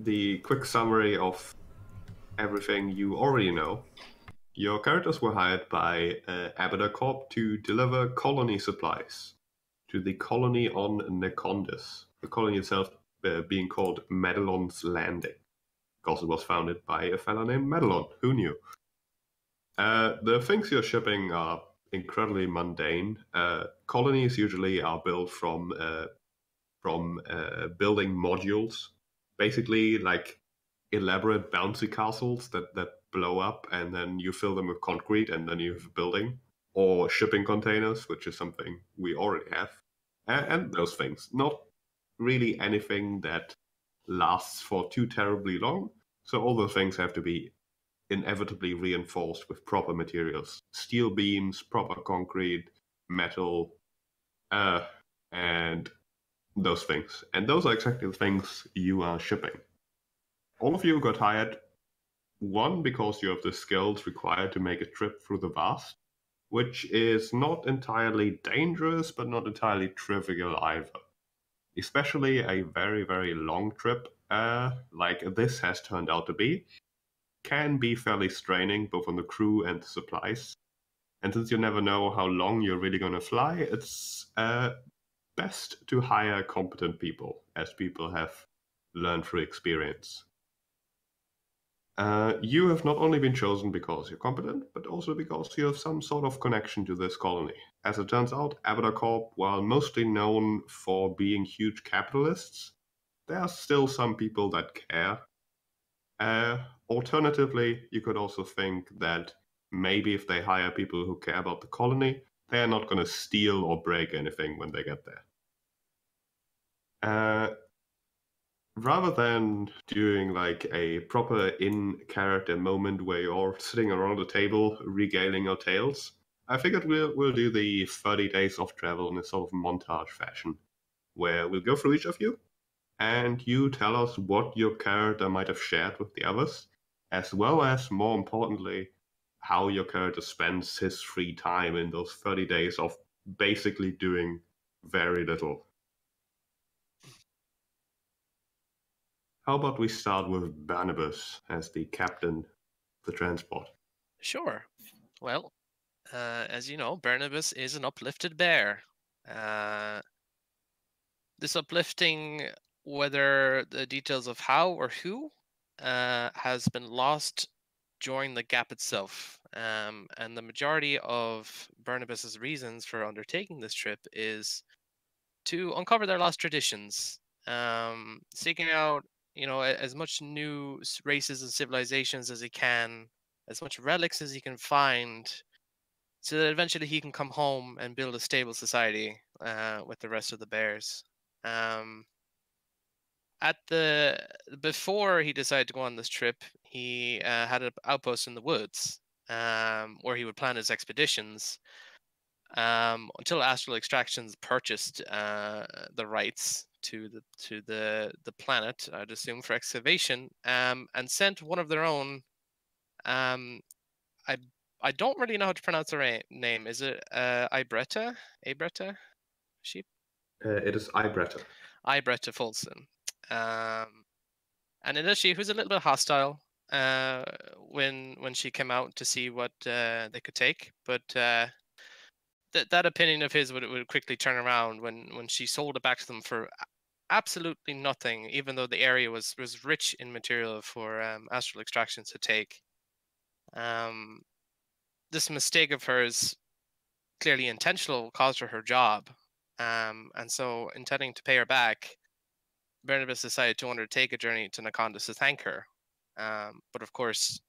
the quick summary of everything you already know. Your characters were hired by Abada Corp to deliver colony supplies to the colony on Necondis. The colony itself being called Madelon's Landing, because it was founded by a fellow named Madelon. Who knew? The things you're shipping are incredibly mundane. Colonies usually are built from building modules, basically like elaborate bouncy castles that blow up, and then you fill them with concrete, and then you have a building, or shipping containers, which is something we already have, and those things. Not really anything that lasts for too terribly long. So all those things have to be inevitably reinforced with proper materials: steel beams, proper concrete, metal, and those things. And those are exactly the things you are shipping. All of you got hired, one, because you have the skills required to make a trip through the vast, which is not entirely dangerous, but not entirely trivial either. Especially a very, very long trip, like this has turned out to be, can be fairly straining, both on the crew and the supplies. And since you never know how long you're really going to fly, it's best to hire competent people, as people have learned through experience. You have not only been chosen because you're competent, but also because you have some sort of connection to this colony. As it turns out, Avatar Corp, while mostly known for being huge capitalists, there are still some people that care. Alternatively, you could also think that maybe if they hire people who care about the colony, they're not going to steal or break anything when they get there. Rather than doing like a proper in-character moment where you're all sitting around the table regaling your tales, I figured we'll do the 30 days of travel in a sort of montage fashion, where we'll go through each of you, and you tell us what your character might have shared with the others, as well as, more importantly, how your character spends his free time in those 30 days of basically doing very little. How about we start with Barnabas as the captain of the transport? Sure. Well, as you know, Barnabas is an uplifted bear. This uplifting, whether the details of how or who, has been lost during the gap itself. And the majority of Barnabas's reasons for undertaking this trip is to uncover their lost traditions, seeking out, as much new races and civilizations as he can, as much relics as he can find, so that eventually he can come home and build a stable society with the rest of the bears. Um, at the Before he decided to go on this trip, he had an outpost in the woods, where he would plan his expeditions, until Astral Extractions purchased the rights to the planet, I'd assume, for excavation, and sent one of their own. Um, I I don't really know how to pronounce her name. Is it Ibretta? Ibretta? Sheep? It is Ibretta. Ibretta Folson. And initially, he was a little bit hostile when she came out to see what they could take, but that opinion of his would quickly turn around when she sold it back to them for absolutely nothing, even though the area was rich in material for astral extractions to take. This mistake of hers, clearly intentional, caused her job, and so, intending to pay her back, Barnabas decided to undertake a journey to Nakonda to thank her. But of course,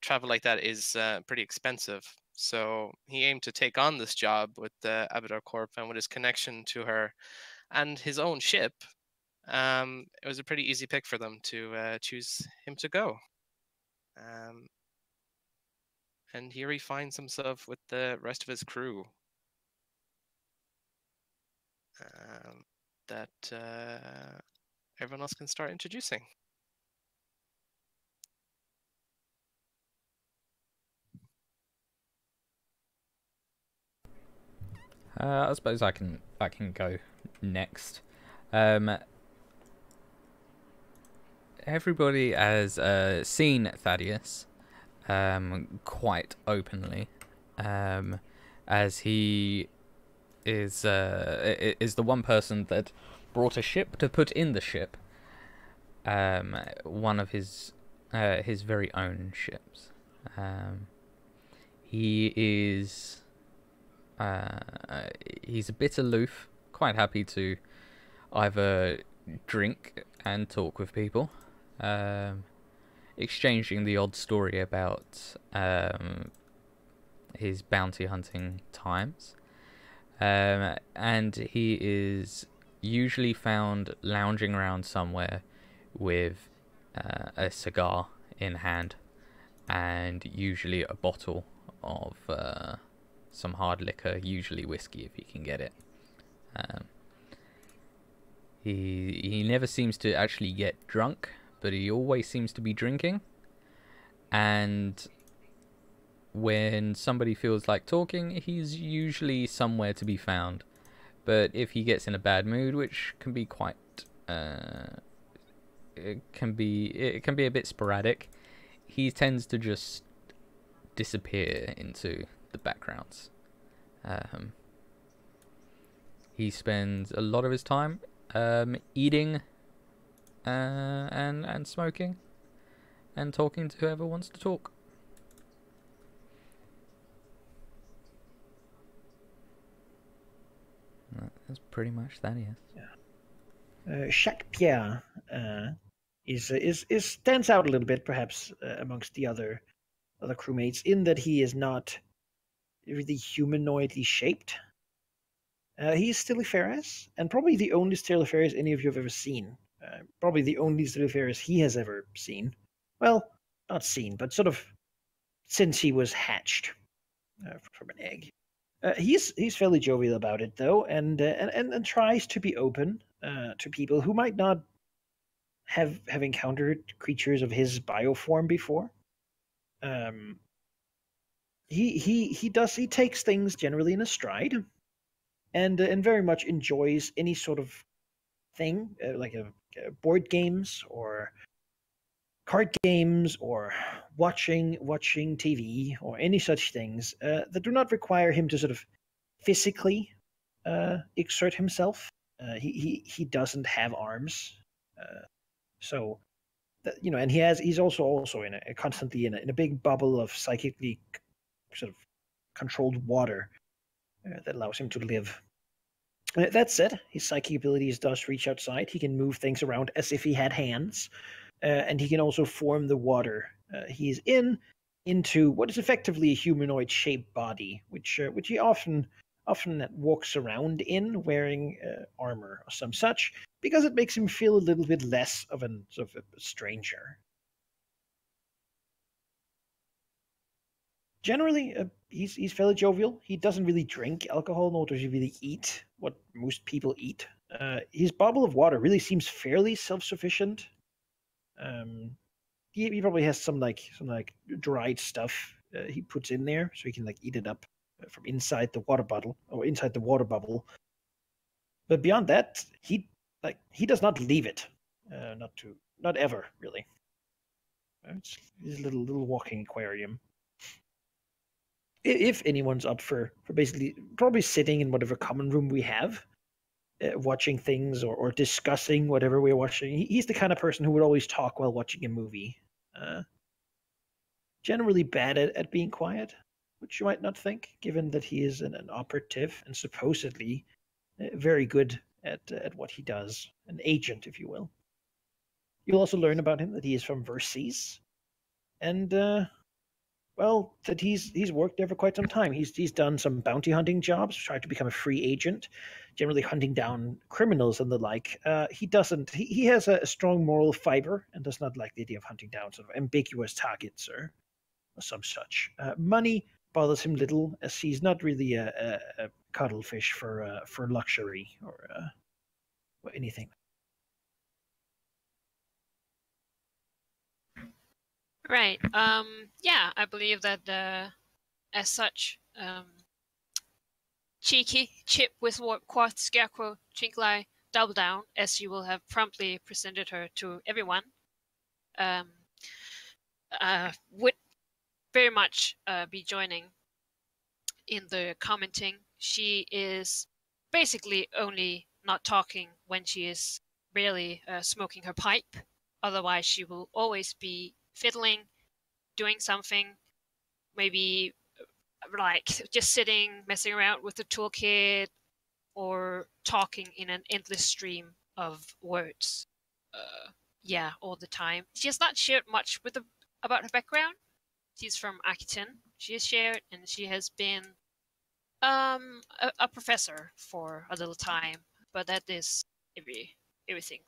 travel like that is pretty expensive. So he aimed to take on this job with the Abadar Corp, and with his connection to her and his own ship, it was a pretty easy pick for them to choose him to go. And here he finds himself with the rest of his crew. That everyone else can start introducing. I suppose I can go next. everybody has seen Thaddeus quite openly, as he is the one person that brought a ship to put in the ship. One of his very own ships. He is he's a bit aloof, quite happy to either drink and talk with people, exchanging the odd story about his bounty hunting times. And he is usually found lounging around somewhere with a cigar in hand, and usually a bottle of some hard liquor, usually whiskey if he can get it. He never seems to actually get drunk, but he always seems to be drinking. And when somebody feels like talking, he's usually somewhere to be found. But if he gets in a bad mood, which can be quite it can be a bit sporadic, he tends to just disappear into the backgrounds. He spends a lot of his time eating and smoking and talking to whoever wants to talk. That's pretty much that. Yeah. Jacques Pierre is stands out a little bit, perhaps amongst the other crewmates, in that he is not really humanoidly shaped. He is Stiliferous, and probably the only Stiliferous any of you have ever seen. Probably the only Stiliferous he has ever seen. Well, not seen, but sort of since he was hatched from an egg. He's fairly jovial about it, though, and tries to be open to people who might not have encountered creatures of his bioform before. He takes things generally in a stride, and very much enjoys any sort of thing like board games or card games or watching TV or any such things that do not require him to sort of physically exert himself. He doesn't have arms, so that, and he's also in constantly in a big bubble of psychically sort of controlled water that allows him to live. That said, his psychic abilities does reach outside. He can move things around as if he had hands, and he can also form the water he is into what is effectively a humanoid-shaped body, which he often walks around in wearing armor or some such, because it makes him feel a little bit less of a stranger. Generally, he's fairly jovial. He doesn't really drink alcohol, nor does he really eat what most people eat. His bottle of water really seems fairly self-sufficient. He probably has some dried stuff he puts in there, so he can eat it up from inside the water bottle or inside the water bubble. But beyond that, he does not leave it. Not ever really. It's his little walking aquarium. If anyone's up for basically probably sitting in whatever common room we have, watching things or discussing whatever we're watching, he's the kind of person who would always talk while watching a movie. Generally bad at being quiet, which you might not think, given that he is an operative and supposedly very good at what he does, an agent, if you will. You'll also learn about him that he is from Verces, and that he's worked there for quite some time. He's done some bounty hunting jobs, tried to become a free agent, generally hunting down criminals and the like. He has a strong moral fiber and does not like the idea of hunting down sort of ambiguous targets or some such. Money bothers him little, as he's not really a cuttlefish for luxury or anything. Right. Yeah, I believe that as such, Cheeky, Chip with Quarth, Scarecrow, Chinklai, double down, as you will have promptly presented her to everyone. would very much be joining in the commenting. She is basically only not talking when she is really smoking her pipe. Otherwise, she will always be fiddling, doing something, maybe like just sitting, messing around with the toolkit, or talking in an endless stream of words. Yeah, all the time. She has not shared much about her background. She's from Akiton. She has shared, and she has been a professor for a little time, but that is everything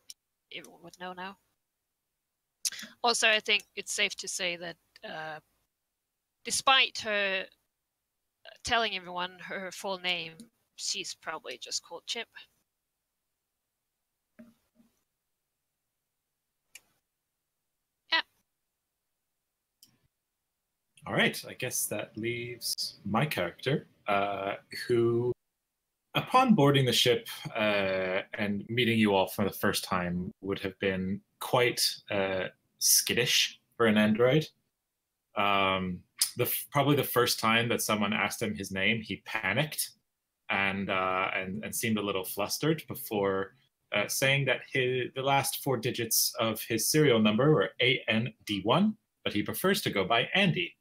everyone would know now. Also, I think it's safe to say that despite her telling everyone her full name, she's probably just called Chip. Yeah. All right, I guess that leaves my character, who, upon boarding the ship and meeting you all for the first time, would have been quite skittish for an android. Probably the first time that someone asked him his name, he panicked and seemed a little flustered before saying that the last 4 digits of his serial number were AND1, but he prefers to go by Andy.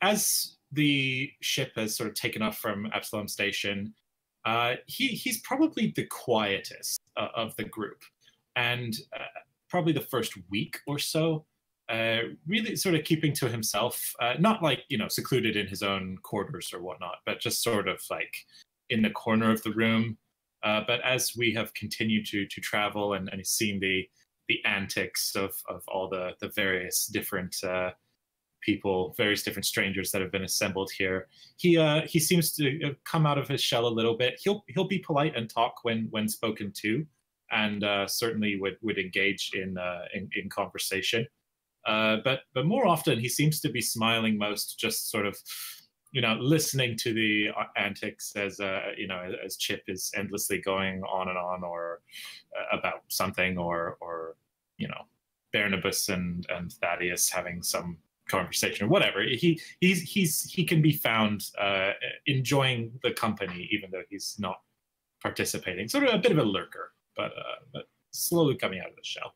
As the ship has sort of taken off from Absalom Station, he's probably the quietest of the group, and probably the first week or so, really sort of keeping to himself, not like, secluded in his own quarters or whatnot, but just sort of like in the corner of the room. But as we have continued to travel and seen the antics of all the various different people, various different strangers that have been assembled here, he seems to come out of his shell a little bit. He'll be polite and talk when spoken to, and certainly would engage in conversation. But more often he seems to be smiling most, just sort of, listening to the antics as Chip is endlessly going on and on, or about something, or Barnabas and Thaddeus having some conversation or whatever. He can be found enjoying the company, even though he's not participating. Sort of a bit of a lurker, but slowly coming out of the shell.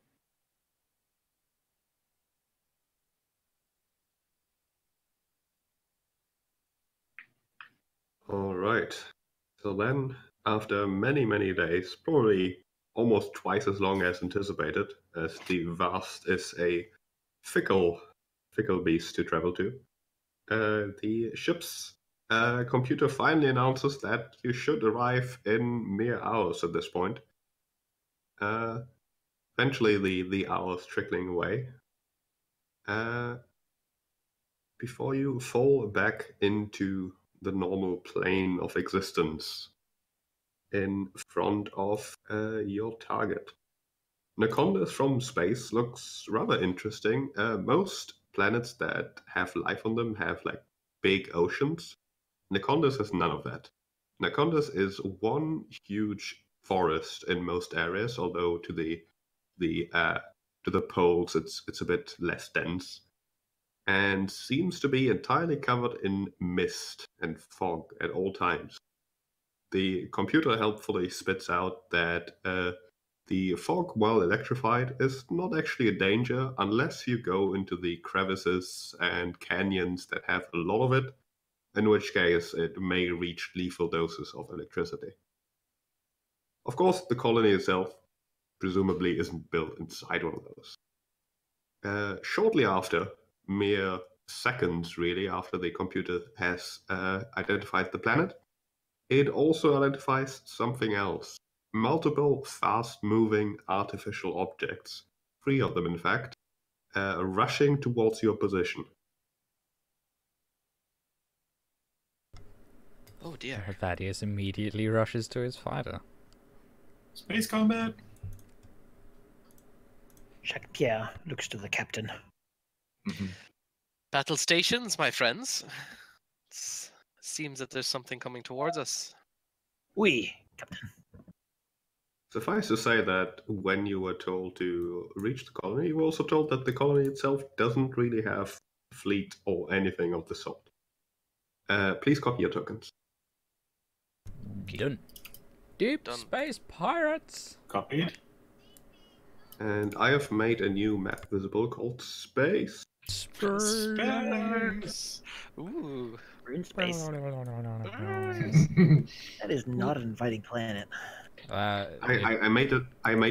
All right. So then, after many, many days, probably almost twice as long as anticipated, as the Vast is a fickle beast to travel to, the ship's computer finally announces that you should arrive in mere hours at this point. Eventually, the hours trickling away. Before you fall back into the normal plane of existence in front of your target. Nacondas from space looks rather interesting. Most planets that have life on them have like big oceans. Nacondas has none of that. Nacondas is one huge forest in most areas, although to the poles it's a bit less dense, and seems to be entirely covered in mist and fog at all times. The computer helpfully spits out that the fog, while electrified, is not actually a danger unless you go into the crevices and canyons that have a lot of it, in which case it may reach lethal doses of electricity. Of course, the colony itself presumably isn't built inside one of those. Shortly after, mere seconds really after the computer has identified the planet, it also identifies something else. Multiple fast-moving artificial objects, 3 of them in fact, rushing towards your position. Oh dear. Thaddeus immediately rushes to his fighter. Space combat. Jacques Pierre looks to the captain. Mm-hmm. Battle stations, my friends. Seems that there's something coming towards us. Oui, Captain. Suffice to say that when you were told to reach the colony, you were also told that the colony itself doesn't really have a fleet or anything of the sort. Please copy your tokens. Done. Deep Done. Space Pirates. Copied. And I have made a new map visible called Space. Space. Ooh. We're in space. That is not an inviting planet. I made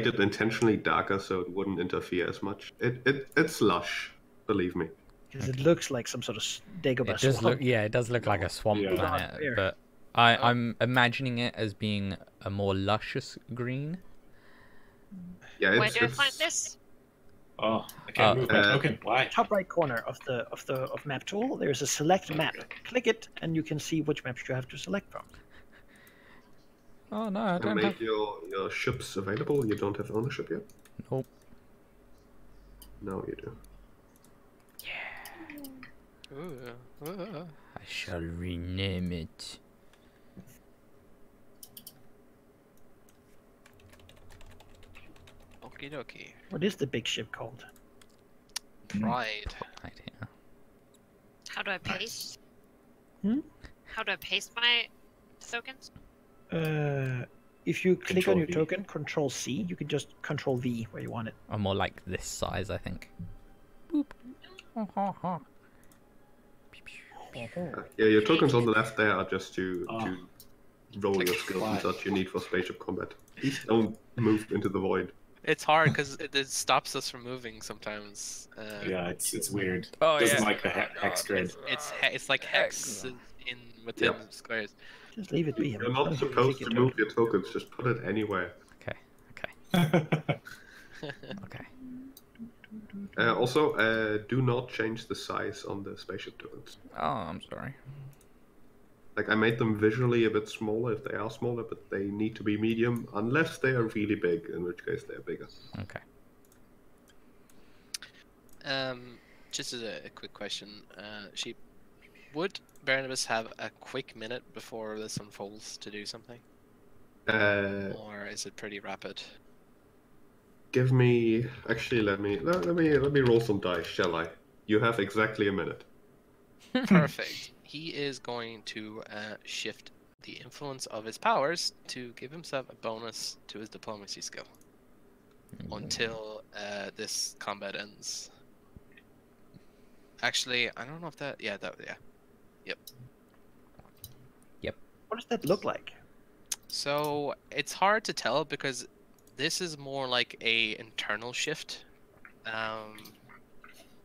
it intentionally darker so it wouldn't interfere as much. It's lush, believe me. Because it looks like some sort of Dagobah It does swamp. look, yeah, it does look like a swamp Yeah. planet, Not fair. but I'm imagining it as being a more luscious green. Yeah, Where do I find this? Oh, I can't move my token. Why? Top right corner of map tool, there's a select map. Click it, and you can see which maps you have to select from. Oh no, I I don't made have. your ships available. You don't have ownership yet? Nope. No, you do. Ooh. I shall rename it. Okie dokie. What is the big ship called? Pride. Right here. How do I paste? Hmm? How do I paste my tokens? If you click on your Control V. token, Control C, you can just Control V where you want it. Or more like this size, I think. Boop. Yeah, your tokens on the left there are just to roll Click your skills and Y. such you need for spaceship combat. Please don't move into the void. It's hard because it stops us from moving sometimes. Yeah, it's weird. Oh, Doesn't yeah. like the hex grid. It's like hex within Yep. squares. Just leave it be. You're not supposed to move your tokens, just put it anywhere. Okay. Also, do not change the size on the spaceship tokens. Oh, I'm sorry. Like, I made them visually a bit smaller if they are smaller, but they need to be medium, unless they are really big, in which case they're bigger. Okay. Just as a quick question, Sheep, would Barnabas have a quick minute before this unfolds to do something, or is it pretty rapid? Give me... Actually, let me roll some dice, shall I? You have exactly a minute. Perfect. He is going to shift the influence of his powers to give himself a bonus to his diplomacy skill until this combat ends. Actually, I don't know if that. Yep. What does that look like? So it's hard to tell because this is more like a internal shift.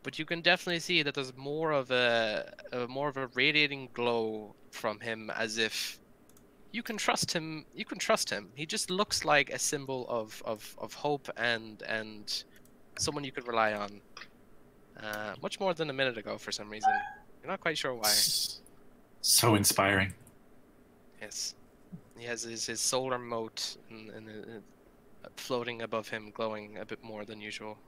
But you can definitely see that there's more of a radiating glow from him, as if you can trust him. You can trust him. He just looks like a symbol of hope and someone you could rely on. Much more than a minute ago for some reason. You're not quite sure why. So inspiring. Yes, he has his solar mote and floating above him, glowing a bit more than usual.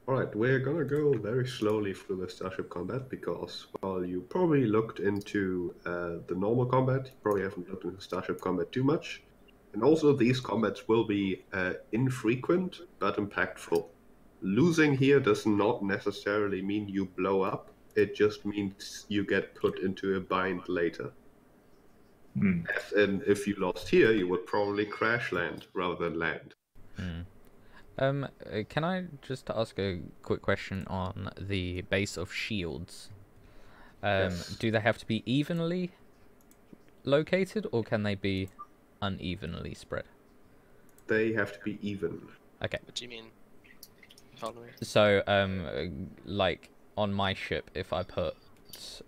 Alright, we're gonna go very slowly through the starship combat because, well, you probably looked into the normal combat, you probably haven't looked into starship combat too much. And also, these combats will be infrequent but impactful. Losing here does not necessarily mean you blow up, it just means you get put into a bind later. As in, if you lost here, you would probably crash land rather than land. Can I just ask a quick question on the base of shields? Yes. Do they have to be evenly located, or can they be unevenly spread? They have to be even. Okay. What do you mean? Follow me. So, like on my ship, if I put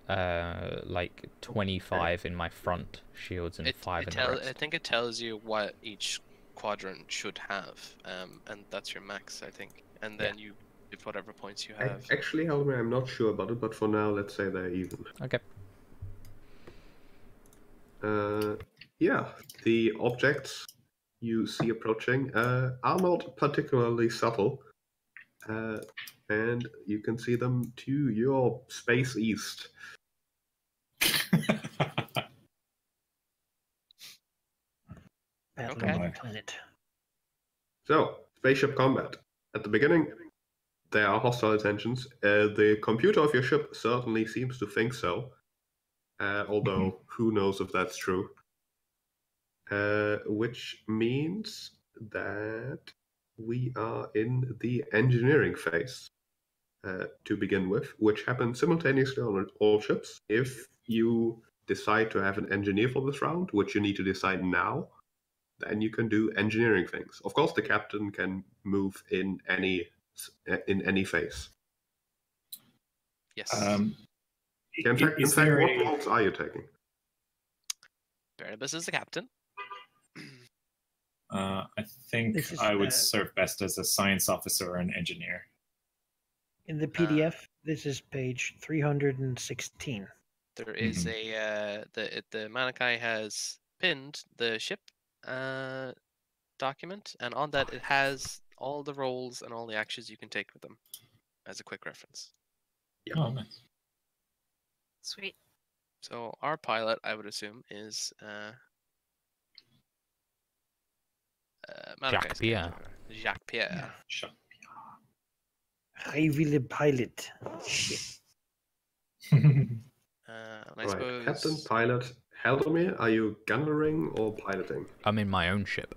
like 25 in my front shields and 5 in the rest. I think it tells you what each quadrant should have, and that's your max, I think. And then you give whatever points you have. Actually, Halldamir, I'm not sure about it, but for now, let's say they're even. Okay. Yeah, the objects you see approaching are not particularly subtle, and you can see them to your space east. Battle Okay. on the planet. So, spaceship combat. At the beginning, there are hostile tensions. The computer of your ship certainly seems to think so, although who knows if that's true. Which means that we are in the engineering phase to begin with, which happens simultaneously on all ships. If you decide to have an engineer for this round, which you need to decide now, then you can do engineering things. Of course, the captain can move in any phase. Yes. In fact, what roles are you taking? Barnabas is the captain. I think This is, I would serve best as a science officer or an engineer. In the PDF, this is page 316. There is a the Manikai has pinned the ship document, and on that it has all the roles and all the actions you can take with them, as a quick reference. Yeah. Oh, nice. Sweet. So our pilot, I would assume, is Jacques Pierre. Jacques Pierre. Sure. I will pilot. Shit. And I Right, suppose captain, pilot. Halldamir, are you gunnering or piloting? I'm in my own ship.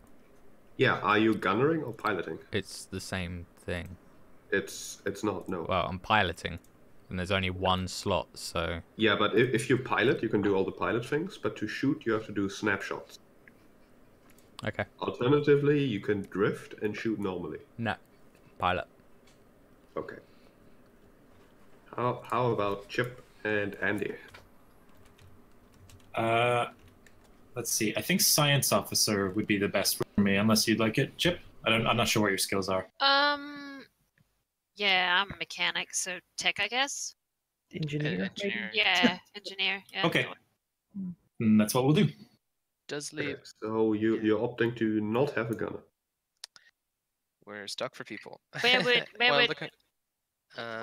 Yeah, are you gunnering or piloting? It's the same thing. It's not, no. Well, I'm piloting, and there's only one slot, so... Yeah, but if you pilot, you can do all the pilot things, but to shoot, you have to do snapshots. Okay. Alternatively, you can drift and shoot normally. No. Pilot. Okay. How about Chip and Andy? Let's see. I think science officer would be the best for me, unless you'd like it, Chip. I'm not sure what your skills are. Yeah, I'm a mechanic, so tech, I guess. Engineer, maybe? engineer Yeah, engineer. Yeah. Okay. That's what we'll do. does leave. Okay, so you're opting to not have a gunner. We're stuck for people. Where would Look,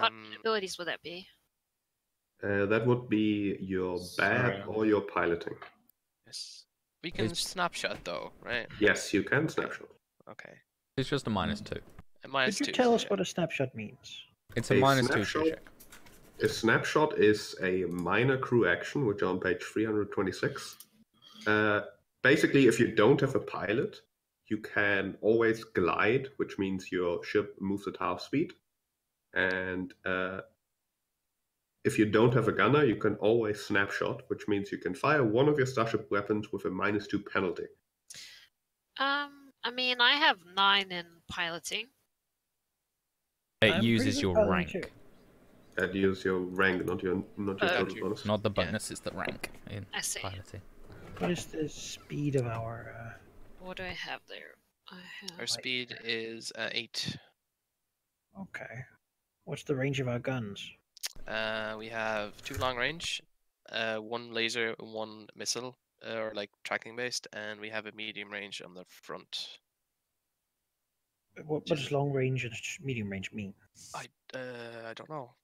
what abilities would that be? That would be your bad Sorry. or your piloting. yes. We can snapshot though, right? Yes, you can snapshot. Okay. It's just a -2. And minus Could you 2. tell so us yeah. what a snapshot means? It's a A -2 snapshot- check. A snapshot is a minor crew action, which are on page 326. Basically, if you don't have a pilot, you can always glide, which means your ship moves at half speed. And if you don't have a gunner, you can always snapshot, which means you can fire one of your starship weapons with a -2 penalty. I mean, I have 9 in piloting. It I'm uses pretty your good rank. too. That use your rank, not your total you- bonus. Not the Yeah. bonus, it's the rank in I see. piloting. What is the speed of our... What do I have there? I have. Our speed is 8. Okay. What's the range of our guns? We have 2 long range, 1 laser, 1 missile, or like tracking based, and we have a medium range on the front. What does long range and medium range mean? I don't know.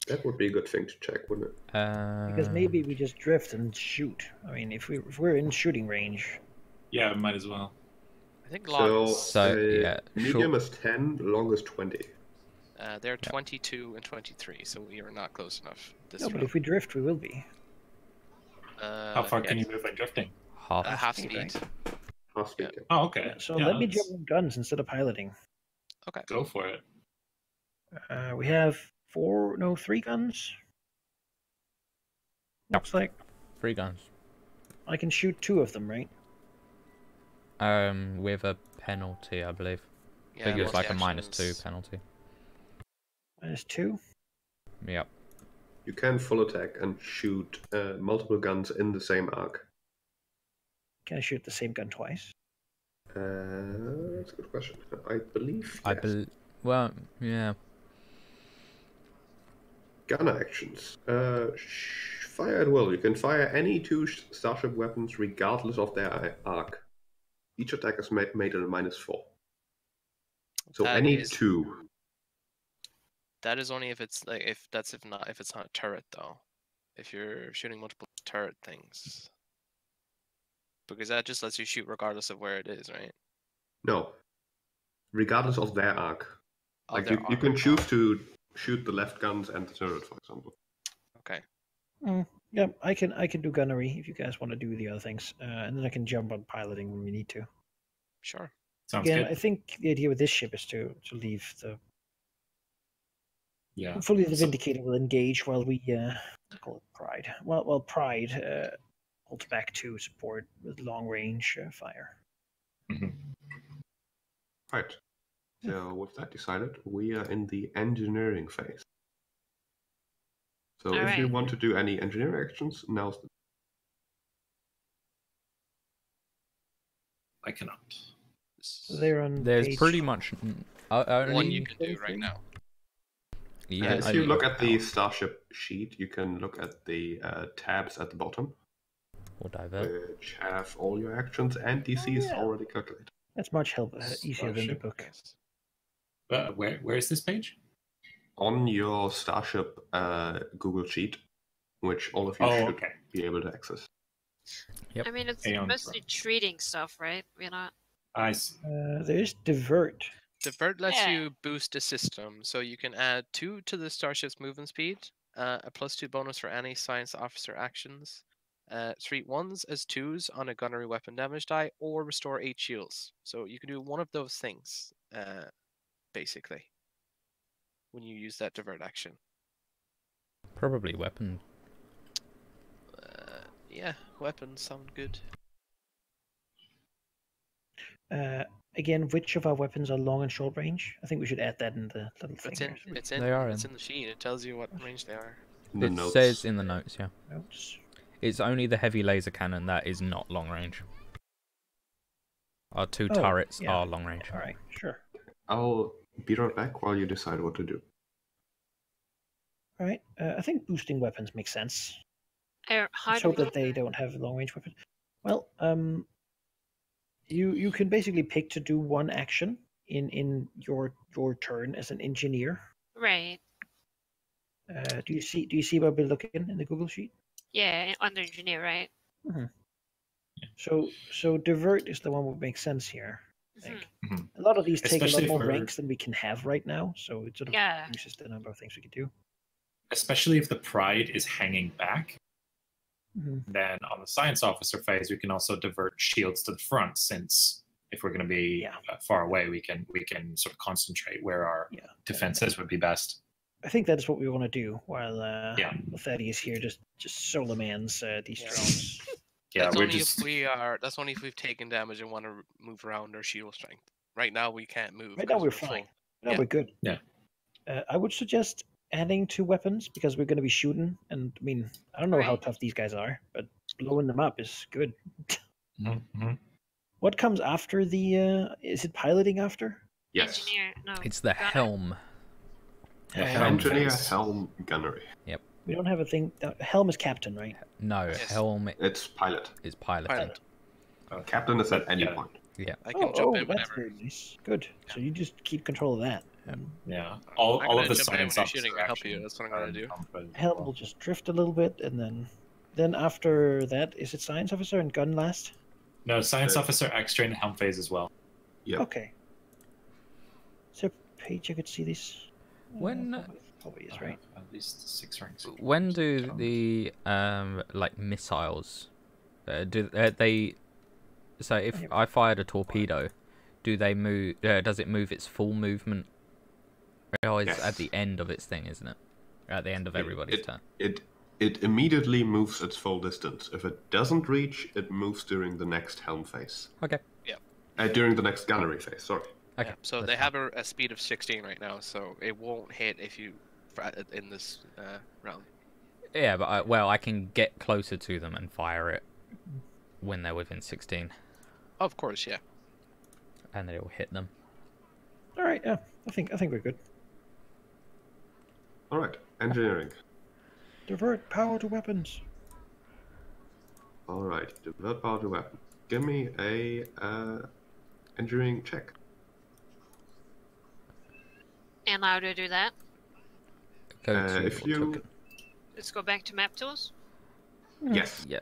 That would be a good thing to check, wouldn't it? Because maybe we just drift and shoot. I mean, if we're in shooting range, Yeah, might as well. I think long. Medium is 10, long is 20. They're 22 and 23, so we are not close enough. This no, but round. if we drift, we will be. How far can you move by drifting? Half speed, speed. right? Half speed. Yeah. Oh, okay. So Yeah, let me that's- jump on guns instead of piloting. Okay. Go for it. We have 3 guns. Looks like 3 guns. I can shoot 2 of them, right? With a penalty, I believe. Yeah, I think it's like a multi-actions. -2 penalty. -2. Yep. You can full attack and shoot multiple guns in the same arc. Can I shoot the same gun twice? That's a good question. I believe. I yes. believe. Well, yeah. Gunner actions. Fire at will. You can fire any 2 starship weapons regardless of their arc. Each attack is made at a -4. So That any is- 2. That is only if it's like if it's not a turret though. If you're shooting multiple turret things. because that just lets you shoot regardless of where it is, right? No, regardless of their arc. Oh, Like there you are. can choose to shoot the left guns and the turret, for example. Okay. Yeah, I can do gunnery if you guys want to do the other things, and then I can jump on piloting when we need to. Sure. Sounds Again, good. I think the idea with this ship is to leave the. Yeah. Hopefully, the So- Vindicator will engage while we call it Pride. Well, Pride holds back to support with long range fire. Mhm. Right. So with that decided, we are in the engineering phase. So if you Alright. want to do any engineering actions, now's the I cannot. So they're on. There's page pretty much only. One you can do right 23? now. Yeah, if you look at the starship sheet, you can look at the tabs at the bottom, or divert. which have all your actions and DCs yeah. already calculated. That's much easier than the Starship. book. Yes. Where is this page? On your starship Google sheet, which all of you Oh, should okay. be able to access. Yep. I mean, it's Aeon mostly treating stuff, right? We're not. I see. There's divert. Divert lets Yeah. you boost a system, so you can add 2 to the starship's movement speed, a +2 bonus for any science officer actions, treat 1s as 2s on a gunnery weapon damage die, or restore 8 shields. So you can do one of those things, basically, when you use that divert action. Probably weapon. Yeah, weapons sound good. Again, which of our weapons are long and short range? I think we should add that in the little thing. It's in. here. It's in. They are It's in. in the sheet. It tells you what range they are. In the It notes. says in the notes, yeah. Notes. It's only the heavy laser cannon that is not long range. Our 2 Oh, turrets yeah. are long range. All right, sure. I'll be right back while you decide what to do. All right. I think boosting weapons makes sense. How Let's do hope we that they don't have long range weapons. Well, you can basically pick to do one action in your turn as an engineer. Right. Do you see what we're looking in the Google sheet? Yeah, under engineer, right? So divert is the one that makes sense here. I think. Mhm. A lot of these take Especially a lot more for- ranks than we can have right now, so it sort of Yeah. reduces the number of things we can do. Especially if the Pride is hanging back, Mhm. then on the science officer phase, we can also divert shields to the front. Since if we're going to be Yeah. far away, we can sort of concentrate where our Yeah. defenses would be best. I think that is what we want to do while Yeah. Thaddeus here just solo mans these Yeah. drones. Yeah, That's we're only just if we are. That's only if we've taken damage and want to move around our shield strength. Right now we can't move. Right now 'cause we're full. fine. No, Yeah. we're good. Yeah. I would suggest adding 2 weapons because we're going to be shooting, and I mean I don't know how Right. tough these guys are, but blowing them up is good. Mhm. What comes after the? Is it piloting after? Yes. Engineer. No. It's the gunner. helm. The Helm. helm Engineer, phase. helm, gunnery. We don't have a thing. Helm is captain, right? No, Yes. helm It's pilot. is piloting. Pilot. Captain is at any Yeah. point. I can jump in that's whenever. very nice. Good. So you just keep control of that. Yeah, I'm all not of gonna the jump in when science you're officer shooting, I'll help you, actions that's what I'm gonna are do. encompassed. Helm will just drift a little bit, and then after that, is it science officer and gun last? No, science officer, X-train, helm phase as well. Yep. Okay. Is there a page I could see these? When- Probably is right. At least 6 ranks. When do the like missiles do they? So if I fired a torpedo, do they move? Does it move its full movement? Oh, it's Yes. at the end of its thing, isn't it? At the end of everybody's turn. It immediately moves its full distance. If it doesn't reach, it moves during the next helm phase. Okay. During the next gunnery phase, sorry. Okay. Yeah, so that's they fine. have a speed of 16 right now, so it won't hit if you in this round. Yeah, but I can get closer to them and fire it when they're within 16, Of course, yeah. and then it will hit them. All right. Yeah. I think we're good. All right, engineering. Divert power to weapons. All right, develop power to weapon. Give me a engineering check. And how do I do that? Go to if your you- token. Let's go back to map tools. Yes. Yeah.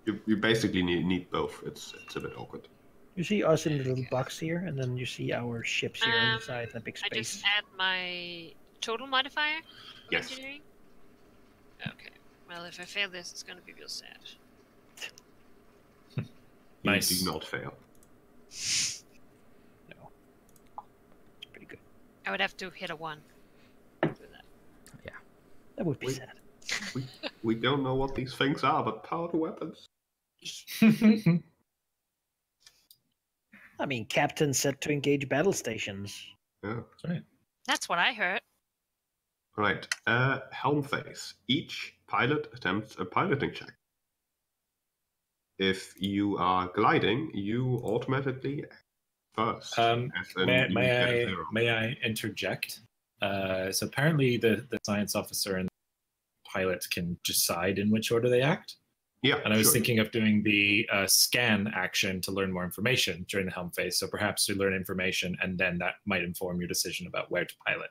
You basically need both. It's a bit awkward. You see us in the little box here, and then you see our ships here on the Um, side, the big I space. just add my total modifier of Yes. engineering. Okay. Well, if I fail this, it's gonna be real sad. Nice. You do not fail. No. Pretty good. I would have to hit a 1. Do that. That would be Wait. sad. We don't know what these things are, but powered weapons. I mean, Captain set to engage battle stations. Yeah. That's what I heard. Right. Helm phase. Each pilot attempts a piloting check. If you are gliding, you automatically first. as in you get a zero. may I interject? So apparently the science officer and pilot can decide in which order they act. Yeah. And I was sure. thinking of doing the scan action to learn more information during the helm phase. So perhaps you learn information, and then that might inform your decision about where to pilot.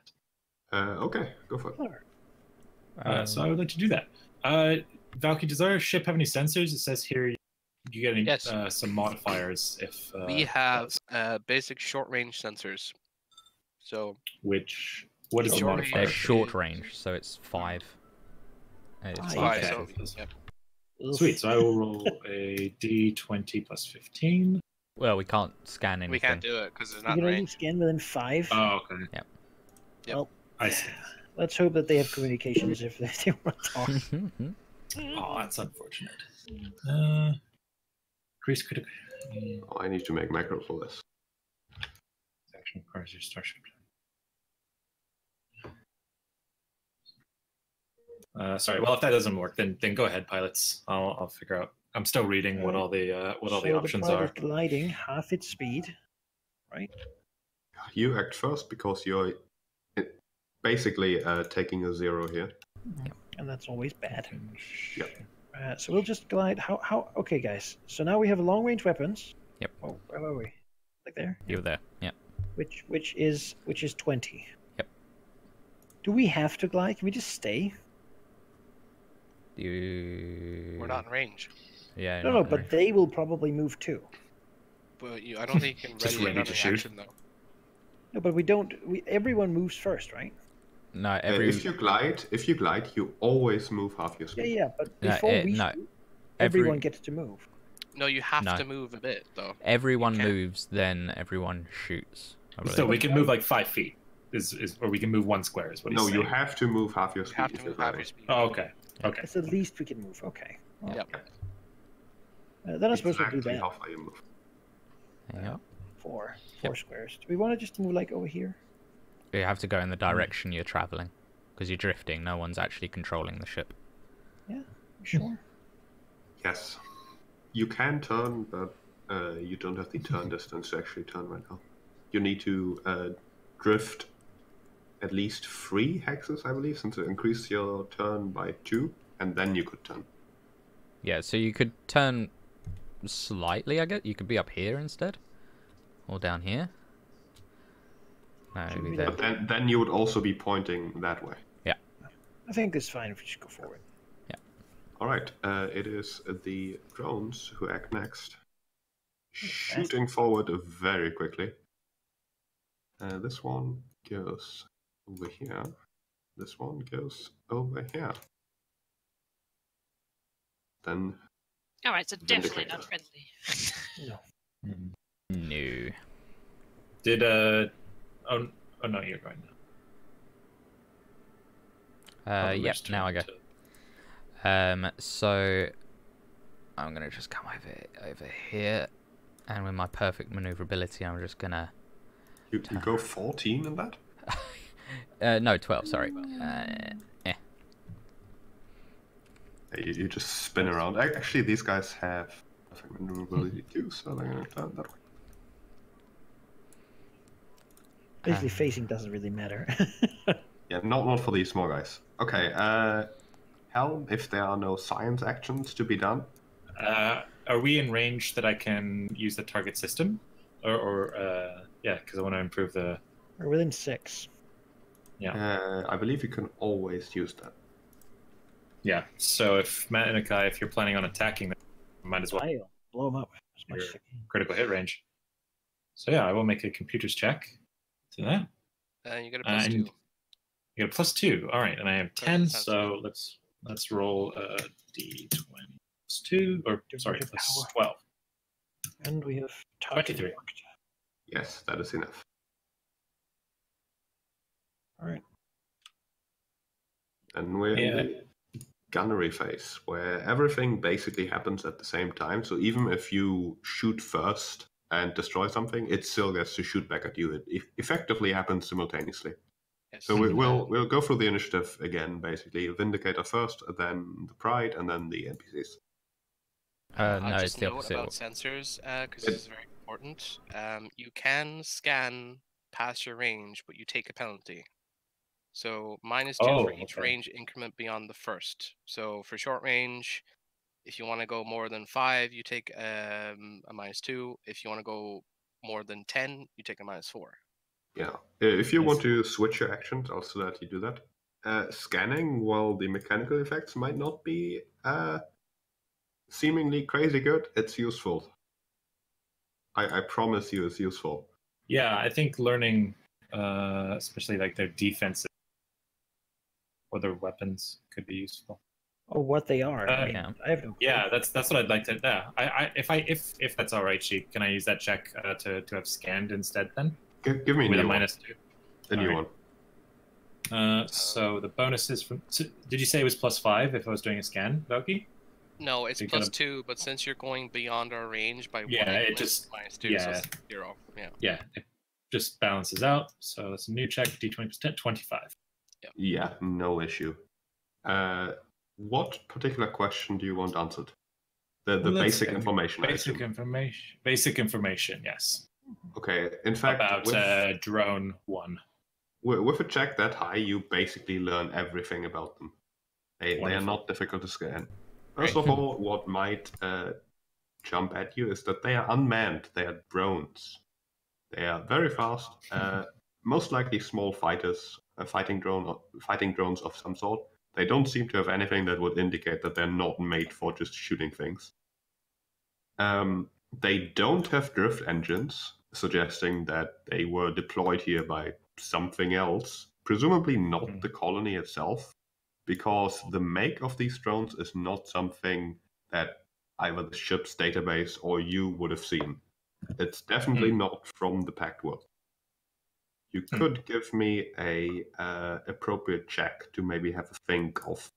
Okay, go for it. So I would like to do that. Valky, does our ship have any sensors? It says here you get any, Yes. some modifiers if We have basic short-range sensors. So what is the Short modifier? They're short range, so it's 5. It's Ah, five. okay. So, yep. Sweet. So I will roll a d20 plus 15. Well, we can't scan anything. We can't do it because it's You not in can only range. scan within 5. Oh, okay. Yep. Well, I see. let's hope that they have communications if they want to talk. Oh, that's unfortunate. Increase critical Oh, I need to make macro for this. action requires your starship. Sorry. Well, if that doesn't work, then go ahead, pilots. I'll figure out. I'm still reading what all the options the are. pilot gliding half its speed, right? You act first because you're basically taking a 0 here. And that's always bad. Yep. So we'll just glide. How? Okay, guys. So now we have long range weapons. Yep. Oh, where were we? Like there. You're there. Yeah. Which is 20. Yep. Do we have to glide? Can we just stay? You. We're not in range. Yeah. No, but they will probably move too. But I don't think you can Just ready ready another to shoot. action though. No, but we don't. Everyone moves first, right? No, every. If you glide, you always move half your Yeah, speed. yeah. But No, before we no. shoot, Every- everyone gets to move. No, you have No. to move a bit though. Everyone You can't. moves, then everyone shoots. I believe. So we can move like 5 feet, or we can move 1 square. Is what he's No, you saying. have to move half your You speed. have if to you're move half gliding. your speed. Oh, okay. Okay. It's the least we can move. Okay. Well, Yep. then I'm supposed to do Exactly that. how far you move. Yeah. Four Yep. squares. Do we want to just move like over here? You have to go in the direction you're traveling, because you're drifting. No one's actually controlling the ship. Yeah. Sure. Yes. You can turn, but you don't have the turn distance to actually turn right now. You need to drift at least 3 hexes, I believe, since it increase your turn by 2, and then you could turn. Yeah, so you could turn slightly, I guess. You could be up here instead. Or down here. No, Should maybe we there. But then you would also be pointing that way. I think it's fine if we just go forward. All right, it is the drones who act next. Shooting forward very quickly. This one goes over here. This one goes over here. Then All right, so definitely Vindicator. not friendly. No. No. Did oh no, you're going now. Yep, Just now I go. to- So I'm gonna just come over here, and with my perfect maneuverability, I'm just gonna you go 14 in that? no 12. Sorry. You just spin around. Actually, these guys have perfect maneuverability too, so they're going to turn that way. Basically, facing doesn't really matter. Yeah, not for these small guys. Okay, Helm, if there are no science actions to be done, Are we in range that I can use the target system, or yeah, because I want to improve the. We're within 6. I believe you can always use that. Yeah. So if Matt and Akai, if you're planning on attacking them, Might as well. I'll blow him up as much Your as I can. critical hit range. So yeah, I will make a computer's check to that. And you get a plus And 2. you get a +2. All right, and I have Because 10. it's sensitive. So let's roll a d20 +2, or sorry, Divided plus power. 12. And we have 23. Yes, that is enough. All right. And we're Yeah. in the gunnery phase, where everything basically happens at the same time. So even if you shoot first and destroy something, it still gets to shoot back at you. It effectively happens simultaneously. Yes. So we'll go through the initiative again, basically. Vindicator first, then the Pride, and then the NPCs. No, I'll it's just the note opposite. about sensors, because this is very important. You can scan past your range, but you take a penalty. So -2 for each okay. range increment beyond the first. So for short range, if you want to go more than 5, you take a -2. If you want to go more than 10, you take a -4. Yeah. If you I want see. to switch your actions, I'll also let you do that. Scanning, while the mechanical effects might not be seemingly crazy good, it's useful. I promise you it's useful. Yeah, I think learning, especially like their defenses or their weapons, could be useful. Oh, what they are. I mean, Yeah. I have no clue. Yeah, that's what I'd like to. Yeah, if that's all right, Sheik, can I use that check to have scanned instead then? Give me a With a new one. -2. A new Alright. one. So the bonuses from. So did you say it was +5 if I was doing a scan, Loki? No, it's You gotta- +2, but since you're going beyond our range by 1 Yeah, it increment, just- -2, so yeah. it's 0. Yeah. Yeah, it just balances out. So that's a new check. D20 + 10, 25. Yeah, no issue. What particular question do you want answered? The Well, let's basic say information. I Basic assume. information. Basic information. Yes. Okay. In fact, About drone 1. with a check that high, you basically learn everything about them. They are Wonderful. not difficult to scan. First of all, what might jump at you is that they are unmanned. They are drones. They are very fast. Most likely small fighters, fighting drones of some sort. They don't seem to have anything that would indicate that they're not made for just shooting things. They don't have drift engines, suggesting that they were deployed here by something else, presumably not the colony itself, because the make of these drones is not something that either the ship's database or you would have seen. It's definitely not from the Pact world. You could give me a appropriate check to maybe have a think of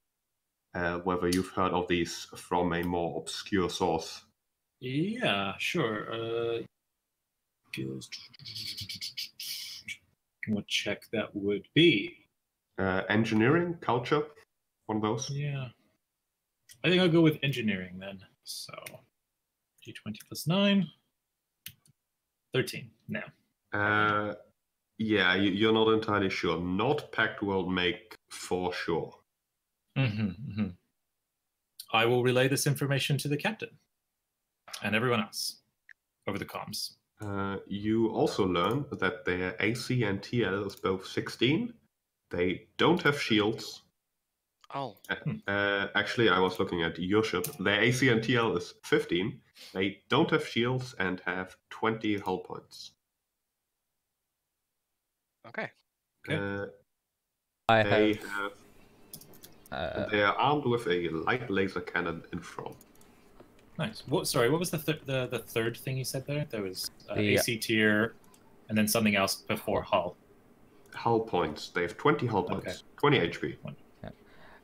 whether you've heard of these from a more obscure source. Yeah, sure. What check that would be? Engineering, culture, one of those. Yeah. I think I'll go with engineering then. So, D20 + 9. 13 now. Yeah, you're not entirely sure. Not Pact World make for sure. I will relay this information to the captain and everyone else over the comms. You also learn that their AC and TL is both 16. They don't have shields. Oh. Actually, I was looking at your ship. Their AC and TL is 15. They don't have shields and have 20 hull points. Okay. I They have. they are armed with a light laser cannon in front. Nice. What was the third thing you said there? There was The- AC tier, and then something else before hull. Hull points. They have 20 hull points. Okay. 20 HP.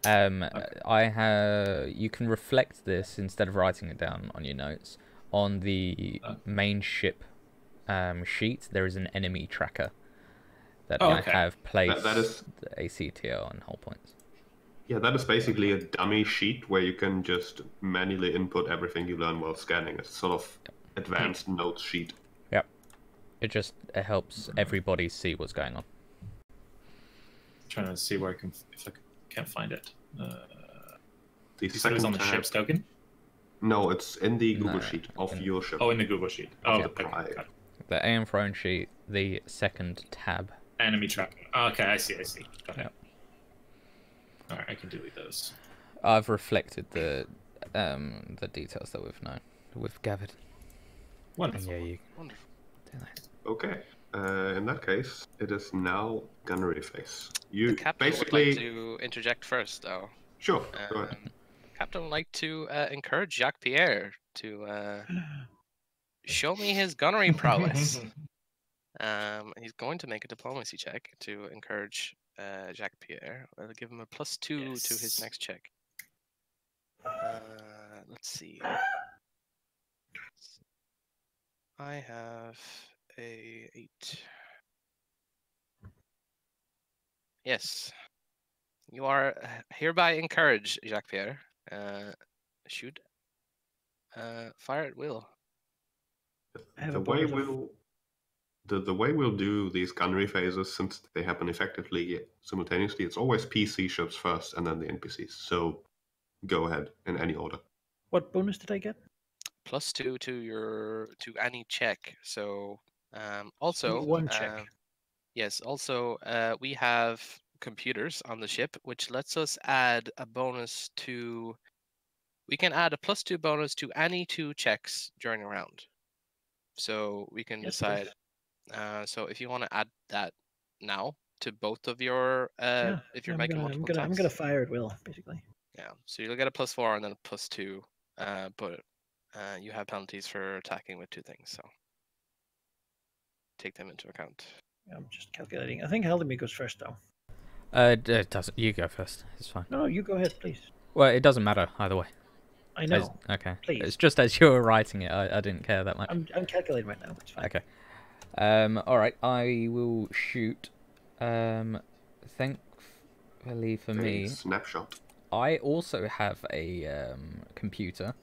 I have. You can reflect this instead of writing it down on your notes. On the main ship sheet, there is an enemy tracker that I okay. have placed That is- the ACTO and hull points. Yeah, that is basically a dummy sheet where you can just manually input everything you learn while scanning. It's sort of advanced notes sheet. Yep. It helps everybody see what's going on. Trying to see where if I can't find it. The You said it was on the tab- ship's token? No, it's in the Google No, sheet of your ship. Oh, in the Google sheet. Oh, the okay. Pride. Got it. The Aeon Throne sheet, the second tab. Enemy tracking. Okay, I see. Got it. Yep. All right, I can delete those. I've reflected the the details that we've gathered. And Wonderful. yeah, you Wonderful. do that. Okay. In that case, it is now gunnery phase. The You captain basically would like to interject first, though. sure. Go ahead. Captain would like to encourage Jacques Pierre to show me his gunnery prowess. He's going to make a diplomacy check to encourage Jacques Pierre. I'll give him a +2 to his Yes. next check. Let's see. I have a 8. Yes. You are hereby encouraged, Jacques Pierre. Shoot. Fire at will. I have The a way bonus of- we'll the way we'll do these gunnery phases, since they happen effectively simultaneously, it's always PC ships first and then the NPCs. So go ahead in any order. What bonus did I get? +2 to any check. So also One check. yes, also we have computers on the ship, which lets us add a bonus to. We can add a +2 bonus to any 2 checks during a round. So we can Yes, decide. please. So if you want to add that now to both of your, Yeah, if you're I'm making gonna, multiple I'm attacks, gonna fire at will, basically. yeah. So you'll get a +4 and then a +2, but you have penalties for attacking with 2 things. So take them into account. I'm just calculating. I think Halldamir goes first, though. It doesn't. You go first. It's fine. No, you go ahead, please. Well, it doesn't matter either way. I know. Okay. Please. It's just as you were writing it, I didn't care that much. I'm calculating right now. It's fine. Okay. All right. I will shoot. Thankfully for me, Snapshot. I also have a computer,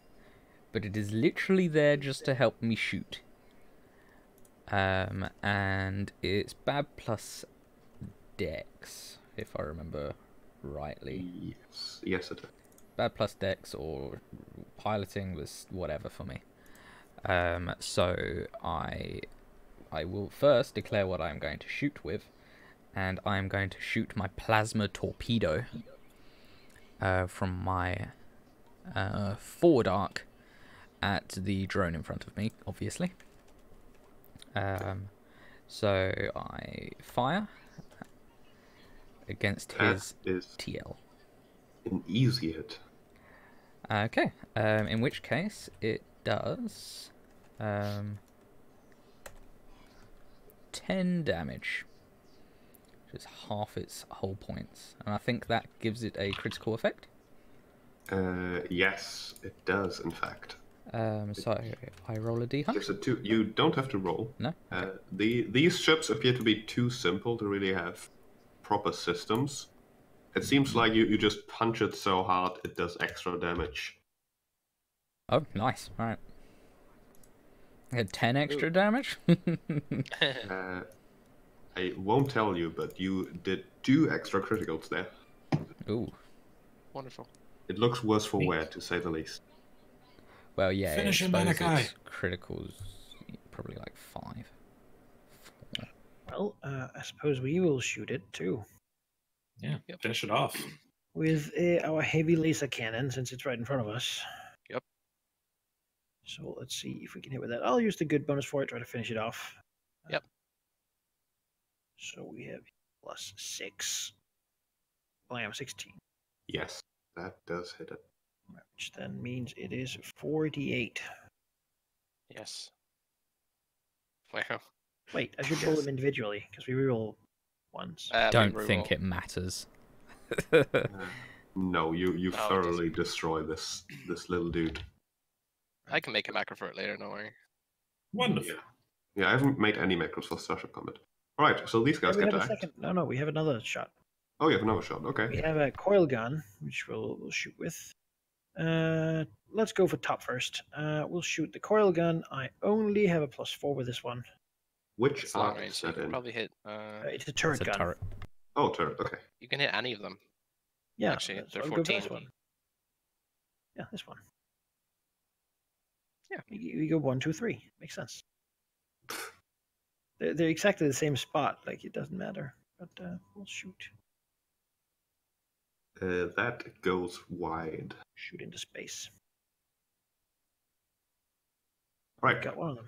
but it is literally there just to help me shoot. And it's Bab plus Dex, if I remember rightly. Yes, it is. Bad plus Dex or piloting was whatever for me. So I will first declare what I'm going to shoot with, and I'm going to shoot my plasma torpedo from my forward arc at the drone in front of me, obviously. So I fire against his That is TL. an easy hit. Okay, in which case it does 10 damage, which is half its whole points, and I think that gives it a critical effect. Yes, it does, in fact. So I roll a d100. Gives it two. You don't have to roll. No. These ships appear to be too simple to really have proper systems. It seems like you just punch it so hard it does extra damage. Oh, nice. All right. I had 10 extra damage. I won't tell you, but you did 2 extra criticals there. Ooh. Wonderful. It looks worse for wear, to say the least. Well, yeah. Finish I him, suppose Manakai. its criticals probably like 5. 4. Well, I suppose we will shoot it too Yeah, Yep. finish it off. with our heavy laser cannon, since it's right in front of us. Yep. So let's see if we can hit with that. I'll use the good bonus for it, try to finish it off. Yep. So we have +6. Well, I am 16, Yes, that does hit it. which then means it is 48. Yes. Wow. Wait, I should roll them individually because we reroll ones. Don't think it matters. No, you No, it thoroughly destroy this little dude. I can make a macro for it later. Don't worry. Wonderful. Yeah, I haven't made any macros for Starship Combat. Alright, so these guys we get have to a act. second. No, we have another shot. Oh, you have another shot. We Okay. have a coil gun, which we'll shoot with. Let's go for top first. We'll shoot the coil gun. I only have a +4 with this one. Which It's long arc range, is so you that can in? probably hit. It's a turret It's a gun. turret. Oh, turret. Okay. You can hit any of them. Yeah, Actually, so they're I'll go for this 14. one. Yeah, this one. Yeah. We go 1, 2, 3. Makes sense. They're exactly the same spot. Like, it doesn't matter. But we'll shoot. That goes wide. Shoot into space. Right. Got one of them.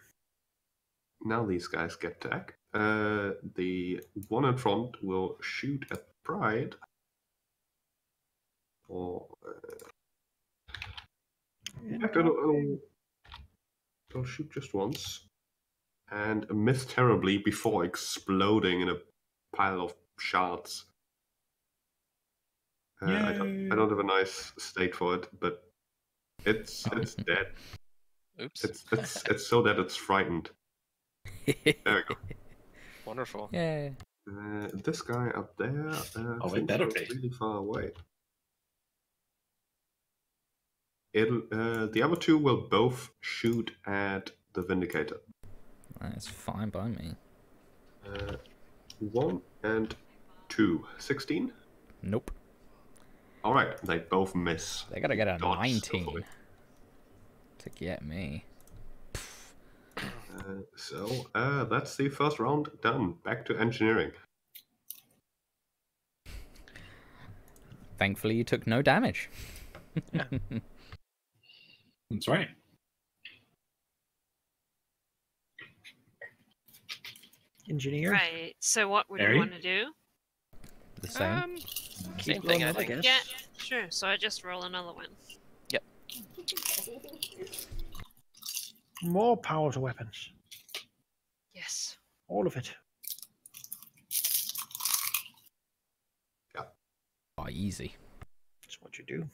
Now these guys get attack. The one in front will shoot at Pride. Or in fact, it'll shoot just once and miss terribly before exploding in a pile of shards. I don't have a nice state for it, but it's dead. Oops. It's so dead it's frightened. There we go. Wonderful. Yeah. This guy up there, Oh, it things better are be. really far away. The other two will both shoot at the Vindicator. That's fine by me. 1 and 2. 16? Nope. Alright, they both miss. They gotta get a Dodge 19 skillfully. to get me. So that's the first round done. Back to engineering. Thankfully, you took no damage. That's right. Engineer. Right. So what would Mary? you want to do? The same. Same Keep thing, rolling I up, think. guess. Yeah, sure. So I just roll another one. More power to weapons. Yes. All of it. Oh, easy. That's what you do.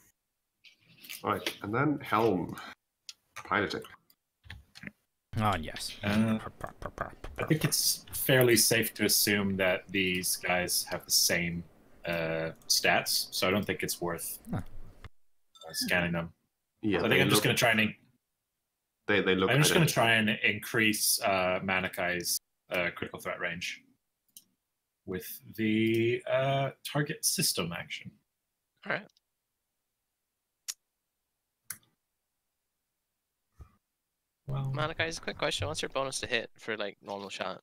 Alright, and then Helm. Piloting. Oh, yes. I think it's fairly safe to assume that these guys have the same stats, so I don't think it's worth scanning them. Yeah, So I think I'm just going to try and they look I'm just going to identical. try and increase Manakai's critical threat range with the target system action. All right. Well, Malachi, just a quick question. What's your bonus to hit for like normal shot?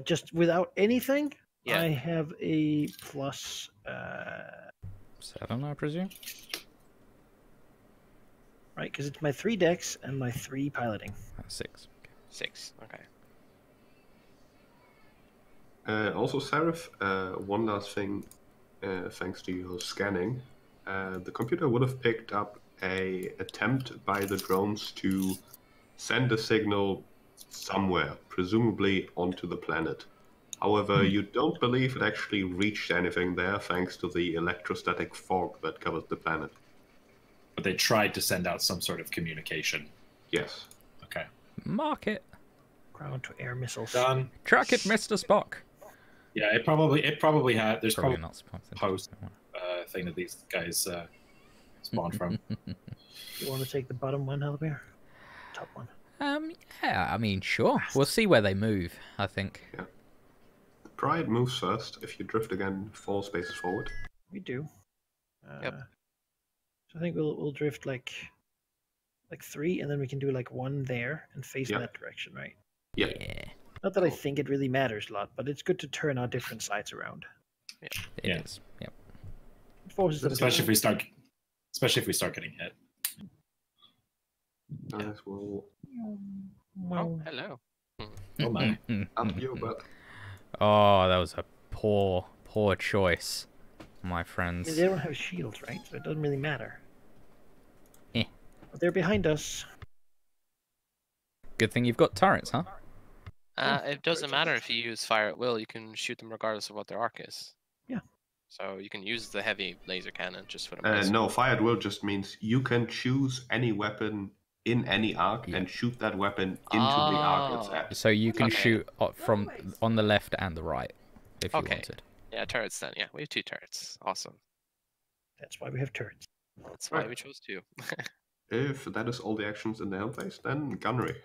Just without anything, Yeah. I have a plus 7, I presume. right, because it's my 3 dex and my 3 piloting. 6. 6. Okay. Also, Seraph, one last thing, thanks to your scanning, the computer would have picked up a attempt by the drones to send a signal somewhere, presumably onto the planet. However, you don't believe it actually reached anything there thanks to the electrostatic fog that covers the planet. but they tried to send out some sort of communication. Yes. Okay. Mark it. Ground to air missiles. Done. Track it, Mr. Spock. Yeah, it probably had. There's Probably probably not Spock. post thing that these guys spawned from. You want to take the bottom one, Halldamir? Top one. Yeah, I mean, sure. We'll see where they move, I think. The Pride moves first. If you drift again 4 spaces forward. We do. Yep. So I think we'll drift like 3, and then we can do like 1 there and face Yeah. that direction, right? Yeah. Not that I think it really matters a lot, but it's good to turn our different sides around. It Yeah. is. Yep. It forces them especially if to... we start getting hit. Guys will Oh, hello. Oh my. up your butt. Oh, that was a poor choice, my I friends. mean, they don't have shields, right? So it doesn't really matter. Eh. But they're behind us. Good thing you've got turrets, huh? It doesn't matter if you use fire at will. You can shoot them regardless of what their arc is. Yeah. So you can use the heavy laser cannon just for the No, fire at will just means you can choose any weapon in any arc and shoot that weapon into the arc it's at. So you can Okay. shoot from on the left and the right, if you Okay. wanted. Yeah, turrets then. Yeah, we have 2 turrets. Awesome. That's why we have turrets. That's why Right. we chose 2. If that is all the actions in the helm phase, then gunnery.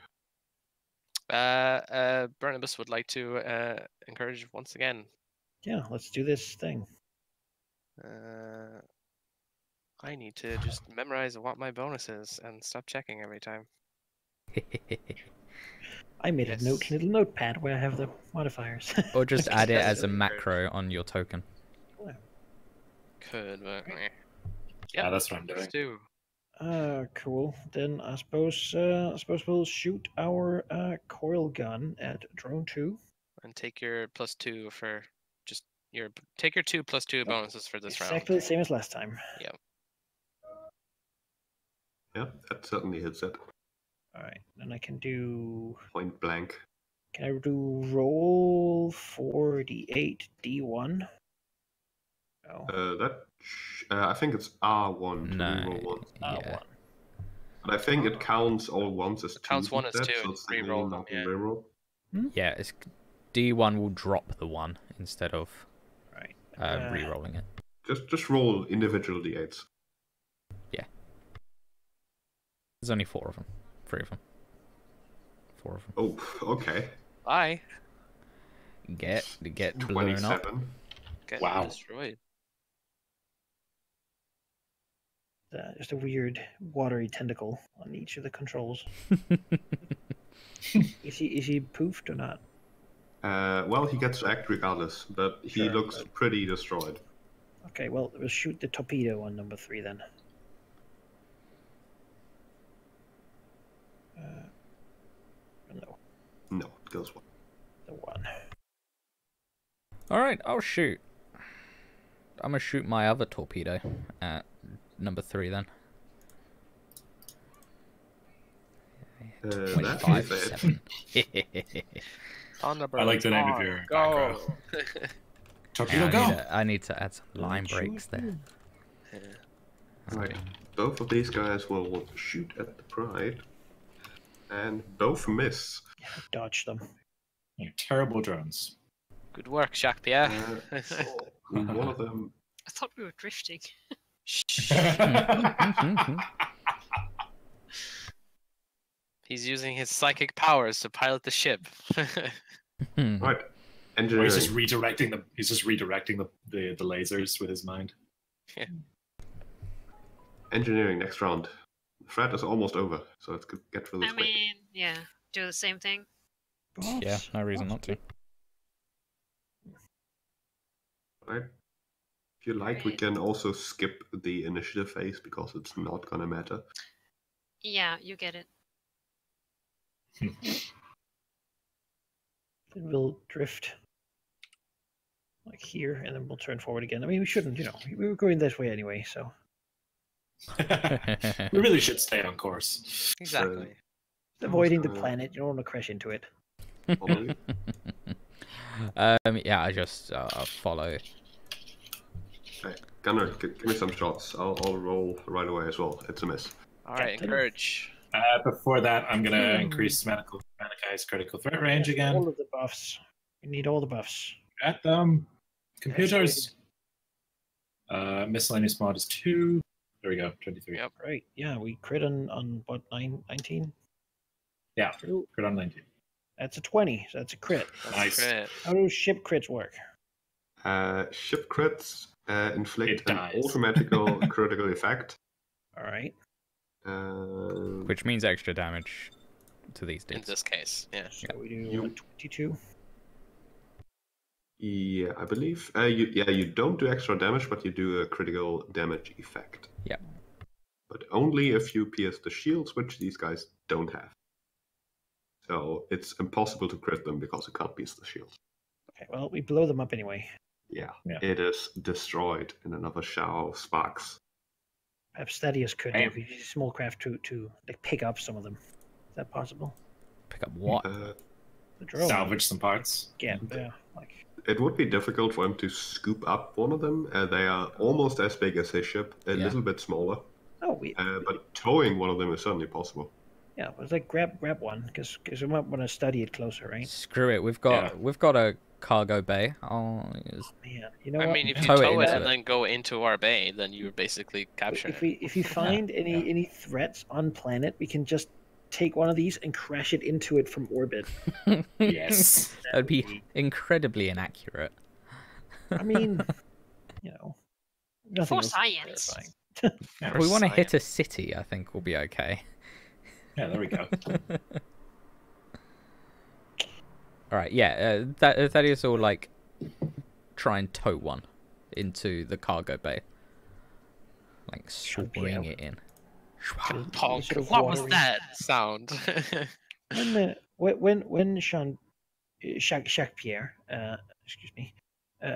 Barnabas would like to encourage once again. Yeah, let's do this thing. I need to just memorize what my bonus is and stop checking every time. I made Yes. a little notepad where I have the modifiers. Or just Okay, add it that's as a really macro on your token. Could, but Yeah, that's what I'm doing. let's do. Cool. Then I suppose we'll shoot our coil gun at drone 2. And take your +2 for just take your 2 +2 bonuses for this Exactly round. the same as last time. Yeah. Yeah, that certainly hits it. All right. Then I can do. Point blank. Can I do roll 4d8 d1? No. I think it's R1 to No. reroll one. Yeah. R1. But I think it counts all ones as It counts twos one as instead, two so and it's technically reroll them, not a yeah. reroll. Yeah, it's D1 will drop the 1 instead of Right. re-rolling it. Just roll individual d8s. There's only 4 of them. 3 of them. 4 of them. Oh, okay. Bye. Get blown up. 27. Get Wow. destroyed. Just a weird watery tentacle on each of the controls. Is he poofed or not? Well, he gets to act regardless, but he Sure, looks but- pretty destroyed. Okay, well, we'll shoot the torpedo on number 3 then. No, No, it goes well. the 1. Alright, I'll shoot. I'm gonna shoot my other torpedo at number 3 then. That 25, is it. 7. Thunderbird. I like the name of your Go. Torpedo I, go. I need to add some line breaks there. Right. Both of these guys will shoot at the Pride, and both miss. Dodge them. You're terrible drones. Good work, Jacques Pierre. One of them. I thought we were drifting. He's using his psychic powers to pilot the ship. Right. Or Engineering. he's just redirecting the the lasers with his mind. Engineering next round. The threat is almost over, so let's get through this I quick. mean, yeah, do the same thing. Yeah, no reason not to. Right. If you like, we can also skip the initiative phase because it's not gonna matter. Yeah, you get it. Then we'll drift like here, and then we'll turn forward again. I mean, we shouldn't, we were going this way anyway, so. We really should stay on course. Exactly. Avoiding the planet, you don't want to crash into it. Follow you? Yeah, I just follow. Right. Gunner, give me some shots. I'll roll right away as well. It's a miss. All right, Captain. encourage. Before that, I'm gonna increase Manakai's critical threat range again. All of the buffs. You need all the buffs. At them. Computers. Miscellaneous mod is 2. There we go, 23. Yep. Right. Yeah, we crit on what, 19? Yeah, True. crit on 19. That's a 20, so that's a crit. That's Nice. great. How do ship crits work? Ship crits inflict It an dies. automatical critical effect. All right. Which means extra damage to these In dudes. this case, yeah. So we do You- 22. Yeah, I believe. You don't do extra damage, but you do a critical damage effect. Yeah. But only if you pierce the shields, which these guys don't have. So it's impossible to crit them because you can't pierce the shields. Okay, well, we blow them up anyway. Yeah, Yeah. it is destroyed in another shower of sparks. Perhaps Thaddeus could Damn. use his small craft to like pick up some of them. Is that possible? Pick up what? The drone. Salvage some parts. Yeah, like It would be difficult for him to scoop up one of them. They are almost as big as his ship, a Yeah. little bit smaller. we But towing one of them is certainly possible. yeah, but it's like grab one because we might want to study it closer, right? Screw it. We've got a cargo bay. Man, you know I what? mean, if you Tow it tow it into and it. then go into our bay, then you're basically capturing it. if we find any threats on planet, we can just take one of these and crash it into it from orbit. Yes. That'd be incredibly inaccurate. I mean, nothing For else is science. terrifying. If we want to hit a city, I think we'll be okay. Yeah, there we go. All right, yeah. That is all like try and tow one into the cargo bay, like Chunk it swing out. it in. Punk. sort of What was watery. that sound? When Jacques Pierre, excuse me,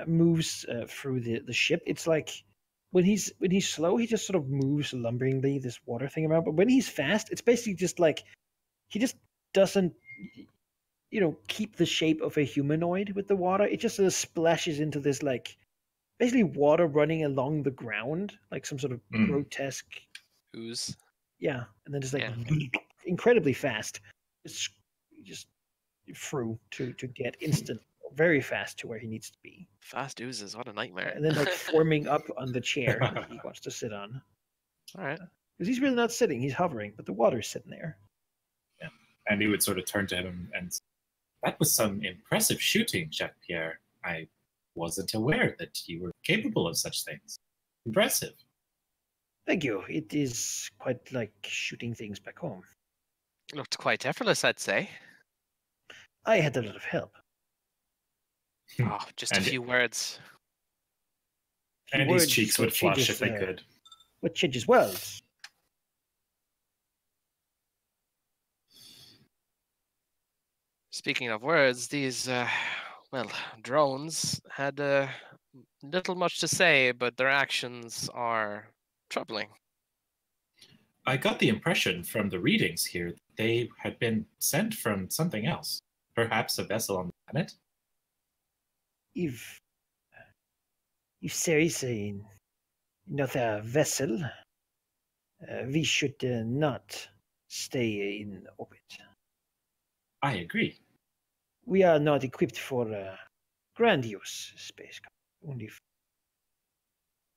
moves through the ship, it's like when he's slow, he just sort of moves lumberingly this water thing around. But when he's fast, it's basically just like he just doesn't, keep the shape of a humanoid with the water. It just sort of splashes into this like basically water running along the ground, like some sort of grotesque. Ooze. Yeah, and then just like Yeah. incredibly fast, just through to get instant, very fast to where he needs to be, Fast oozes. What a nightmare. and then like forming up on the chair that he wants to sit on. All right. Because he's really not sitting; he's hovering, but the water's sitting there. Yeah. And he would sort of turn to him and say, that was some impressive shooting, Jacques Pierre. I wasn't aware that you were capable of such things. Impressive. Thank you. It is quite like shooting things back home. Looked quite effortless, I'd say. I had a lot of help. Oh, just a few words. And his cheeks would flush if they could. What changes worlds? Speaking of words, these, drones had little much to say, but their actions are troubling. I got the impression from the readings here that they had been sent from something else. Perhaps a vessel on the planet? If there is another vessel, we should not stay in orbit. I agree. We are not equipped for grandiose space. Only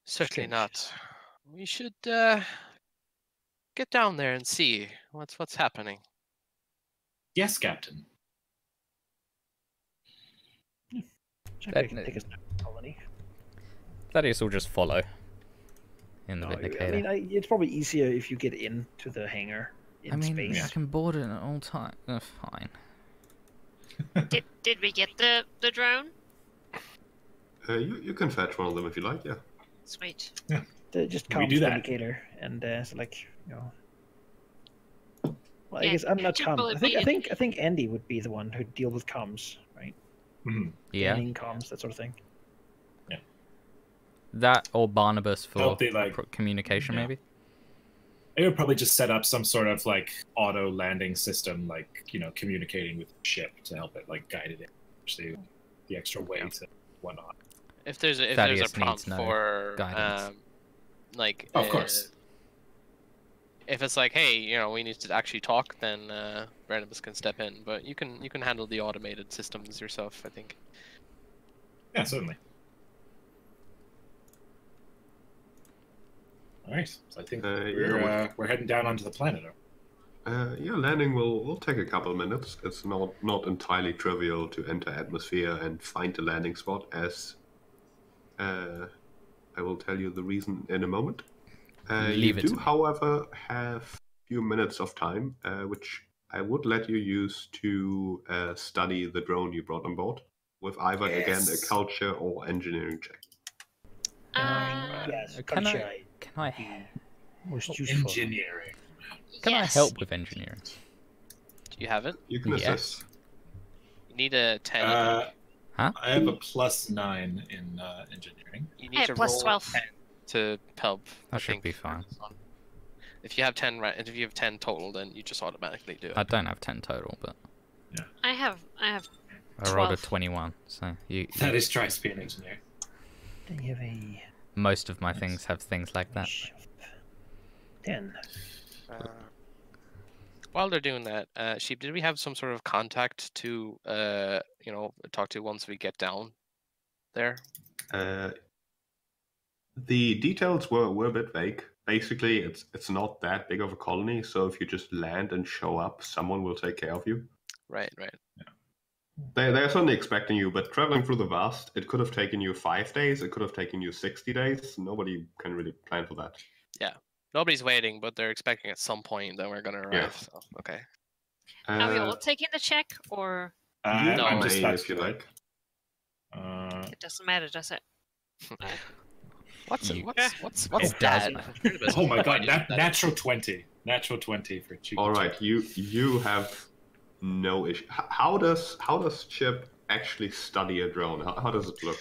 Certainly strange. not. We should get down there and see what's happening. Yes, Captain. Take us to the colony. Thaddeus will just follow in the Vindicator. I mean, it's probably easier if you get into the hangar in space. I can board it at all time. Fine. Did we get the drone? You can fetch one of them if you like, yeah. Sweet. Just We comms do that. indicator, and it's like, Well, I Yeah, guess I'm not Jim will comms. be I think Andy would be the one who'd deal with comms, right? Mm-hmm. Yeah. Scanning comms, that sort of thing. That or Barnabas for Help the, communication, yeah. maybe? They would probably just set up some sort of auto landing system, communicating with the ship to help it guide it in, actually the extra weight and whatnot. If there's a Thaddeus prompt needs no for guidance. Of course. If it's like, hey, we need to actually talk, then Barnabas can step in. But you can handle the automated systems yourself, I think. Yeah, certainly. All right, so I think we're heading down onto the planet. Landing will take a couple of minutes. It's not entirely trivial to enter atmosphere and find the landing spot, as I will tell you the reason in a moment. You do, however, have a few minutes of time, which I would let you use to study the drone you brought on board, with either, again, a culture or engineering check. Yes, Can culture I most useful. Engineering. Can I help with engineering? Do you have it? You can assist. You need a 10. Huh? I have a +9 in engineering. You I need have to plus roll 12. 10 to help. That should be fine. If you have 10, if you have 10 total, then you just automatically do it. I don't have 10 total, but I have I rolled a 12. 21, so That is tries to be an engineer. Then you have a most of my things have things like that. 10. While they're doing that, Sheep, did we have some sort of contact to, talk to once we get down there? The details were a bit vague. Basically, it's not that big of a colony, so if you just land and show up, someone will take care of you. Right. They're certainly expecting you, but traveling through the vast, it could have taken you 5 days, it could have taken you 60 days. Nobody can really plan for that. Yeah. Nobody's waiting, but they're expecting at some point that we're going to arrive. Yeah. So, okay. Are we all taking the check, or You I'm just may about if to you do it. like. it doesn't matter, does it? What's You- what's It does, that? man. Oh my god, That- natural 20. Natural 20 for cheeky. All right, you have no issue. How does Chip actually study a drone? How does it look?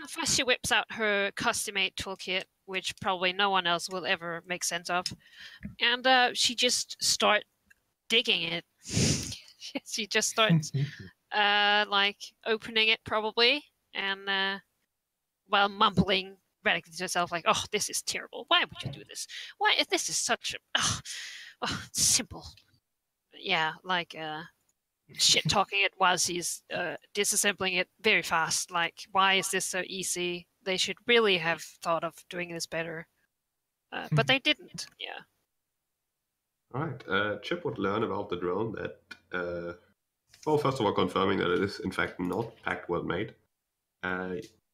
First she whips out her custom-made toolkit, which probably no one else will ever make sense of, and she just start digging it. She just starts like opening it probably, and while mumbling radically to herself, like, "Oh, this is terrible. Why would you do this? Why? This is such a simple." Yeah, like shit talking it while she's disassembling it very fast. Like, why is this so easy? They should really have thought of doing this better, but they didn't. Yeah. All right, Chip would learn about the drone that, well, first of all, confirming that it is in fact not packed well made.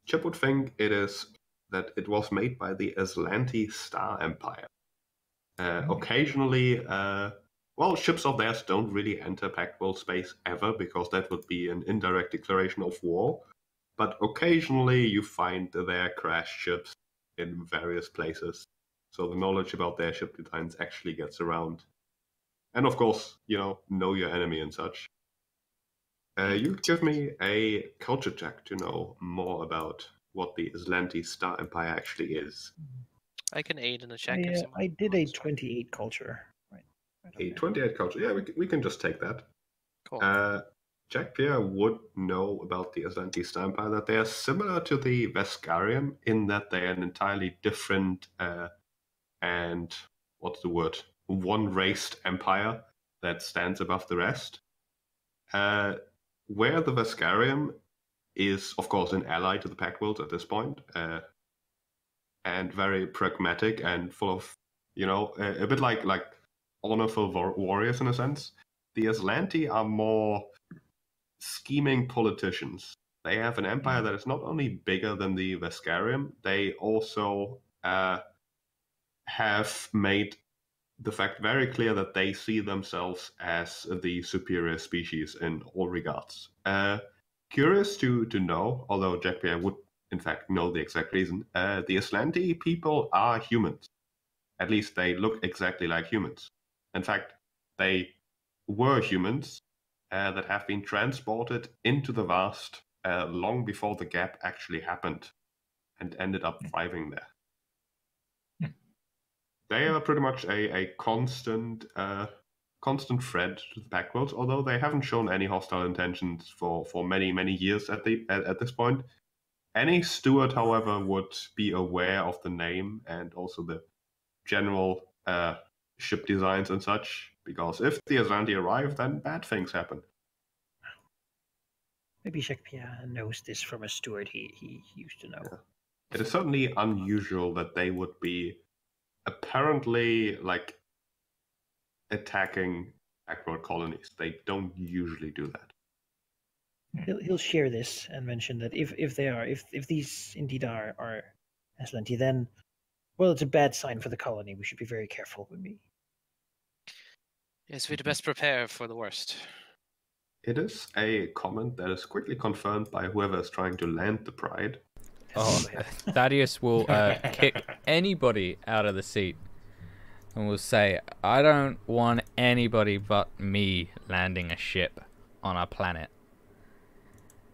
Chip would think that it was made by the Aslanti Star Empire. Occasionally, well, ships of theirs don't really enter packed world space ever because that would be an indirect declaration of war. But occasionally you find their crashed ships in various places. So the knowledge about their ship designs actually gets around. And of course, know your enemy and such. You give me a culture check to know more about what the Aslanti Star Empire actually is. I can aid in a check. if someone I did a wants. 28 culture. Right. A 28 culture. Yeah, we can just take that. Cool. Jack Pierre would know about the Aslanti Star Empire, that they are similar to the Vescarium in that they are an entirely different and what's the word? One-raced empire that stands above the rest. Where the Vescarium is, of course, an ally to the Pact Worlds at this point, and very pragmatic and full of, a bit like honorful warriors in a sense. The Aslanti are more scheming politicians. They have an empire that is not only bigger than the Vescarium, they also have made the fact very clear that they see themselves as the superior species in all regards. Curious to know, although Jack Pierre would in fact know the exact reason, the Aslanti people are humans. At least they look exactly like humans. In fact, they were humans that have been transported into the vast long before the gap actually happened and ended up thriving there. They are pretty much a constant threat to the Pact Worlds, although they haven't shown any hostile intentions for many years at this point. Any steward, however, would be aware of the name and also the general ship designs and such, because if the Aslanti arrive, then bad things happen. Maybe Shakespeare knows this from a steward he used to know. Yeah. It is certainly unusual that they would be apparently attacking backward colonies. They don't usually do that. He'll share this and mention that if these indeed are Aslanti, then well, it's a bad sign for the colony. We should be very careful with me. Yes, we'd best prepare for the worst. It is a comment that is quickly confirmed by whoever is trying to land the Pride. Oh, Thaddeus will kick anybody out of the seat and will say, I don't want anybody but me landing a ship on a planet.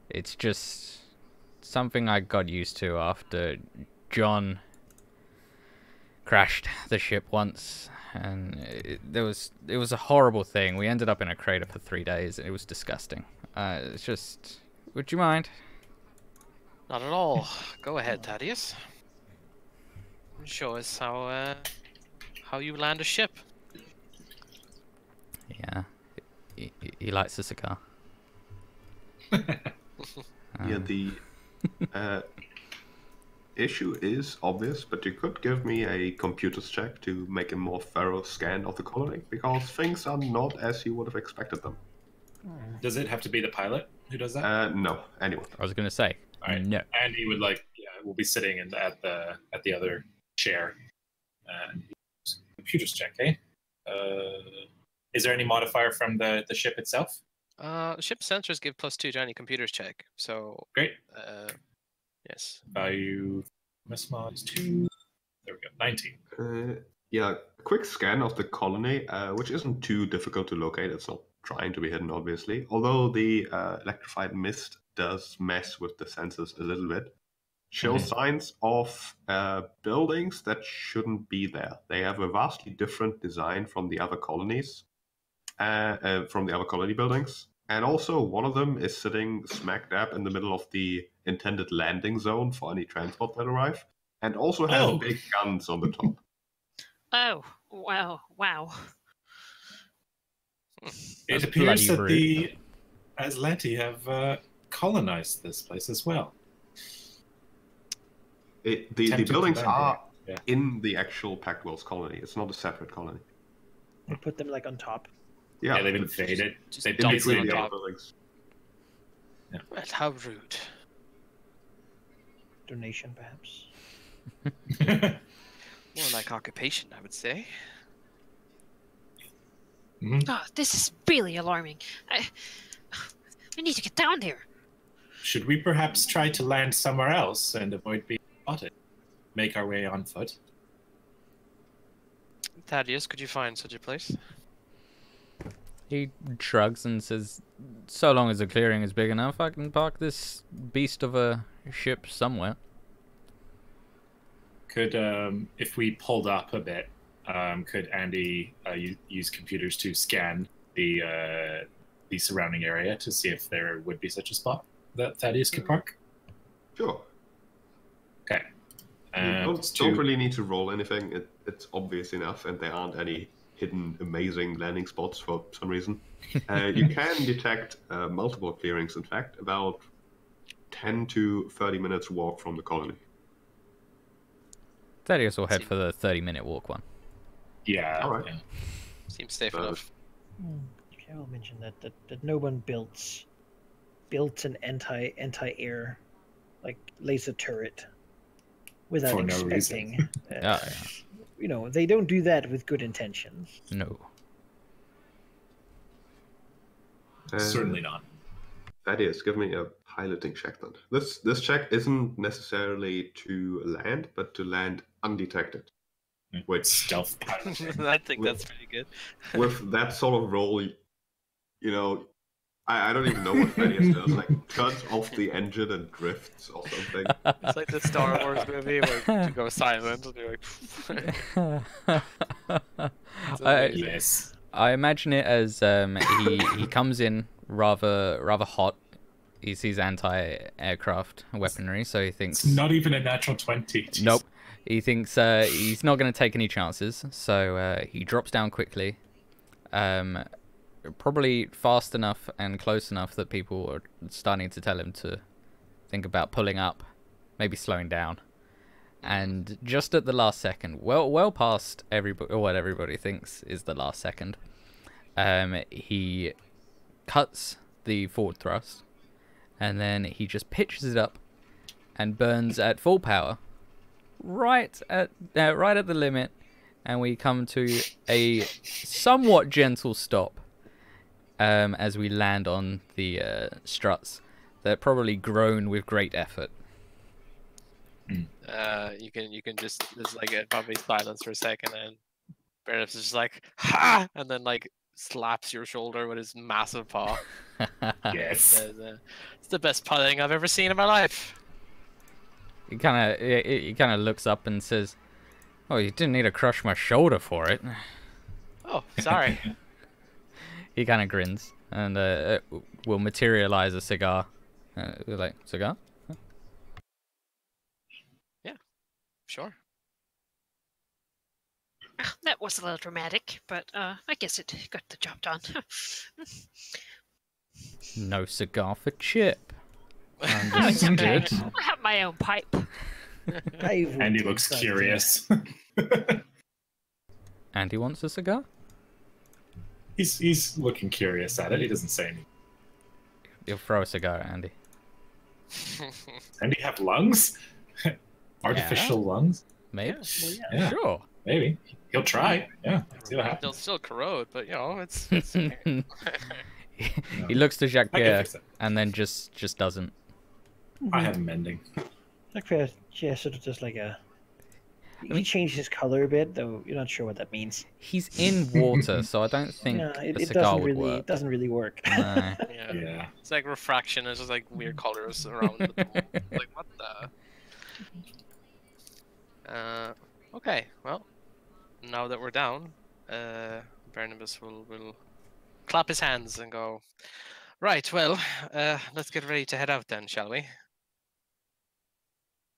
It's just something I got used to after John crashed the ship once, and it was a horrible thing. We ended up in a crater for 3 days, and it was disgusting. It's just, would you mind? Not at all. Go ahead, Thaddeus. Show us how you land a ship. Yeah, he likes a cigar. Yeah, the issue is obvious, but you could give me a computers check to make a more thorough scan of the colony, because things are not as you would have expected them. Does it have to be the pilot who does that? No, anyone. I was gonna say, All right. no. And he would we'll be sitting at the other chair. Computers check, eh? Is there any modifier from the ship itself? Ship sensors give +2 to any computers check. So Great. yes. Value Miss Mod is 2. There we go. 19. Yeah, a quick scan of the colony, which isn't too difficult to locate. It's not trying to be hidden, obviously. Although the electrified mist does mess with the sensors a little bit. Shows signs of buildings that shouldn't be there. They have a vastly different design from the other colonies, from the other colony buildings. And also, one of them is sitting smack dab in the middle of the intended landing zone for any transport that arrive, and also has big guns on the top. Oh, wow. It appears that the Aslanti have colonized this place as well. The buildings are in the actual Pact Worlds colony. It's not a separate colony. They put them like on top. Yeah, they've invaded. They've in between the other buildings. Yeah. Well, how rude. Donation, perhaps. More like occupation, I would say. Oh, this is really alarming. I need to get down there. Should we perhaps try to land somewhere else and avoid being spotted? Make our way on foot? Thaddeus, could you find such a place? He shrugs and says, so long as the clearing is big enough, I can park this beast of a ship somewhere. Could, if we pulled up a bit, could Andy use computers to scan the surrounding area to see if there would be such a spot that Thaddeus could park? Sure. Okay. You don't really need to roll anything. It's obvious enough, and there aren't any hidden amazing landing spots for some reason. You can detect multiple clearings, in fact, about 10 to 30 minutes walk from the colony. Thaddeus will head for the 30-minute walk one. Yeah. All right. Yeah. Seems safe enough. Okay, I'll mention that no one built an anti-air like laser turret without For no expecting. reason. Yeah. You know, they don't do that with good intentions. No. Certainly not. Thaddeus, give me a piloting check then. This check isn't necessarily to land, but to land undetected. Which Stealth piloting. I think that's pretty good. with that sort of roll, you know, I don't even know what Thaddeus does. Like turns off the engine and drifts or something. It's like the Star Wars movie where you go silent and you're like. Yes. I imagine it as he comes in rather hot. He sees anti-aircraft weaponry, so he thinks It's not even a natural 20. Jeez. nope. He thinks he's not going to take any chances, so he drops down quickly. Probably fast enough and close enough that people are starting to tell him to think about pulling up, maybe slowing down. And just at the last second, well past what everybody thinks is the last second, he cuts the forward thrust, and then he just pitches it up and burns at full power, right at the limit, and we come to a somewhat gentle stop as we land on the struts that probably groan with great effort. You can just there's like a probably silence for a second, and Bernard's just like ha, and then like slaps your shoulder with his massive paw. Yes. Says, it's the best piloting I've ever seen in my life. He kind of looks up and says, "Oh, you didn't need to crush my shoulder for it." Oh, sorry. He kind of grins and will materialize a cigar. Like, cigar? Sure. That was a little dramatic, but I guess it got the job done. No cigar for Chip. Oh, it's okay. Understood. I have my own pipe. Andy looks curious. Andy wants a cigar? He's looking curious at it. He doesn't say anything. You'll throw a cigar at Andy. Andy have lungs? Artificial lungs? Maybe. Yeah. Sure. Maybe. He'll try. Yeah. See what They'll happens. still corrode, but you know it's okay. He looks to Jacques I can Pierre fix it. and then just doesn't. I have mending. Okay, yeah, sort of just like a. He mean- changed his color a bit, though you're not sure what that means. He's in water, so I don't think No, a it cigar doesn't would really. work. It doesn't really work. No. Yeah. Yeah. It's like refraction. It's just like weird colors around the dome. Like what the? Okay. Well, now that we're down, Barnabas will clap his hands and go. Right. Well, let's get ready to head out then, shall we?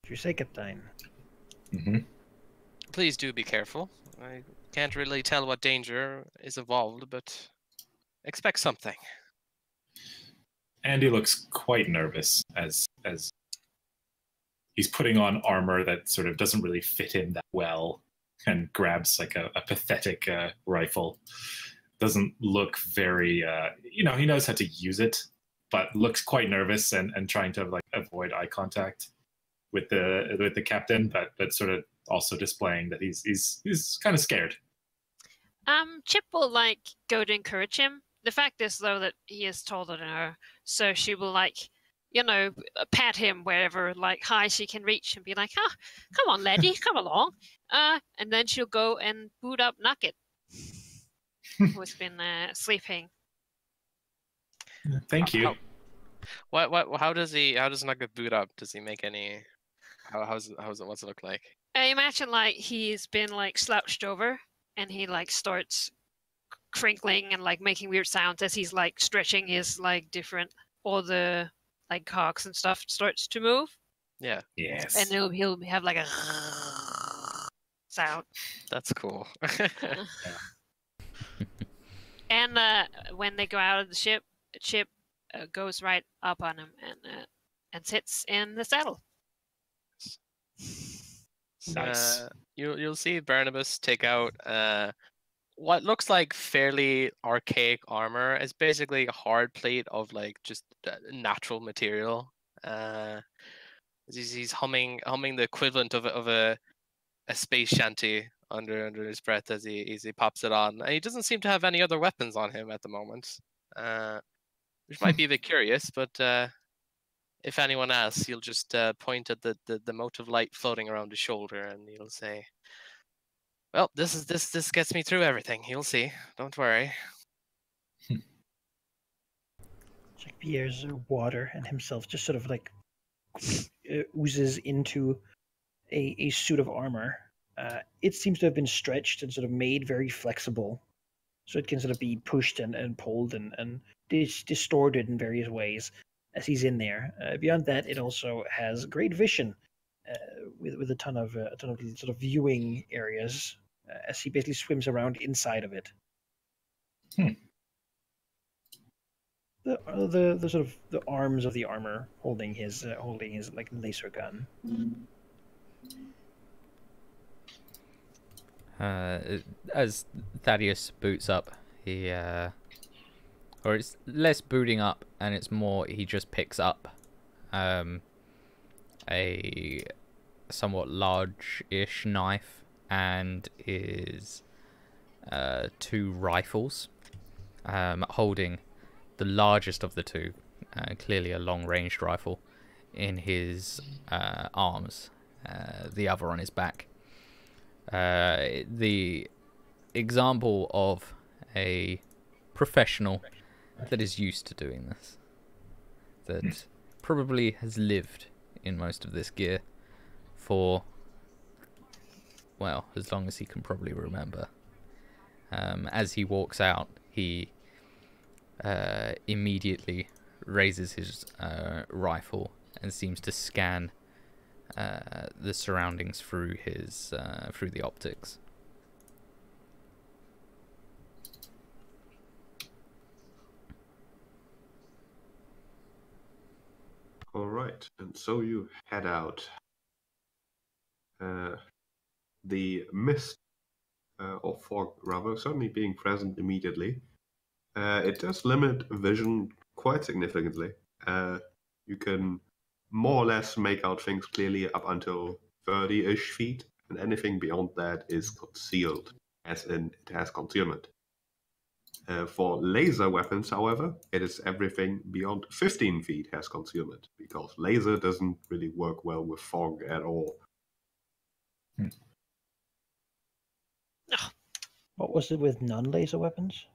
If you say, Captain. Hmm. Please do be careful. I can't really tell what danger is involved, but expect something. Andy looks quite nervous as he's putting on armor that sort of doesn't really fit him that well, and grabs like a pathetic rifle. Doesn't look very, he knows how to use it, but looks quite nervous and trying to like avoid eye contact with the captain, but sort of also displaying that he's kind of scared. Chip will like go to encourage him. The fact is though that he is taller than her, so she will like, pat him wherever like high she can reach and be like, come on, laddie, come along. And then she'll go and boot up Nugget, who's been sleeping. Thank you. How does Nugget boot up? Does he make any? What's it look like? I imagine like he's been like slouched over and he like starts crinkling and like making weird sounds as he's like stretching his like different, all the like cogs and stuff starts to move, Yeah, Yes. and he'll have like a sound. that's cool. And when they go out of the ship, Chip goes right up on him and sits in the saddle. Nice. You'll see Barnabas take out what looks like fairly archaic armor. It's basically a hard plate of like just natural material. He's humming the equivalent of a space shanty under his breath as he pops it on. And he doesn't seem to have any other weapons on him at the moment, which might be a bit curious. But if anyone asks, he'll just point at the mote of light floating around his shoulder, and he'll say, "Well, this gets me through everything. You'll see. Don't worry." Jack Pierre's water and himself just sort of like oozes into a suit of armor. It seems to have been stretched and sort of made very flexible, so it can sort of be pushed and pulled and distorted in various ways as he's in there. Beyond that, it also has great vision with a ton of sort of viewing areas as he basically swims around inside of it. The sort of the arms of the armor holding his like laser gun. As Thaddeus boots up, he or it's less booting up, and it's more he just picks up a somewhat large-ish knife and his two rifles, holding the largest of the two, clearly a long-ranged rifle, in his arms, the other on his back. The example of a professional that is used to doing this, that probably has lived in most of this gear for, well, as long as he can probably remember. As he walks out, he immediately raises his rifle and seems to scan the surroundings through his through the optics. All right, and so you head out. The mist or fog, rather, certainly being present immediately, it does limit vision quite significantly. You can more or less make out things clearly up until 30-ish feet, and anything beyond that is concealed, as in it has concealment. For laser weapons, however, it is everything beyond 15 feet has concealment, because laser doesn't really work well with fog at all. What was it with non-laser weapons?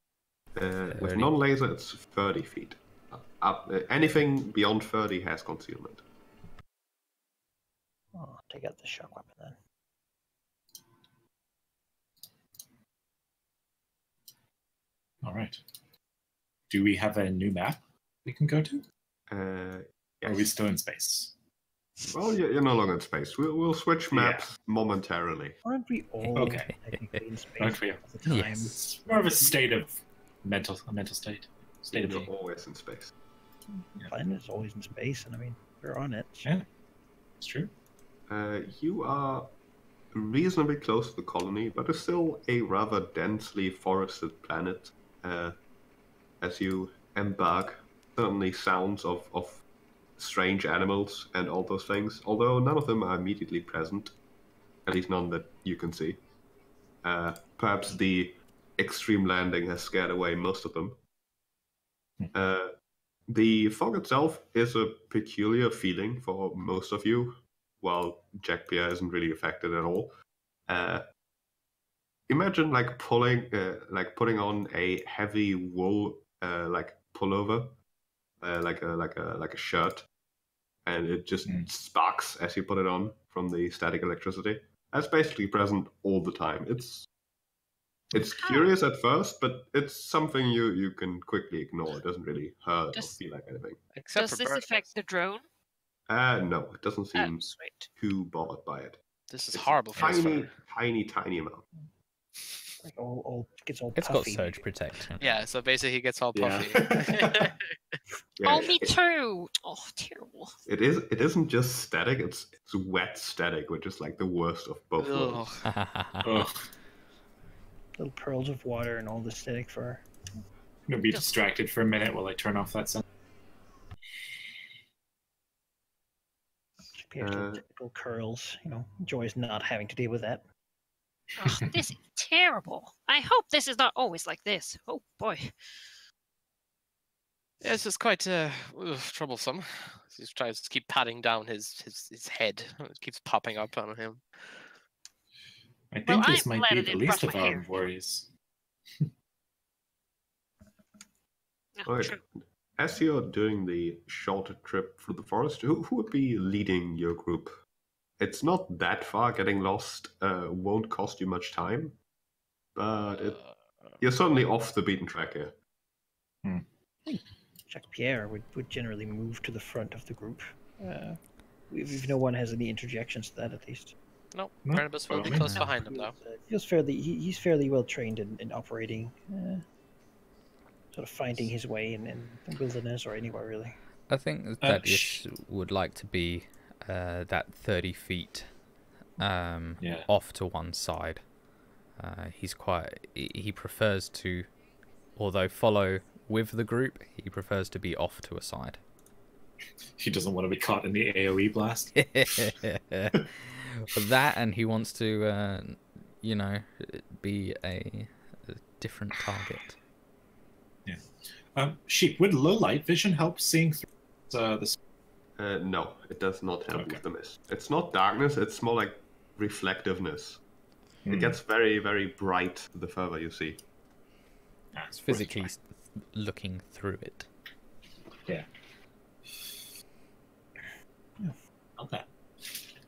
With 30. non-laser, it's 30 feet. Anything beyond 30 has concealment. Oh, take out the shock weapon then. All right. Do we have a new map we can go to? Yes. Or are we still in space? Well, you're no longer in space. We'll switch maps momentarily. Aren't we all Okay. technically in space Aren't we? all the time? Yes. It's more of a state of mental state. State of You're being. always in space. Yeah. Planet is always in space, and I mean, we're on it. Yeah, it's true. You are reasonably close to the colony, but it's still a rather densely forested planet. As you embark, certainly sounds of strange animals and all those things, although none of them are immediately present, at least none that you can see. Perhaps the extreme landing has scared away most of them. The fog itself is a peculiar feeling for most of you, while Jack Pierre isn't really affected at all. Imagine putting on a heavy wool pullover, like a shirt, and it just sparks as you put it on from the static electricity. That's basically present all the time. It's curious at first, but it's something you can quickly ignore. It doesn't really hurt or feel like anything. Except Does for this bird affect the drone? No, it doesn't Oh, seem sweet. too bothered by it. This is It's horrible a for us. tiny amount. Like all gets all It's got puffy. surge protection. Yeah, so basically he gets all Yeah. puffy. Yeah, Oh, me too. Oh, terrible. It isn't just static, it's wet static, which is like the worst of both worlds. Ugh. Ugh. Little pearls of water and all the static fur. I'm gonna be distracted for a minute while I turn off that sound. Pierre's little typical curls, enjoys not having to deal with that. Ugh, this is terrible. I hope this is not always like this. Oh boy. Yeah, it's just quite troublesome. He tries to keep patting down his head. It keeps popping up on him. I think Well, this I'm might glad be I the didn't least brush of my our hair. worries. Oh, Right. true. As you're doing the shorter trip through the forest, who would be leading your group? It's not that far. Getting lost won't cost you much time, but you're certainly off the beaten track here. Jacques Pierre would generally move to the front of the group. If no one has any interjections to that, at least. No, No, Barnabas will be probably close not. behind him, though. He's fairly well trained in operating, sort of finding his way in the wilderness or anywhere really. I think that Ish would like to be that 30 feet off to one side. He prefers to, although follow with the group, he prefers to be off to a side. He doesn't want to be caught in the AoE blast. That, and he wants to, be a different target. Yeah. Sheep, would low light vision help seeing through this? No, it does not help Okay. with the mist. It's not darkness, it's more like reflectiveness. It Hmm. gets very, very bright the further you see. It's physically looking through it. Yeah. Okay.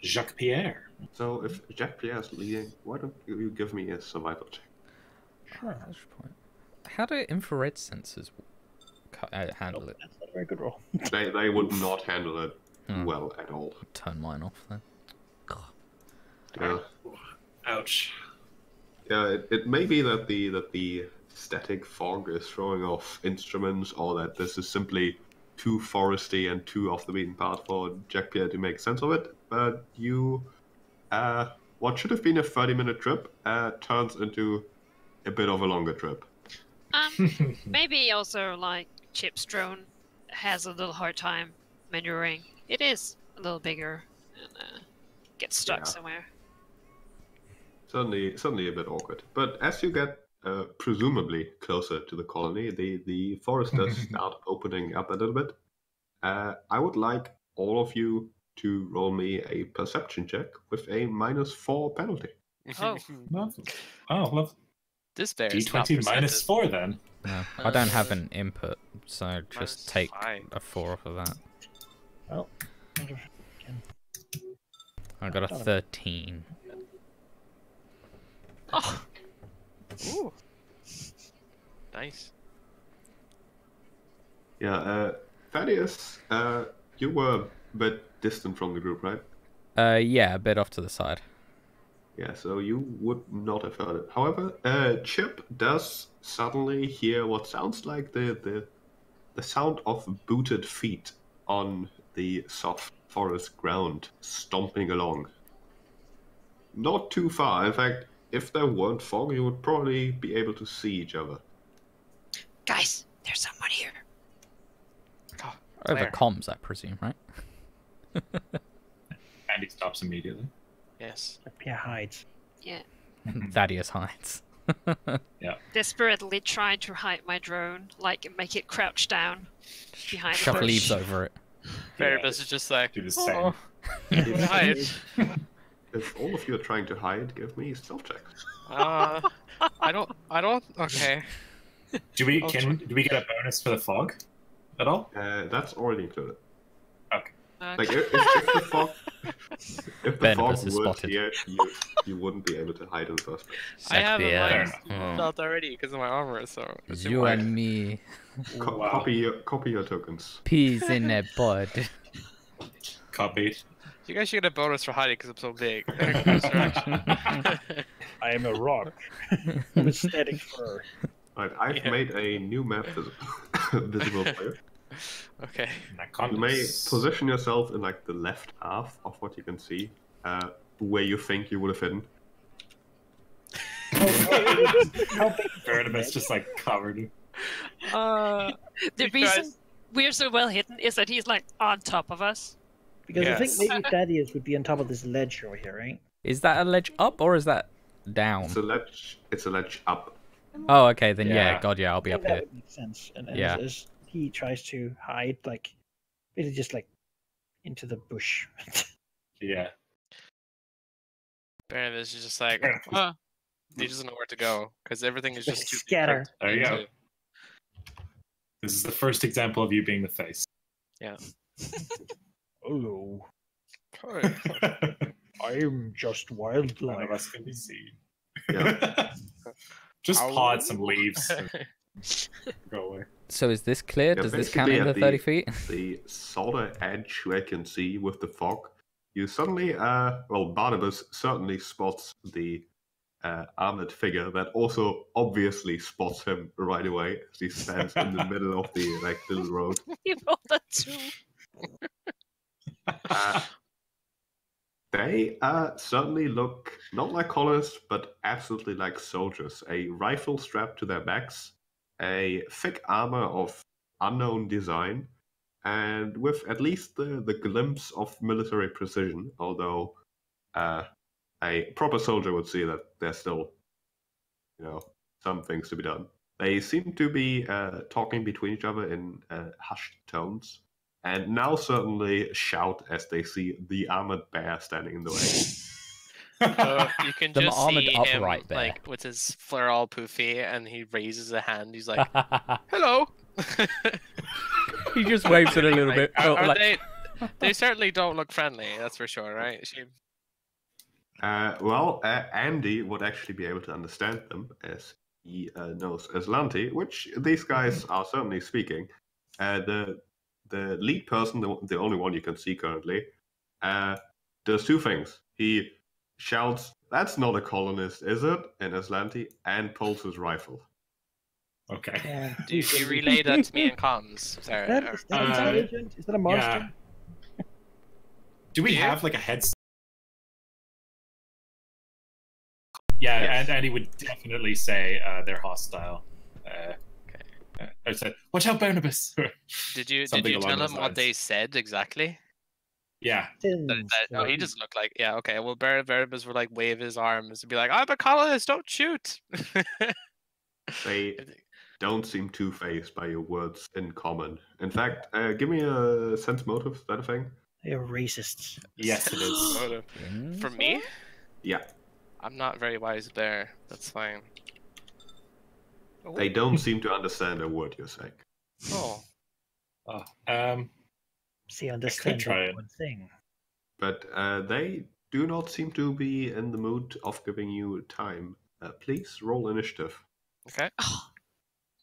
Jacques Pierre. So if Jacques Pierre is leading, why don't you give me a survival check? Sure. That's the point. How do infrared sensors handle it? That's not a very good roll. They would not handle it Hmm. well at all. Turn mine off then. Yeah. Ouch. Yeah, it may be that the static fog is throwing off instruments, or that this is simply too foresty and too off the beaten path for Jack Pierre to make sense of it. But what should have been a 30-minute trip turns into a bit of a longer trip. Maybe also like Chip's drone has a little hard time maneuvering. It is a little bigger and gets stuck Yeah. somewhere. Certainly a bit awkward. But as you get presumably closer to the colony, the forest does start opening up a little bit. I would like all of you to roll me a perception check with a -4 penalty. Oh. Lovely. Oh, lovely. This bear is not D20 minus presented. 4 then. No, I don't have an input, so just take -5. a 4 off of that. Well, I got a 13. Oh, Ooh. Nice. Yeah, Thaddeus, you were a bit distant from the group, right? Yeah, a bit off to the side. Yeah, so you would not have heard it. However, Chip does suddenly hear what sounds like the sound of booted feet on the soft forest ground, stomping along. Not too far. In fact, if there weren't fog, you would probably be able to see each other. guys, there's someone here. Over Where? comms, I presume, right? And he stops immediately. Yes. Pierre hides. Yeah. Thaddeus hides. Desperately trying to hide my drone, like make it crouch down behind the Shove bush. leaves over it. Variabus is just like, Do the same. oh, hide. If all of you are trying to hide, give me stealth checks. I don't, okay. Do we get a bonus for the fog at all? That's already included. Okay. Like if the fog, if the fog Barnabas is were spotted. here, you wouldn't be able to hide in the first place. I have a Fair mind enough. belt already because of my armor, so. it's You fine. and me, Wow. Copy your tokens. peas in a pod. Copied. You guys should get a bonus for hiding because I'm so big. I am a rock with static fur. Right, I've Yeah. made a new map visible player. Okay. You may position yourself in like the left half of what you can see, where you think you would have hidden. How big? Barnabas just like covered. The You reason guys- we're so well hidden is that he's like on top of us. Because I Yes. think maybe Thaddeus would be on top of this ledge over here, right? Is that a ledge up or is that down? It's a ledge up. Oh, okay, then yeah, Yeah. God, yeah, I'll be I up think that here. would make sense. And Yeah. as he tries to hide, like, basically just like into the bush. Yeah. Barnabas is just like, he doesn't know where to go because everything is just too Scatter. There you go. This is the first example of you being the face. Hello, Okay. I'm just None of wildlife. us can be seen. Yeah. Just Ow. paw at some leaves and go away. So is this clear? Yeah, Does this count basically in the at 30 feet? The solid edge where I can see with the fog, you suddenly, Barnabas certainly spots the armored figure that also obviously spots him right away as he stands in the middle of the like little road. He rolled a 2. They certainly look not like colonists, but absolutely like soldiers. A rifle strapped to their backs, a thick armor of unknown design, and with at least the glimpse of military precision, although a proper soldier would see that there's still, some things to be done. They seem to be talking between each other in hushed tones, and now certainly shout as they see the armored bear standing in the way. So you can The just armored see him upright bear. like with his flare all poofy, and he raises a hand. He's like, "Hello." He just waves it a little bit. Are, Oh, are like- they certainly don't look friendly. That's for sure, right? Andy would actually be able to understand them as he knows Aslanti, which these guys are certainly speaking. The lead person, the only one you can see currently, does two things. He shouts, "That's not a colonist, is it?" in Aslanti, and pulls his rifle. Okay. Yeah. Do you relay that to me in comms? Sorry. Is that intelligent? Is that a monster? Yeah. Do we Yeah. have like a head? Yeah, Yes. and he would definitely say they're hostile. I said, "Watch out, Barnabas." Did you Something tell along him those what lines. they said exactly? Yeah. Oh, he just looked like, yeah, okay. Well, Barnabas would like wave his arms and be like, "I'm a colonist, don't shoot." They don't seem too phased by your words in common. In fact, give me a sense motive. Is that a thing? They're racists. Yes, it is. Motive. For me? Yeah. I'm not very wise there. That's fine. They don't seem to understand a word you're saying. Oh. Oh, See, understand try is it. one thing. But they do not seem to be in the mood of giving you time. Please roll initiative. Okay.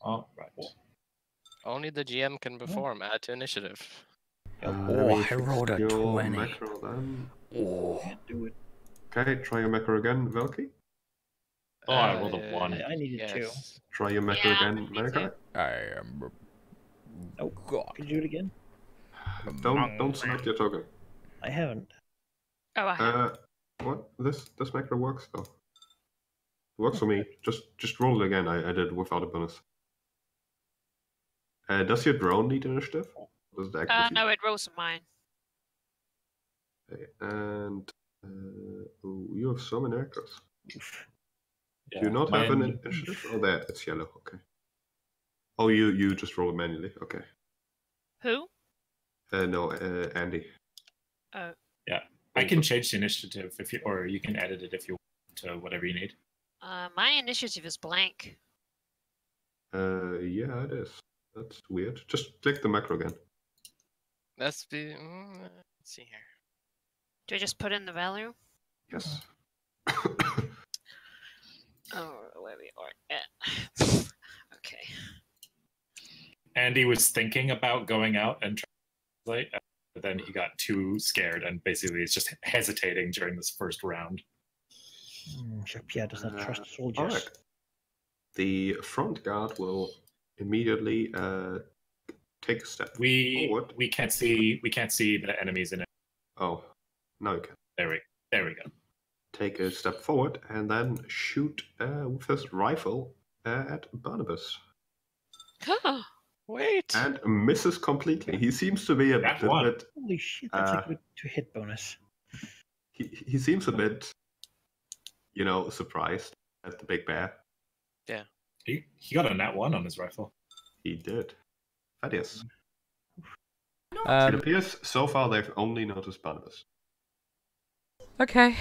all right. Only the GM can perform. Add to initiative. Let me I fix rolled a your 20. macro then. Oh. Can't do it. Okay, try your macro again, Velky. Oh, I rolled a 1. I needed two. Yes. Try your macro Yeah, again, me too. Malachi. I am. Oh, God. could you do it again? Don't select your token. I haven't. Oh, I have. What? This macro works though. Works for me. Just roll it again. I did it without a bonus. Does your drone need initiative? Does it actively? No, it rolls on mine. Okay, and you have so many actors. Yeah, Do you not have an mine- initiative? Oh, there, it's yellow. Okay. Oh, you just roll it manually. Okay. Who? No, Andy. Oh, I can change the initiative if you, or you can edit it if you want to whatever you need. my initiative is blank. Yeah, it is. That's weird. Just click the macro again. Let's see here. Do I just put in the value? Yes. Oh, where we are at. Okay. Andy was thinking about going out and translate, but then he got too scared and basically is just hesitating during this first round. Pierre does not trust soldiers. All right. The front guard will immediately take a step forward. We can't see the enemies in it. Oh, now you can. There we go. Take a step forward and then shoot with his rifle at Barnabas. Wait. And misses completely. He seems to be a That little one. bit. Holy shit, that's a good to-hit bonus. He seems a bit, surprised at the big bear. He got a nat 1 on his rifle. He did. Thaddeus. It Um, appears so far they've only noticed Barnabas. okay.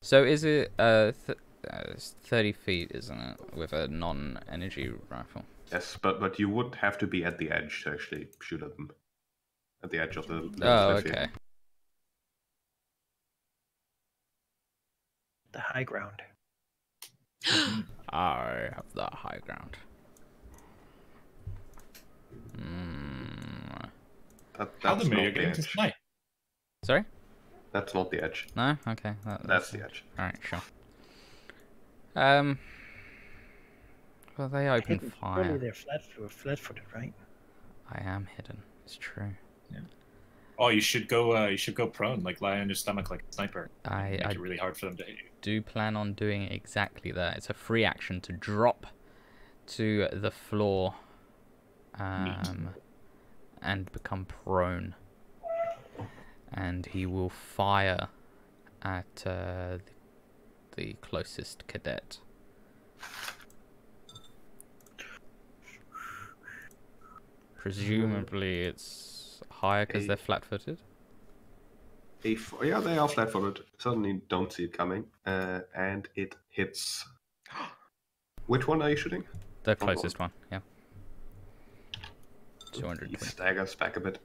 So is it it's 30 feet, isn't it, with a non-energy rifle? Yes, but you would have to be at the edge to actually shoot at them. At the edge of the Oh, cliff here. okay. The high ground. I have the high ground. That's Halldamir, not you're the getting to edge. snipe. Sorry? That's not the edge. No? Okay. That's the edge. Alright, sure. Well, they open Surely fire. they're flat-footed, right? I am hidden. It's true. Oh, you should go prone, like lie on your stomach like a sniper. Make I it really hard for them to hit you. do plan on doing exactly that. It's a free action to drop to the floor and become prone. And he will fire at the closest cadet. Presumably it's higher because they're flat-footed. Yeah, they are flat-footed. Suddenly don't see it coming. And it hits. Which one are you shooting? The closest one, yeah. He 220. staggers back a bit.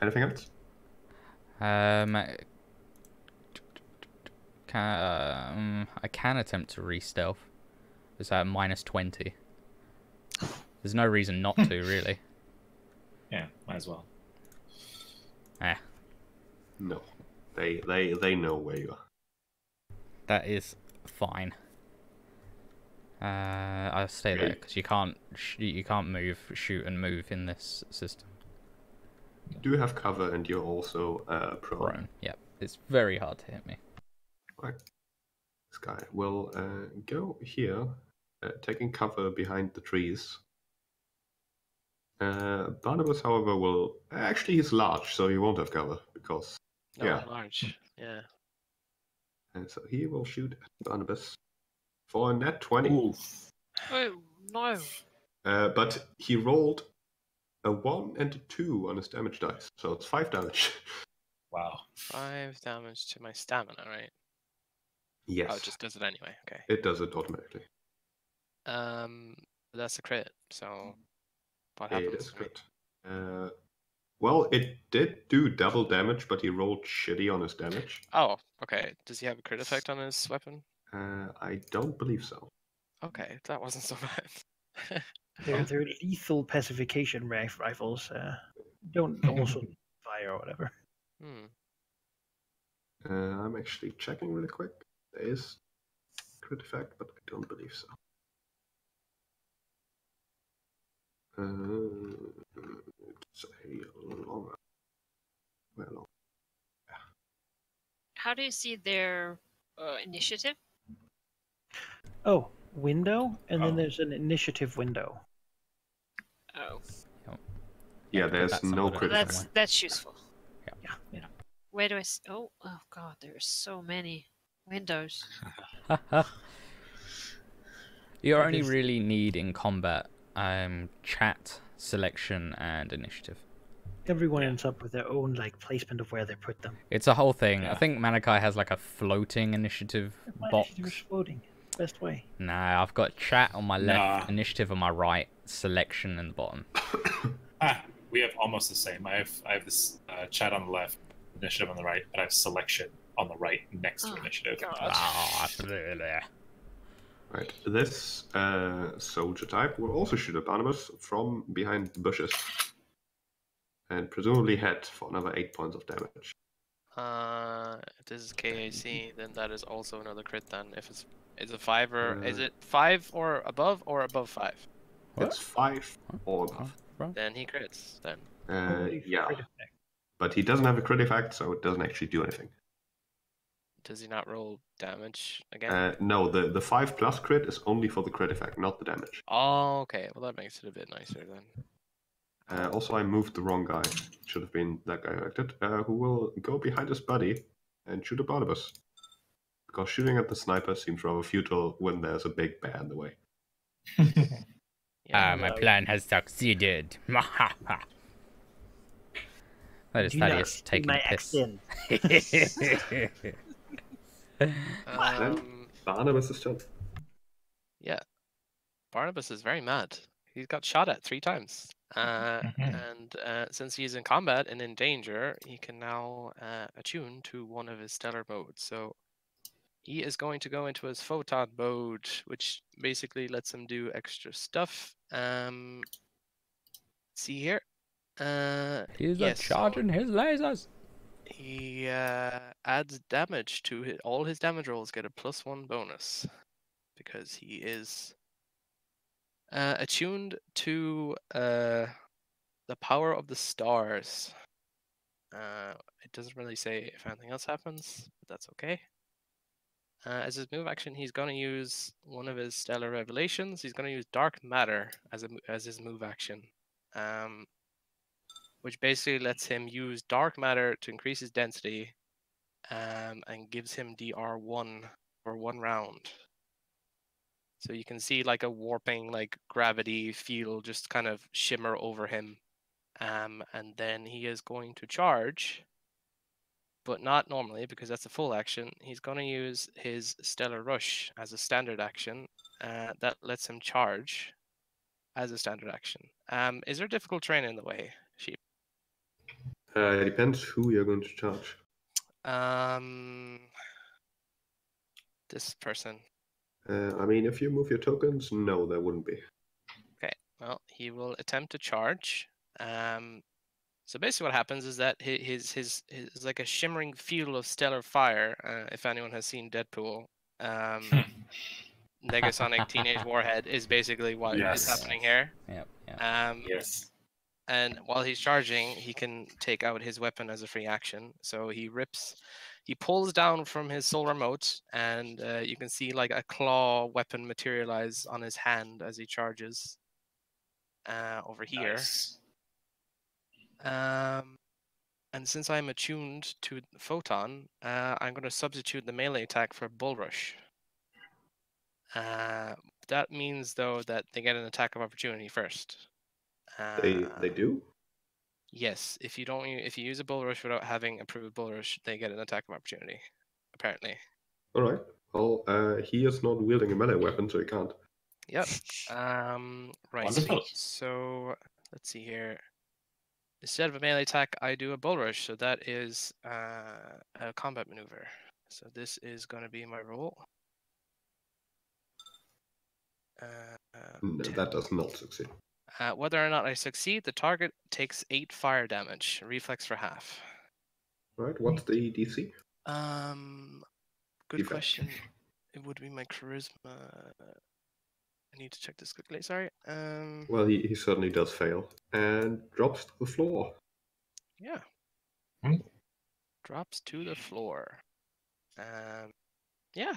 Anything else? I can attempt to re-stealth. It's at -20. There's no reason not to, really. Yeah, might as well. No. They know where you are. That is fine. I'll stay there because you can't move, shoot, and move in this system. You do have cover, and you're also prone. Prone. Yep. It's very hard to hit me. Right. This guy will go here, taking cover behind the trees. Barnabas, however, will... Actually, he's large, so he won't have cover, because... No, yeah. large. Yeah. So he will shoot at Barnabas for a net 20. Oof. Oh no! But he rolled a 1 and a 2 on his damage dice, so it's 5 damage. Wow. 5 damage to my stamina, right? Yes. Oh, it just does it anyway. Okay. It does it automatically. That's a crit. So what It happens is to me? crit. Well, it did do double damage, but he rolled shitty on his damage. Oh, okay. Does he have a crit effect on his weapon? I don't believe so. Okay, that wasn't so bad. They're lethal pacification rifles. Don't also fire or whatever. Hmm. I'm actually checking really quick. There is crit effect, but I don't believe so. It's a longer. Well, How do you see their initiative? Oh, window, and then Oh. there's an initiative window. Oh, yeah, Put there's that no somewhere. crit effect. that's useful. Yeah. Where do I? Oh God, there's so many windows. You That only is- really need in combat chat, selection, and initiative. Everyone Yeah. ends up with their own placement of where they put them. It's a whole thing. I Yeah. think Manikai has like a floating initiative My box. initiative is floating. Best way. Nah, I've got chat on my left, Nah. initiative on my right, selection in the bottom. We have almost the same. I have this chat on the left, initiative on the right, but I have selection on the right next to Oh, initiative. God. Ah, bleh. Right. This soldier type will also shoot at Barnabas from behind the bushes. And presumably hit for another 8 points of damage. If this is KAC, then that is also another crit. Then if it's a 5 or is Uh, it 5 or above 5? What? It's 5 or above. Bro. Then he crits. Then Holy Yeah, crit effect. but he doesn't have a crit effect, so it doesn't actually do anything. does he not roll damage again? No, the 5 plus crit is only for the crit effect, not the damage. Oh, okay. Well, that makes it a bit nicer then. Also, I moved the wrong guy. Should have been that guy elected, who will go behind his buddy and shoot at Barnabas. Because shooting at the sniper seems rather futile when there's a big bear in the way. Yeah. My plan has succeeded. That is Do not Thaddeus steal taking my a piss. Um, Barnabas is turn. yeah. Barnabas is very mad. He's got shot at 3 times. And since he's in combat and in danger, he can now attune to one of his stellar modes. So he is going to go into his photon mode, which basically lets him do extra stuff. See here. He's yes, so charging his lasers. he adds damage to all his damage rolls. Get a +1 bonus because he is attuned to the power of the stars. It doesn't really say if anything else happens, but that's okay. As his move action, he's going to use one of his stellar revelations. He's going to use dark matter as his move action, which basically lets him use dark matter to increase his density, and gives him DR1 for 1 round. So you can see like a warping, gravity field just kind of shimmer over him. And then he is going to charge, but not normally because that's a full action. He's going to use his Stellar Rush as a standard action. That lets him charge as a standard action. Is there difficult terrain in the way, Sheep? It depends who you're going to charge. This person. I mean, if you move your tokens, no, there wouldn't be. Okay, well, he will attempt to charge. So basically what happens is that his like a shimmering field of stellar fire, if anyone has seen Deadpool, Negasonic Teenage Warhead is basically what is Yes. happening here. Yep. Yes. And while he's charging, he can take out his weapon as a free action. So he pulls down from his soul remote, and you can see like a claw weapon materialize on his hand as he charges over here. Nice. And since I'm attuned to Photon, I'm going to substitute the melee attack for Bull Rush. That means, though, that they get an attack of opportunity first. They do? Yes, if you use a Bull Rush without having approved Bull Rush, they get an attack of opportunity, apparently. Alright. Well, he is not wielding a melee weapon, so he can't. Yep. Right. Wonderful. So let's see here. Instead of a melee attack, I do a Bull Rush, so that is a combat maneuver. So this is going to be my roll. No, 10. that does not succeed. Whether or not I succeed, the target takes 8 fire damage. Reflex for half. Right, what's the DC? Good Defect. question. It would be my charisma. I need to check this quickly. Sorry. Well, he certainly does fail. And drops to the floor. Yeah. Hmm. Drops to the floor. Yeah.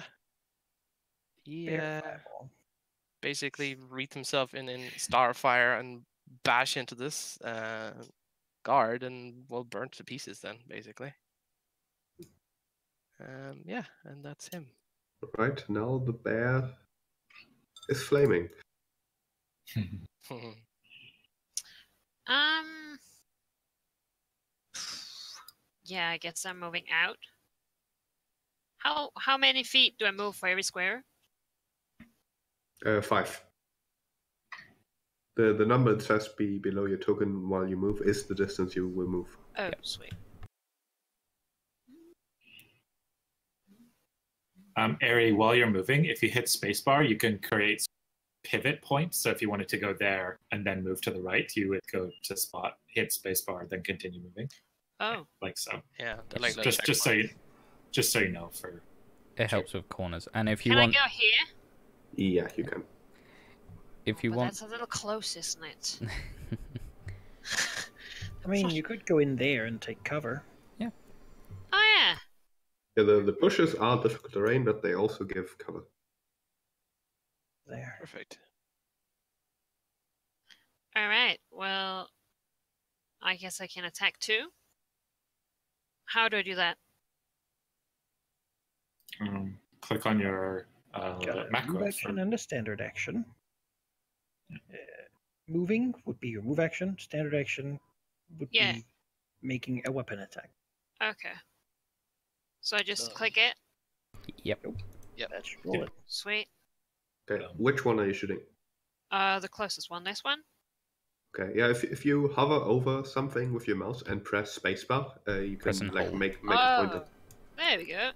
He basically wreath himself in starfire and bash into this guard and will burn to pieces then, basically. Yeah, and that's him. Right, now the bear is flaming. Yeah, I guess I'm moving out. How many feet do I move for every square? 5. The number that says be below your token while you move is the distance you will move. Oh, sweet. Ari, while you're moving, if you hit spacebar, you can create pivot points. So if you wanted to go there and then move to the right, you would go to spot, hit spacebar, then continue moving. Oh. Like so. Yeah, like Just so you know. For It helps with corners, and if you Can want, I go here? Yeah, you can. if you Well, want, that's a little close, isn't it? I mean, you could go in there and take cover. Oh yeah. Yeah, the bushes are difficult terrain, but they also give cover. There. Perfect. All right. Well, I guess I can attack too. How do I do that? click on your Got a macro. move action and a standard action. Moving would be your move action. Standard action would be making a weapon attack. Okay. So I just click it. yep. That should roll it. Sweet. Okay, which one are you shooting? The closest one. This one. Okay, yeah, if you hover over something with your mouse and press spacebar, you Press can and like hold. make a pointer. There we go.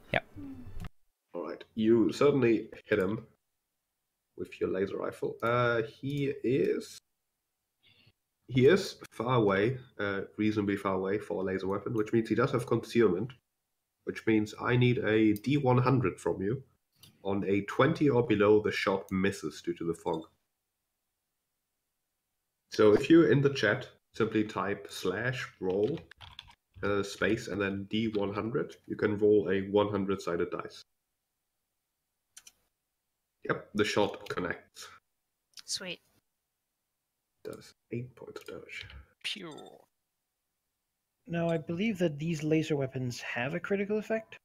Alright, you certainly hit him with your laser rifle. He is far away, reasonably far away for a laser weapon, which means he does have concealment, which means I need a D100 from you. On a 20 or below, the shot misses due to the fog. So if you're in the chat, simply type /roll, space, and then D100. You can roll a 100-sided dice. Yep, the shot connects. Sweet. Does 8 points of damage. Pew. Now, I believe that these laser weapons have a critical effect.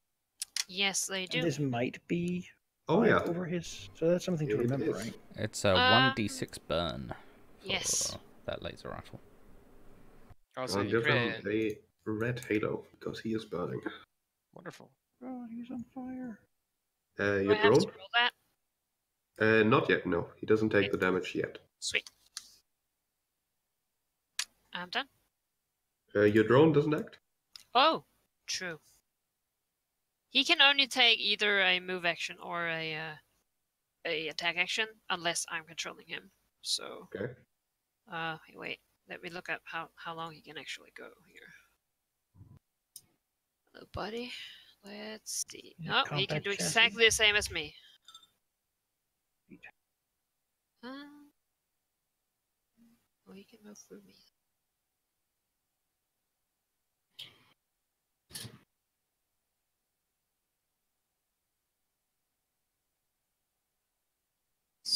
Yes, they do. And this might be Oh yeah, over his. So that's something to It remember, is. right? It's a 1d6 burn. For Yes. That laser rifle. Also, I'll you give him crit. a red halo because he is burning. Wonderful. Oh, he's on fire. Do You I have to drone? roll that? Not yet, no. He doesn't take the damage yet. Sweet. I'm done. Your drone doesn't act? Oh, true. He can only take either a move action or a attack action unless I'm controlling him. So, Okay. wait. Let me look up how long he can actually go here. Hello, buddy. Let's see. Yeah, Oh, he can compact do chassis. exactly the same as me. Oh, he can move through me.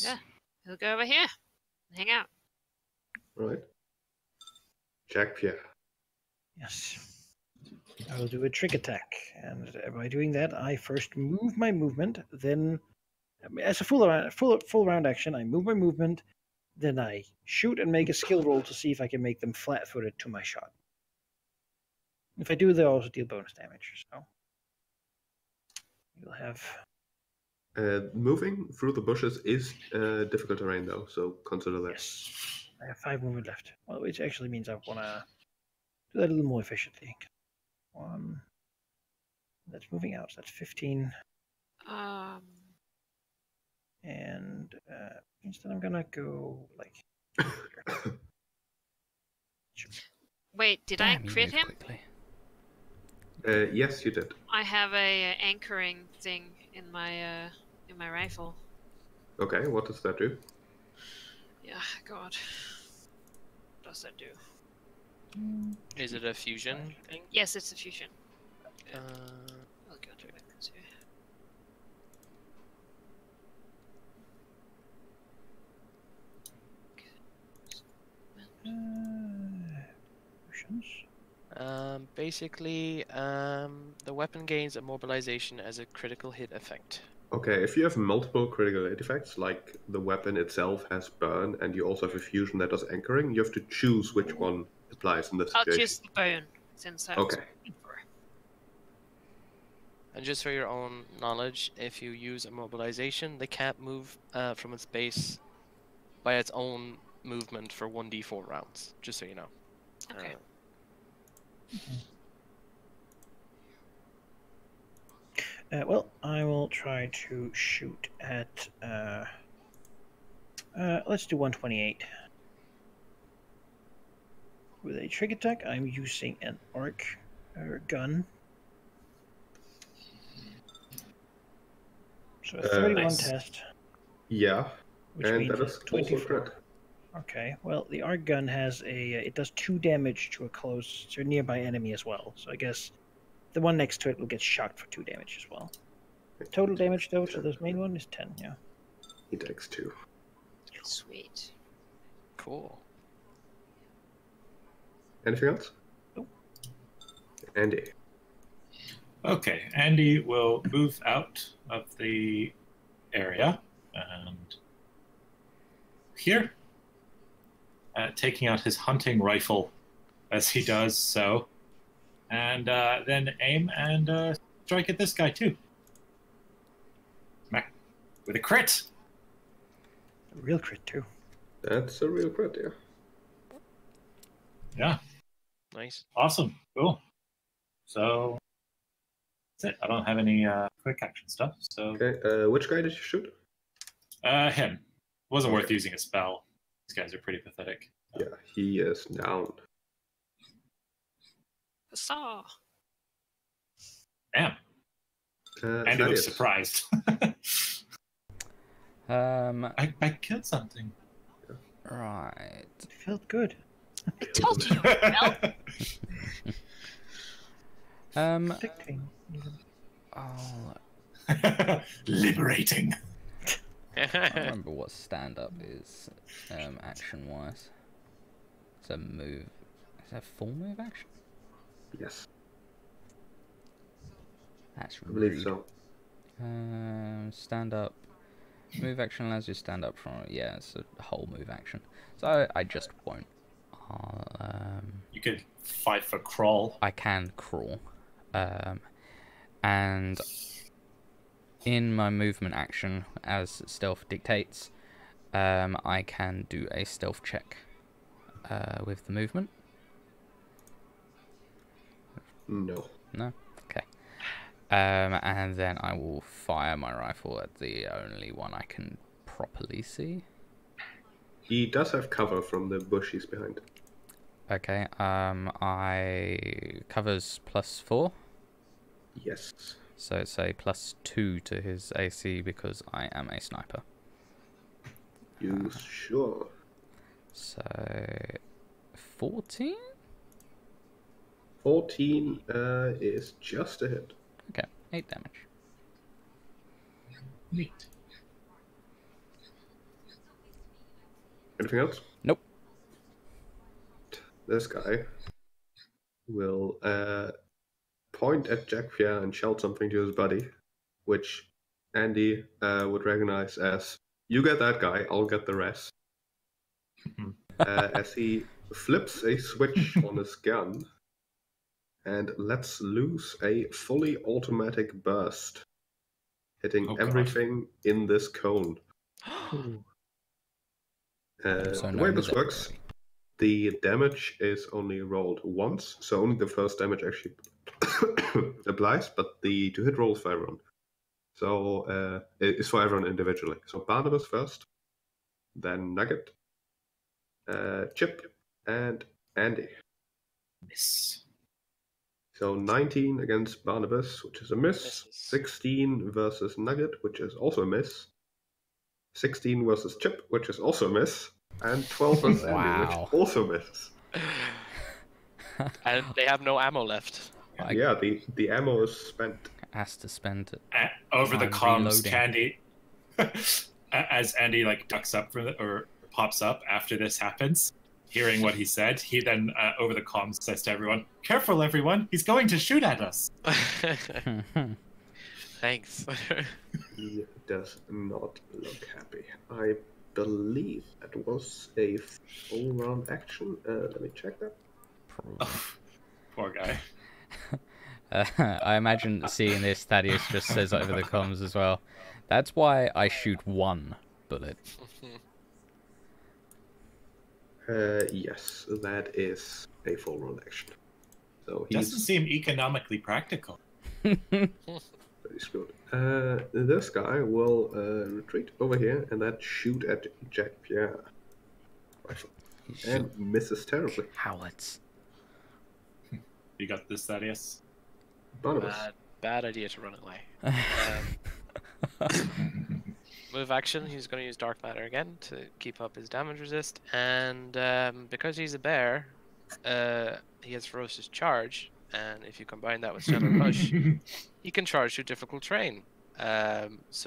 Yeah, he'll go over here and hang out. Alright. Jack Pierre. Yes. I will do a trick attack, and by doing that, I first move my movement. Then, as a full round action, I move my movement. Then I shoot and make a skill roll to see if I can make them flat-footed to my shot. If I do, they'll also deal bonus damage. So you'll have. Moving through the bushes is difficult terrain, though, so consider that. Yes, I have 5 movement left. Well, which actually means I want to do that a little more efficiently. 1. That's moving out. So that's 15. And instead, I'm gonna go like. Wait, did I crit him? Quickly. Yes, you did. I have a anchoring thing in my rifle. Okay, what does that do? Yeah, God. What does that do? Is it a fusion thing? Yes, it's a fusion. I'll go to it. Basically, the weapon gains immobilization as a critical hit effect. Okay, if you have multiple critical hit effects, like the weapon itself has burn, and you also have a fusion that does anchoring, you have to choose which one applies in this I'll situation. choose the bone, since that's Okay. And just for your own knowledge, if you use immobilization, they can't move from its base by its own movement for 1d4 rounds, just so you know. Okay. Well, I will try to shoot at. Let's do 128. With a trick attack, I'm using an arc gun. So a 31 Nice. test. Yeah, Which and means that is also 24. crit. Okay, well, the arc gun has it does 2 damage to a nearby enemy as well. So I guess the one next to it will get shocked for 2 damage as well. Total damage, though, to this main one is 10, yeah. He takes 2. Sweet. Cool. Anything else? Nope. Andy. Okay, Andy will move out of the area and here, taking out his hunting rifle as he does so, and then aim and strike at this guy too. Smack with a crit. A real crit, too. That's a real crit, yeah. Yeah, Nice. awesome, cool. So that's it. I don't have any quick action stuff. So Okay, which guy did you shoot? him. Wasn't worth Okay. using a spell. These guys are pretty pathetic. Yeah, he is down. Huzzah! Damn. Andy looks Thaddeus. surprised. I killed something. Right. It felt good. I told you, Mel. Addicting, even. Oh, Liberating. I don't remember what stand-up is, action-wise. It's a move. Is that full move action? Yes, That's I believe rude. so. Stand up. Move action allows you to stand up from. Yeah, it's a whole move action. So I just won't. You could fight for crawl. I can crawl. And in my movement action, as stealth dictates, I can do a stealth check with the movement. No. No? Okay. And then I will fire my rifle at the only one I can properly see. He does have cover from the bush he's behind. Okay, I covers +4, Yes. so it's a +2 to his AC because I am a sniper. You sure? So 14? 14 is just a hit. Okay, 8 damage. Neat. Anything else? Nope. This guy will point at Jack Pierre and shout something to his buddy, which Andy would recognize as, "You get that guy, I'll get the rest." As he flips a switch on his gun and lets loose a fully automatic burst, hitting Oh, God. everything in this cone. Ooh. Also The way known this as works, the damage is only rolled once, so only the first damage actually applies, but the to-hit roll is for everyone. So it's for everyone individually. So Barnabas first, then Nugget, Chip, and Andy. Miss. So 19 against Barnabas, which is a miss. Misses. 16 versus Nugget, which is also a miss. 16 versus Chip, which is also a miss. And 12 versus Andy, Wow. which also misses. And they have no ammo left. Yeah, the ammo is spent. Has to spend it. Over the Time comms, reloading. Candy, as Andy like ducks up from or pops up after this happens, hearing what he said, he then over the comms says to everyone, "Careful, everyone! He's going to shoot at us." Thanks. He does not look happy. I believe that was a full round action. Let me check that. Oh, poor guy. I imagine seeing this, Thaddeus just says over the comms as well. That's why I shoot one bullet. Yes, that is a full round action. So he's Doesn't seem economically practical. pretty screwed. This guy will retreat over here and then shoot at Jack Pierre. Rifle. And misses terribly. Cowards. You got this, Thaddeus? Barnabas. Bad idea to run away. Move action, he's going to use Dark Matter again to keep up his damage resist. And because he's a bear, he has Ferocious Charge. And if you combine that with Stellar Rush, he can charge through difficult terrain. Let's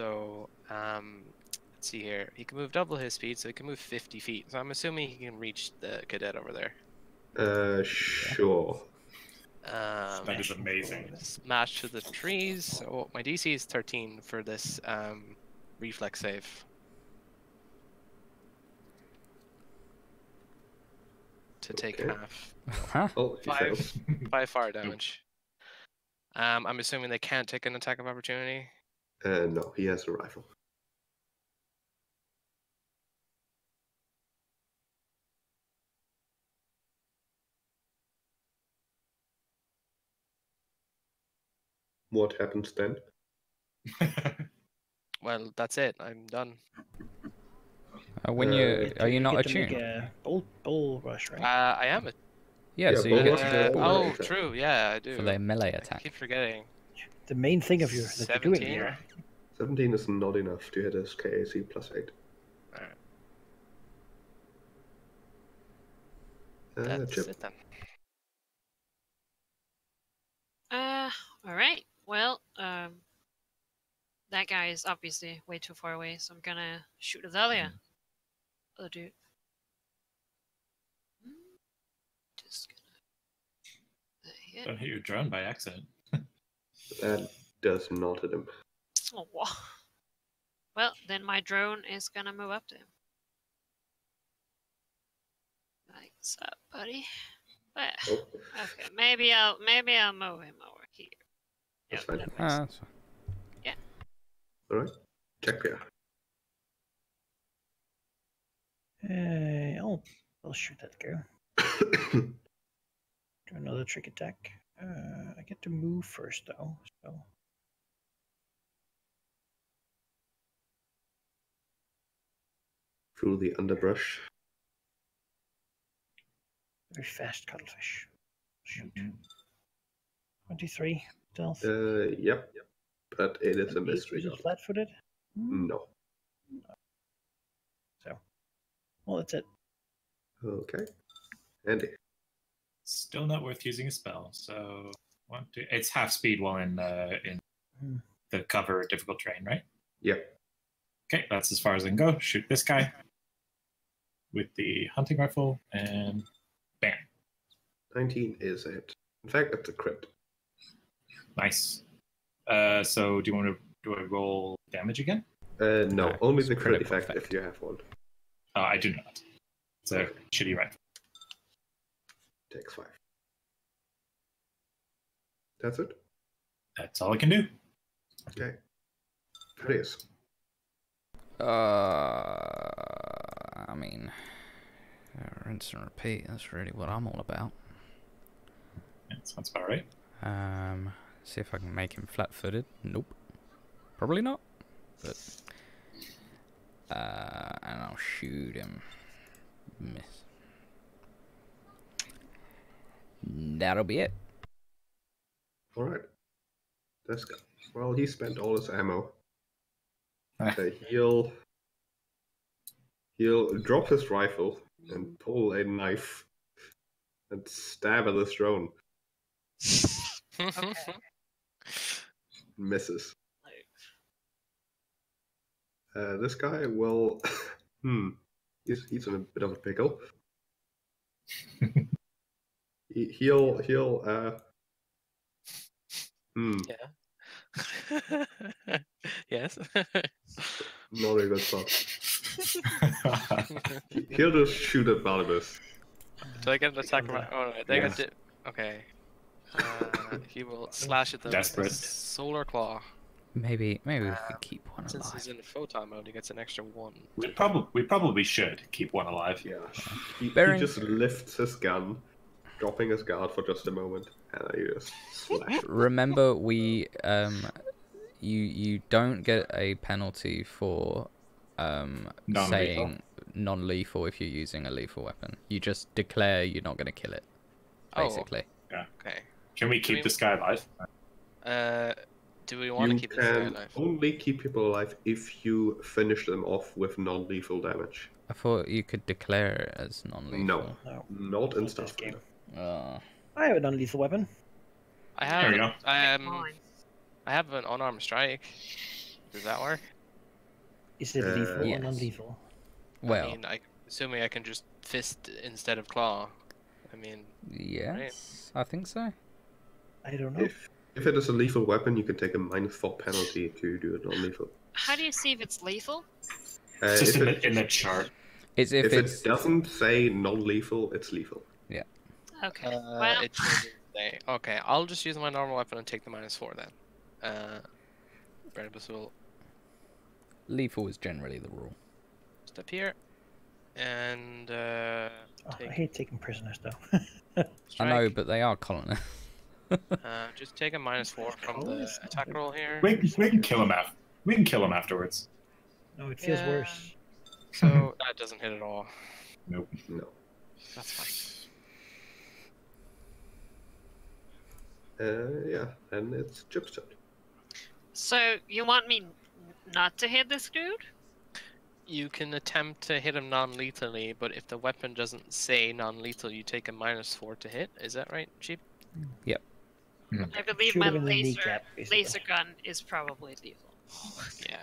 see here. He can move double his speed, so he can move 50 feet. So I'm assuming he can reach the cadet over there. Sure. That is amazing. Smash to the trees. So my DC is 13 for this reflex save. To take Okay. half. Huh? Oh, he fails. 5 fire damage. I'm assuming they can't take an attack of opportunity. No, he has a rifle. What happens then? Well, that's it. I'm done. When you are you not get to make attuned? a bull rush, right? I am a. Yeah, Yeah, so but you get what's to the- do melee Oh, attack. true. Yeah, I do. for their melee I attack. keep forgetting. The main thing of that you're doing 17. here. 17 is not enough to hit his KAC plus 8. Alright, that's Chip. it then. All right. Well, that guy is obviously way too far away, so I'm gonna shoot Azalia. Other dude. Just gonna hit. Don't hit your drone by accident. That does not hit him. Oh, wow. Well, then my drone is gonna move up to him. Like, what's up, buddy? Well, Oh, okay, maybe I'll move him over here. That's Yep, fine. that makes Ah, sense. that's fine. alright. Check here. I'll shoot that girl. Do another trick attack. I get to move first though, so Through the underbrush. very fast cuttlefish. Shoot. 23 stealth. Yep. But it is a mystery. Is it flat-footed? No. Well, that's it. Okay. Andy. Still not worth using a spell. So it's half speed while in Hmm. the cover difficult terrain, right? Yep. Okay, that's as far as I can go. Shoot this guy with the hunting rifle, and bam. 19 is a hit. In fact, that's a crit. Nice. So do I roll damage again? No, No, only it's the crit critical effect if effect. you have one. I do not. It's a shitty rifle. Takes 5. That's it? That's all I can do. Okay. Please. I mean, rinse and repeat. That's really what I'm all about. Yeah, sounds about right. See if I can make him flat-footed. Nope. Probably not. But and I'll shoot him. Miss. That'll be it. Alright. This guy. Well, he spent all his ammo. Ah. He'll drop his rifle and pull a knife and stab at this drone. Misses. This guy will. He's in a bit of a pickle. He'll. Yeah. Yes. Not a good spot. He'll just shoot at Barnabas. Do I get an attack? Oh, no, they Yes. got okay. He will slash at them Desperate. with his solar claw. Maybe we could keep one Since alive. he's in photon mode, he gets an extra 1. we probably should keep one alive. Yeah. He Bearing- just lifts his gun, dropping his guard for just a moment, and then he just slash. Remember, we you don't get a penalty for Non-lethal. saying non-lethal if you're using a lethal weapon. You just declare you're not going to kill it, Oh. basically. Okay. Can we keep this guy alive? Do we want to You keep this guy can alive? only keep people alive if you finish them off with non-lethal damage. I thought you could declare it as non-lethal. No, No. not in Not this game. Starfinder. I have a non-lethal weapon. I There we have go. Mine. I have an unarmed strike. Does that work? Is it lethal yes. or non-lethal? Well, I mean, assuming I can just fist instead of claw. I mean, yes, I think so. I don't know. If it is a lethal weapon, you can take a -4 penalty to do it non-lethal. How do you see if it's lethal? It's just if in the chart. It's if it's it doesn't say non-lethal, it's lethal. Okay. Well, it changes the- Okay, I'll just use my normal weapon and take the -4 then. Barnabas will lethal is generally the rule. step here and Oh, I take hate taking prisoners though. I know, strike. but they are colonists. Just take a -4 from the Colonists? attack roll here. We can kill him after. We can kill him afterwards. No, it feels Yeah. worse. So that doesn't hit at all. Nope. No. That's fine. Yeah, and it's Chip's turn. so you want me not to hit this dude? You can attempt to hit him non-lethally, but if the weapon doesn't say non-lethal, you take a -4 to hit. Is that right, Cheap? I believe Shoot my him in the laser kneecap, basically. laser gun is probably lethal. Yeah,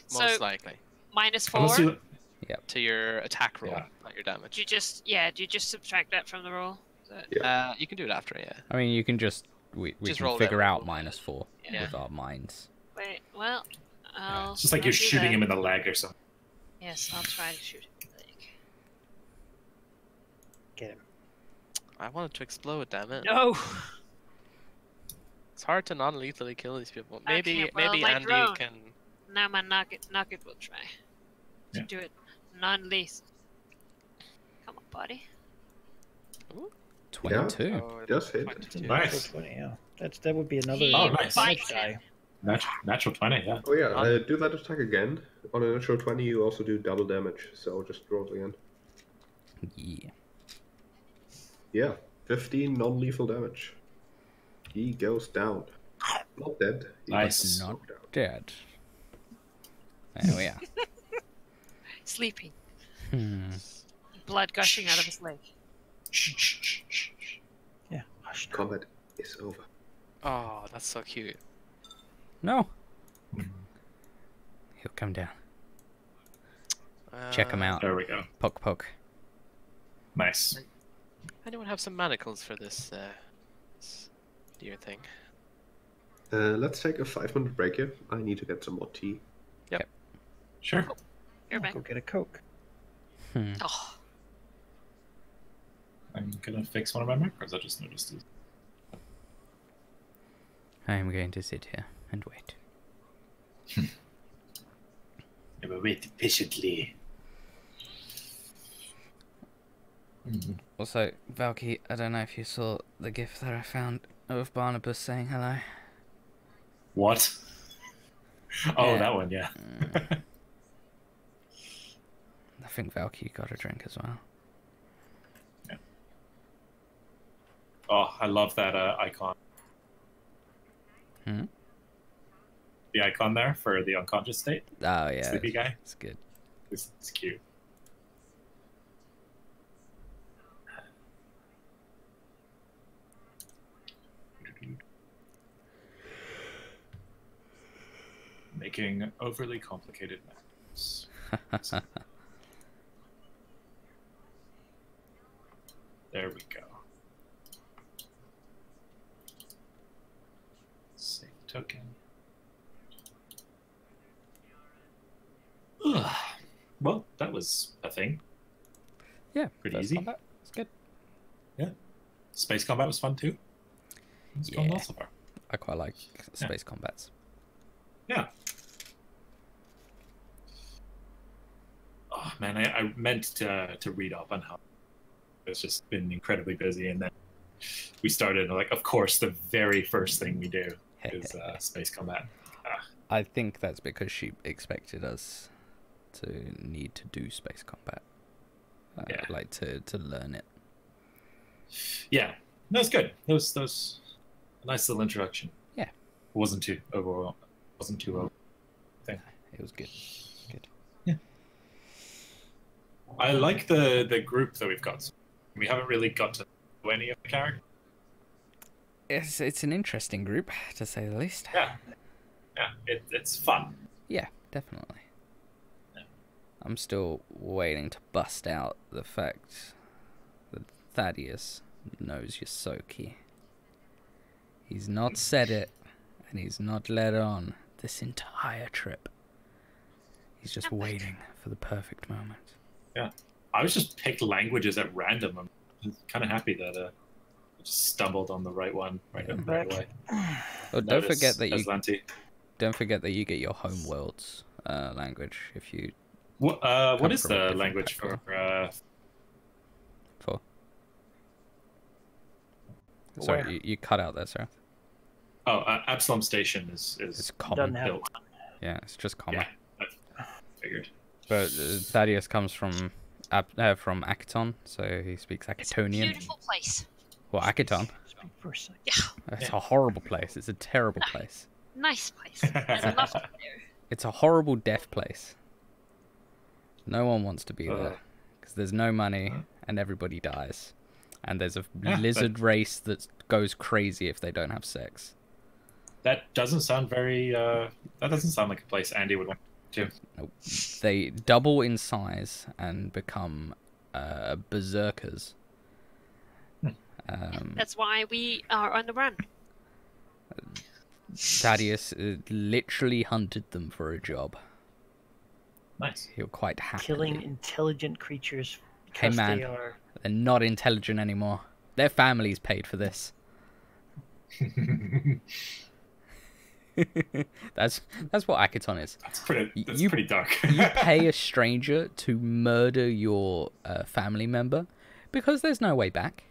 So most likely. -4. Unless you, To your attack roll, Yeah. not your damage. Do you just subtract that from the roll? You can do it after, yeah. I mean, you can just we Just can roll figure that. out -4 Yeah. with our minds. Wait. Well, I'll. it's just like I'll you're do shooting that. him in the leg or something. Yes, I'll try to shoot him in the leg. Get him. I wanted to explode, damn it. No. It's hard to non-lethally kill these people. Maybe Okay, well, maybe my Andy drone. can. Now my knock it will try to Yeah. do it non-lethal. Come on, buddy. 22. Oh, Just hit. 22. Nice. 20, yeah. That would be another He Oh, nice. damage bites die. Natural 20, yeah. Oh yeah, do that attack again. On a natural 20, you also do double damage, so just roll it again. Yeah. Yeah, 15 non-lethal damage. He goes down. Not dead. He Nice. just Not knocked out. dead. There we are. Sleeping. Hmm. Blood gushing out of his leg. Shh, shh, shh, shh, shh. Yeah. Hush. Combat is over. Oh, that's so cute. No. He'll come down. Check him out. There we go. Poke, poke. Nice. Anyone have some manacles for this deer thing? Let's take a 5-minute break here. I need to get some more tea. Sure. You're back. Go get a Coke. Oh, I'm gonna fix one of my macros. I just noticed it. I'm going to sit here and wait. I will wait patiently. Also, Valky, I don't know if you saw the gif that I found of Barnabas saying hello. What? Oh, Yeah. that one, yeah. I think Valky got a drink as well. Oh, I love that icon. Hmm? The icon there for the unconscious state. Oh, yeah. Sleepy guy. It's good. It's cute. Making overly complicated maps. There we go. Save token. Well, that was a thing. Yeah. Pretty first easy. combat. It's good. Space combat was fun too. It's gone Yeah. well so far. I quite like space combats. Yeah. Oh man, I meant to read up on how it's just been incredibly busy, and then we started like, of course, the very first thing we do is space combat. I think that's because she expected us to need to do space combat. Yeah. Like to learn it. Yeah, that was good. That was a nice little introduction. Yeah. Wasn't too overwhelming. Wasn't too over. It was good. Good. I like the group that we've got. We haven't really got to know any of the characters. It's an interesting group, to say the least. Yeah, it's fun. Yeah, definitely. Yeah. I'm still waiting to bust out the fact that Thaddeus knows Yosoki. He's not said it, and he's not let on this entire trip. He's just waiting for the perfect moment. Yeah, I was just picked languages at random. I'm kind of happy that I just stumbled on the right one right away. Oh, don't forget that Aslanti. Don't forget that you get your home world's language if you. What come is from a the different language for? For. Sorry, you cut out there, sir. Oh, Absalom Station is It's common. Doesn't have built. one. Yeah, it's just common. Yeah, I figured. But Thaddeus comes from Akiton, so he speaks Akitonian. beautiful place. Well, Akiton. Speak for a second. Yeah, It's a horrible place. It's a terrible place. nice place. There's a lot up there. It's a horrible death place. No one wants to be there because there's no money and everybody dies, and there's a lizard race that goes crazy if they don't have sex. That doesn't sound very. That doesn't sound like a place Andy would want to. Nope. They double in size and become berserkers. That's why we are on the run. Thaddeus literally hunted them for a job. Nice. He was quite happy. Killing intelligent creatures Hey because man, they are. they're not intelligent anymore. Their families paid for this. That's what Akiton is. That's pretty dark. You pay a stranger to murder your family member because there's no way back.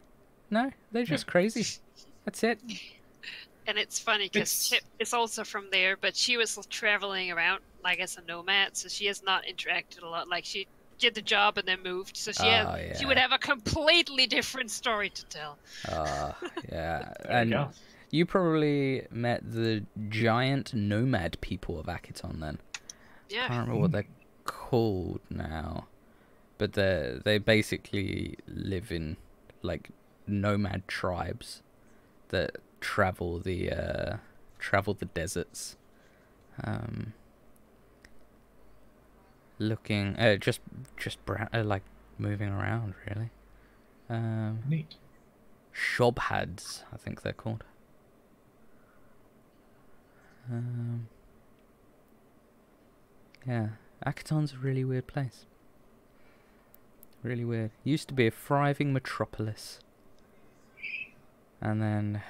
No, they're just crazy. That's it. And it's funny because Chip is also from there, but she was traveling around like as a nomad, so she has not interacted a lot. Like she did the job and then moved, so she would have a completely different story to tell. Yeah. There you go. You probably met the giant nomad people of Akiton then. Yeah. I can't remember what they're called now, but they basically live in like nomad tribes that travel the deserts, looking just like moving around really. Neat. Shobhads, I think they're called. Yeah, Akaton's a really weird place. Really weird. Used to be a thriving metropolis. And then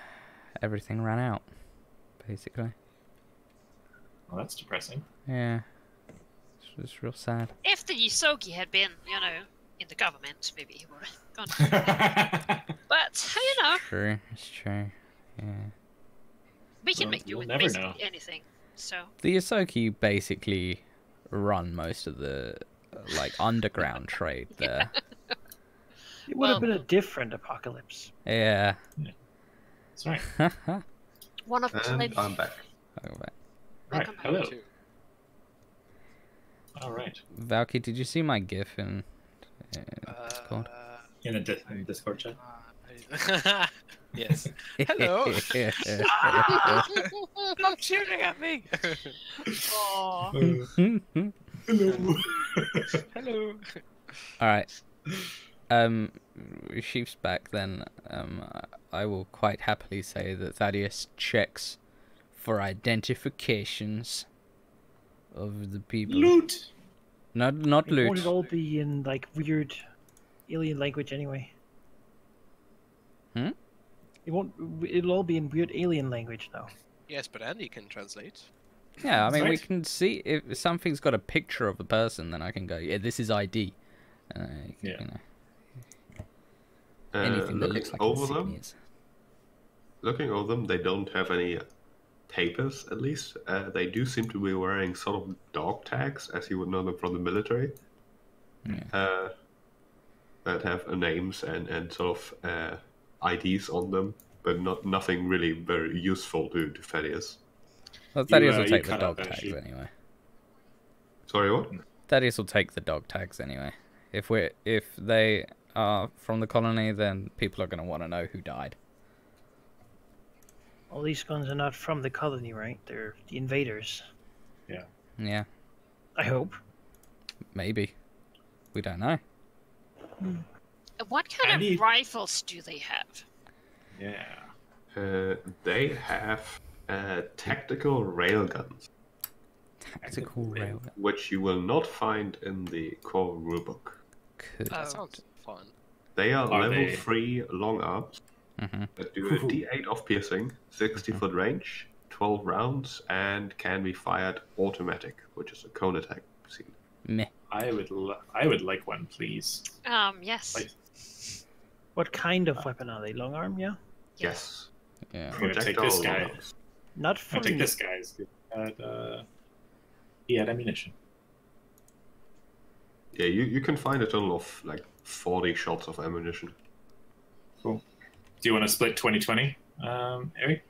everything ran out, basically. Well, that's depressing. Yeah. It's real sad. If the Yisogi had been, in the government, maybe he would have gone. But, True, it's true. Yeah. we can Well, make do we'll with never basically know. anything. So, The Yosoki basically run most of the underground trade there. It would have Well- been a different apocalypse. Yeah. That's right. one of And plenty. I'm back. Right. Welcome back. Hello. Too. All right. Valky, did you see my GIF in Discord? In the Discord chat. Yes. Hello. Stop shooting at me. Aw. Hello. Hello. Alright. Sheep's back then. I will quite happily say that Thaddeus checks for identifications of the people. Loot. Not It won't loot. it all be in weird alien language anyway? Hmm? It'll all be in weird alien language now. Yes, but Andy can translate. Yeah, I mean, we Right. can see if something's got a picture of a person, then I can go, yeah, this is ID. Yeah. Anything that Looking looks like over them, insignias. looking over them, they don't have any papers. At least they do seem to be wearing sort of dog tags, as you would know them from the military. Yeah. That have names and sort of IDs on them, but nothing really very useful to Thaddeus. Well, Thaddeus will you take the cut out dog that tags sheep. anyway. Sorry, what? Thaddeus will take the dog tags anyway. If they are from the colony, then people are going to want to know who died. All these guns are not from the colony, right? They're the invaders. Yeah, I hope. maybe. We don't know. What kind Andy- of rifles do they have? Yeah. They have tactical railguns, Tactical railgun. which you will not find in the core rulebook. Could. That Oh. sounds fun. They are Are level they- 3 long arms Mm-hmm. that do a Ooh. D8 of piercing, 60-foot range, 12 rounds, and can be fired automatic, which is a cone attack. Meh. I would like one, please. Yes. Like- What kind of weapon are they? Long arm, yeah? Yes. Yeah. I'm gonna take Projectile this long guy. arms. Not I for think me. this guy's good. He had ammunition. Yeah, you can find a total of like 40 shots of ammunition. Cool. Do you want to split 2020, Eric?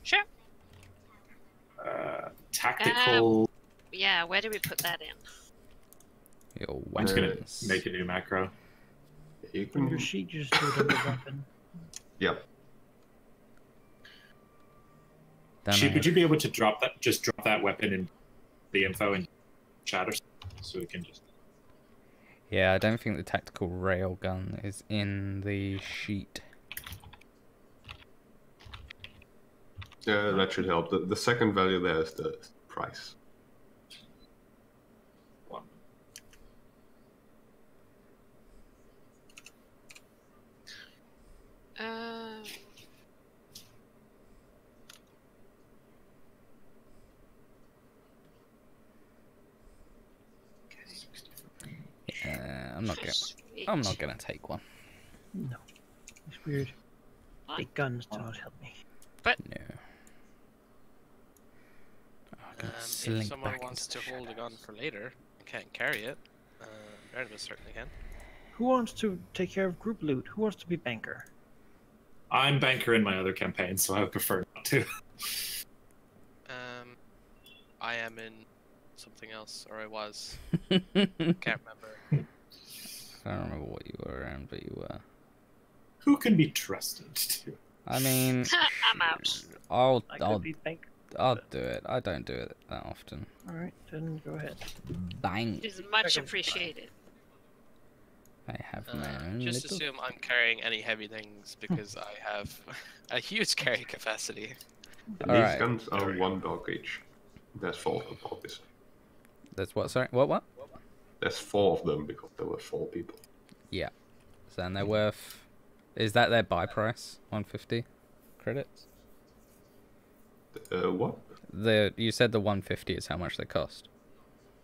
Sure. Tactical. Yeah, where do we put that in? Your I'm just gonna weapons. make a new macro. You On your can, sheet, you just do it under weapon. yeah. Don't Sheep, know. would you be able to drop that weapon in the info in chat or something, so we can just. Yeah, I don't think the tactical railgun is in the sheet. That should help. The second value there is the price. Uh, I'm not gonna take one. No. It's weird. What? Big guns do not help me. No. I can If slink someone back wants to into the hold a gun shadows. for later and can't carry it, Barnabas certainly can. Who wants to take care of group loot? Who wants to be banker? I'm banker in my other campaign, so I would prefer not to. I am in something else, or I was. Can't remember. I don't remember what you were around, but you were. Who can be trusted to? I mean, I'm out. I'll I could be banker. I'll do it. I don't do it that often. Alright, then go ahead. Bang! It is much Second appreciated. I have my own Just little. assume I'm carrying any heavy things because I have a huge carry capacity. And All these right. guns are There we go. 1 dog each. There's 4 of them, obviously. That's what? Sorry, what? There's 4 of them because there were 4 people. Yeah. So then they're worth. Is that their buy price? 150 credits. What? You said the 150 is how much they cost.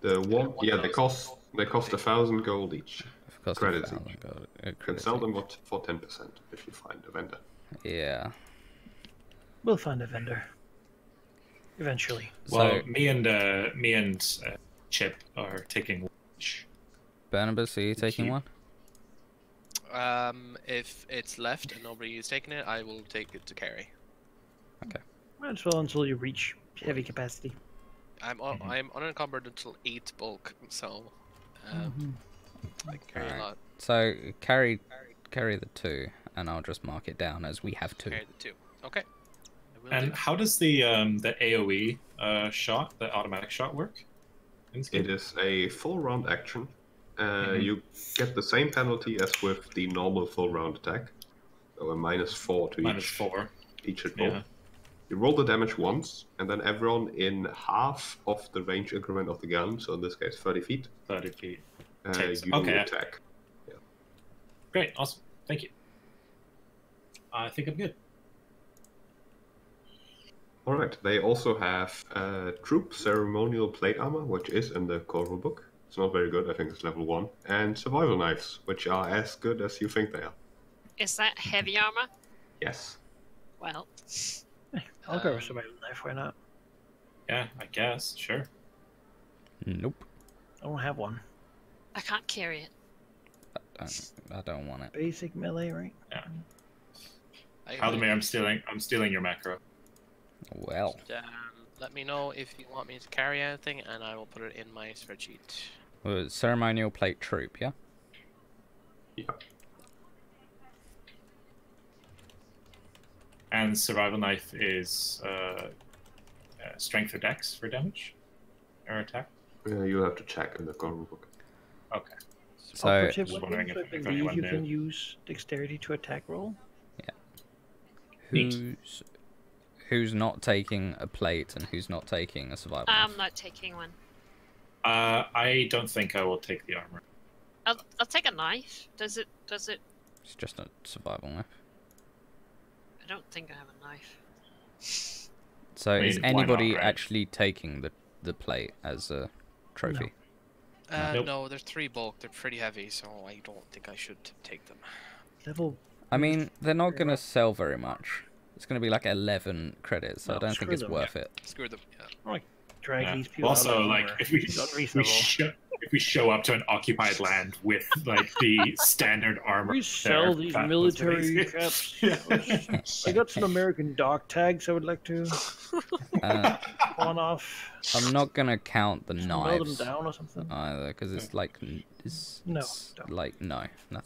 The one? Yeah, they cost 1,000 gold each. It costs Credits 1,000 gold. You can Credits sell each. them for 10% if you find a vendor. Yeah. We'll find a vendor. Eventually. Well, So me and Chip are taking lunch. Barnabas, are you taking one? If it's left and nobody is taking it, I will take it to carry. Might as well until you reach heavy capacity. I'm unencumbered until 8 bulk, so I can carry a lot. So carry the 2, and I'll just mark it down as we have 2. Carry the 2. Okay. I will And do. how does the AOE shot, the automatic shot, work? in this game? It is a full round action. You get the same penalty as with the normal full round attack. So a -4 to -4. each hit roll. Yeah. You roll the damage once, and then everyone in half of the range increment of the gun, so in this case 30 feet, 30 feet. Takes- you okay. attack. Great. Awesome. Thank you. I think I'm good. Alright, they also have troop ceremonial plate armor, which is in the core rulebook. It's not very good, I think it's level 1. And survival knives, which are as good as you think they are. Is that heavy armor? Yes. Well, I'll go with survival knife. Why not? Yeah, I guess. Sure. Nope. I don't have one. I can't carry it. I don't want it. Basic melee, right? Halldamir, I'm stealing your macro. Well, Let me know if you want me to carry anything, and I will put it in my spreadsheet. ceremonial plate troop, yeah? Yeah. And survival knife is strength or dex for damage or attack. You'll have to check in the core rulebook. Okay. So Operative Just wondering weapons, I if believe anyone you knew. can use dexterity to attack roll. Neat. who's not taking a plate and who's not taking a survival I'm knife? not taking one. I don't think I will take the armor. I'll take a knife. Does it? It's just a survival knife. I don't think I have a knife. So I mean, is why not, anybody right? actually taking the plate as a trophy? Nope. No, they're 3 bulk. They're pretty heavy, so I don't think I should take them. Level. I mean, they're not going to sell very much. It's going to be like 11 credits, so No, I don't think screw it's them. worth it. Screw them. Yeah. Drag Yeah. these people out Also, of like armor. if we It's if we, unreasonable. if we show up to an occupied land with like the standard armor, We sell these that was military amazing. caps. Yeah. I got some American dock tags I would like to pawn off. I'm not going to count the Just melt them knives down or something. either, because it's like... No, it's don't. like, no.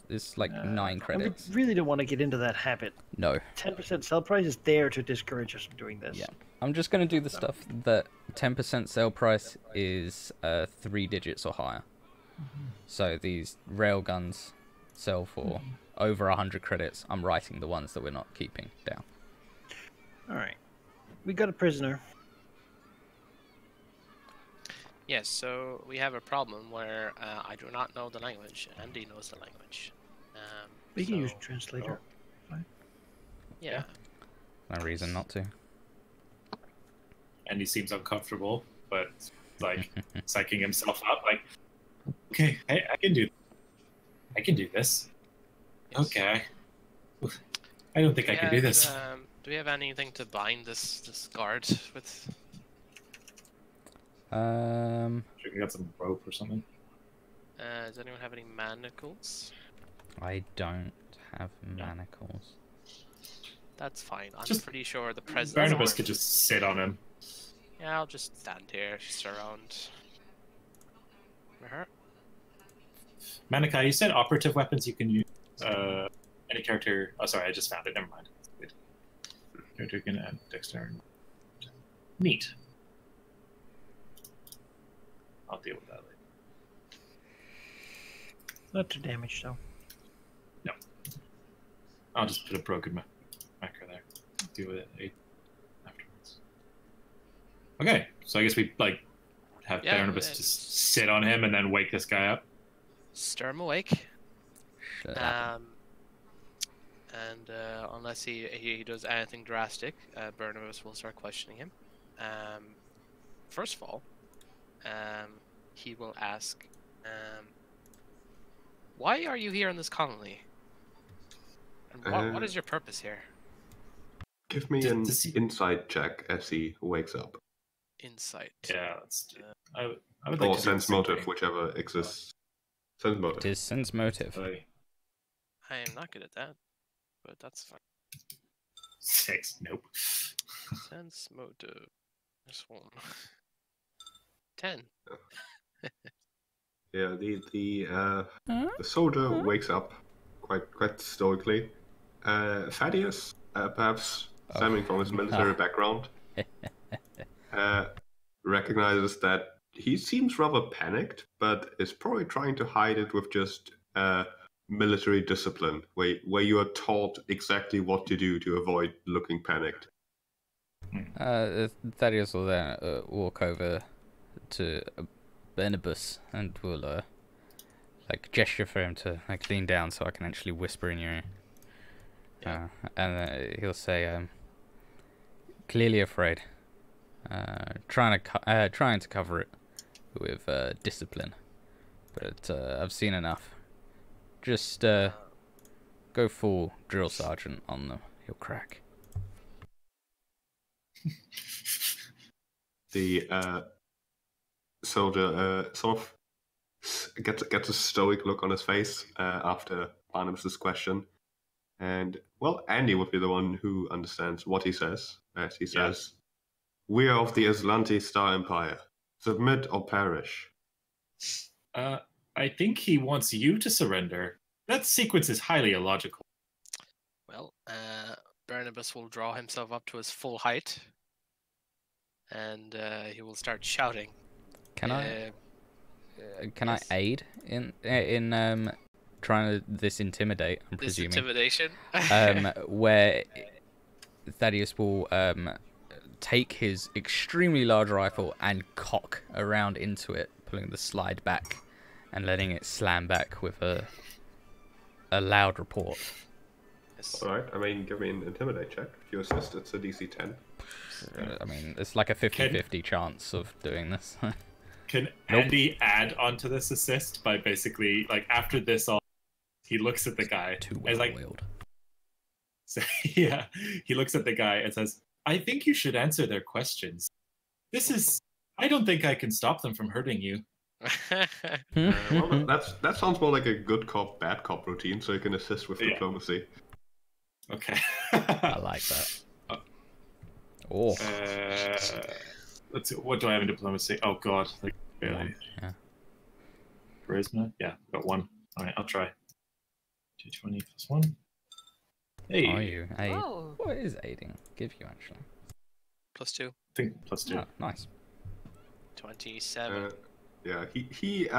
It's like 9 I credits. really don't want to get into that habit. No. 10% sell price is there to discourage us from doing this. Yeah. I'm just going to do the stuff that 10% sale price is 3 digits or higher. So these railguns sell for over 100 credits. I'm writing the ones that we're not keeping down. All right. We got a prisoner. Yes, so we have a problem where I do not know the language. Andy knows the language. We can use so- translator. Yeah. No reason not to. And he seems uncomfortable, but like psyching himself up, like, okay, hey, I can do this. Yes. Okay, I don't think I can do this. Do we have anything to bind this guard with? Should we get some rope or something? Does anyone have any manacles? I don't have manacles. That's fine. I'm Just- pretty sure the president. Barnabas could just sit on him. Yeah, I'll just stand here, just around. Her. Manikai, you said operative weapons you can use. Any character. Oh, sorry, I just found it. Never mind. Good. Character can add dexterity. Neat. I'll deal with that later. Not too damaged though. I'll just put a broken macro there. Deal with it afterwards. Okay, so I guess we like have Yeah, Barnabas just sit on him and then wake this guy up. Stir him awake. Slap him. And unless he does anything drastic, Barnabas will start questioning him. First of all, he will ask, why are you here in this colony? And what is your purpose here? Give me an insight check as he wakes up. Insight. Yeah, let's do. I would like Or to sense do the same motive, thing. whichever exists. Sense motive. It is sense motive. Sorry. I am not good at that, but that's fine. 6. Nope. Sense motive. This one. 10. Yeah, the soldier wakes up quite stoically. Thaddeus, perhaps stemming from his military background, recognizes that he seems rather panicked, but is probably trying to hide it with just military discipline, where you are taught exactly what to do to avoid looking panicked. Thaddeus will then walk over to Barnabas and will like gesture for him to like lean down so I can actually whisper in your ear. Yeah. And he'll say, "Clearly afraid. Trying to cover it with discipline, but I've seen enough. Just go full drill sergeant on them. He'll crack." The soldier sort of gets a stoic look on his face after Barnabas' question. And, well, Andy would be the one who understands what he says, as he says, "We are of the Aslanti Star Empire. Submit or perish." I think he wants you to surrender. That sequence is highly illogical. Well, Barnabas will draw himself up to his full height, and he will start shouting. Can I yes. aid in trying to intimidate? I'm This presuming intimidation? where Thaddeus will take his extremely large rifle and cock around into it, pulling the slide back and letting it slam back with a loud report. Yes. Alright, I mean, give me an intimidate check. If you assist, it's a DC 10. I mean, it's like a 50-50 chance of doing this. Can Andy add onto this assist by basically, like, after this all, he looks at the guy. Too and well like, oiled. so, yeah, he looks at the guy and says, "I think you should answer their questions. I don't think I can stop them from hurting you." Well, that sounds more like a good cop, bad cop routine, so you can assist with diplomacy. Okay. I like that. Oh. Let's see, what do I have in diplomacy? Oh god, like barely. Yeah. Charisma? Yeah, got 1. Alright, I'll try. 220 plus 1. Hey. Are you aid? Oh. What is aiding give you actually? +2. I think plus 2. Oh, nice. 27. Yeah, he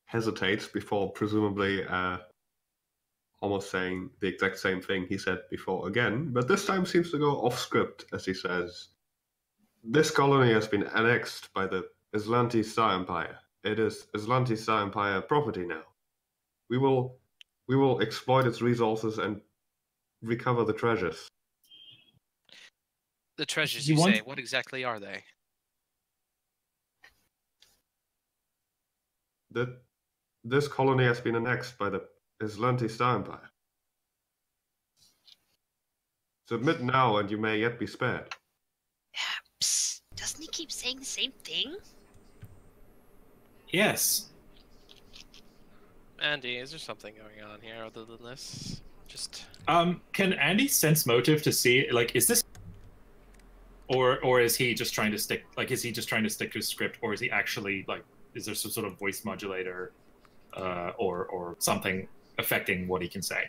hesitates before presumably almost saying the exact same thing he said before again, but this time seems to go off script as he says, "This colony has been annexed by the Aslanti Star Empire. It is Aslanti Star Empire property now. We will exploit its resources and recover the treasures." The treasures You you want- say, what exactly are they? This colony has been annexed by the Aslanti Star Empire. Submit now, and you may yet be spared. Psst, doesn't he keep saying the same thing? Yes. Andy, is there something going on here other than this? Just Can Andy sense motive to see, like, is this, or is he just trying to stick, like, is he just trying to stick to his script, or is he actually, like, is there some sort of voice modulator, or something affecting what he can say,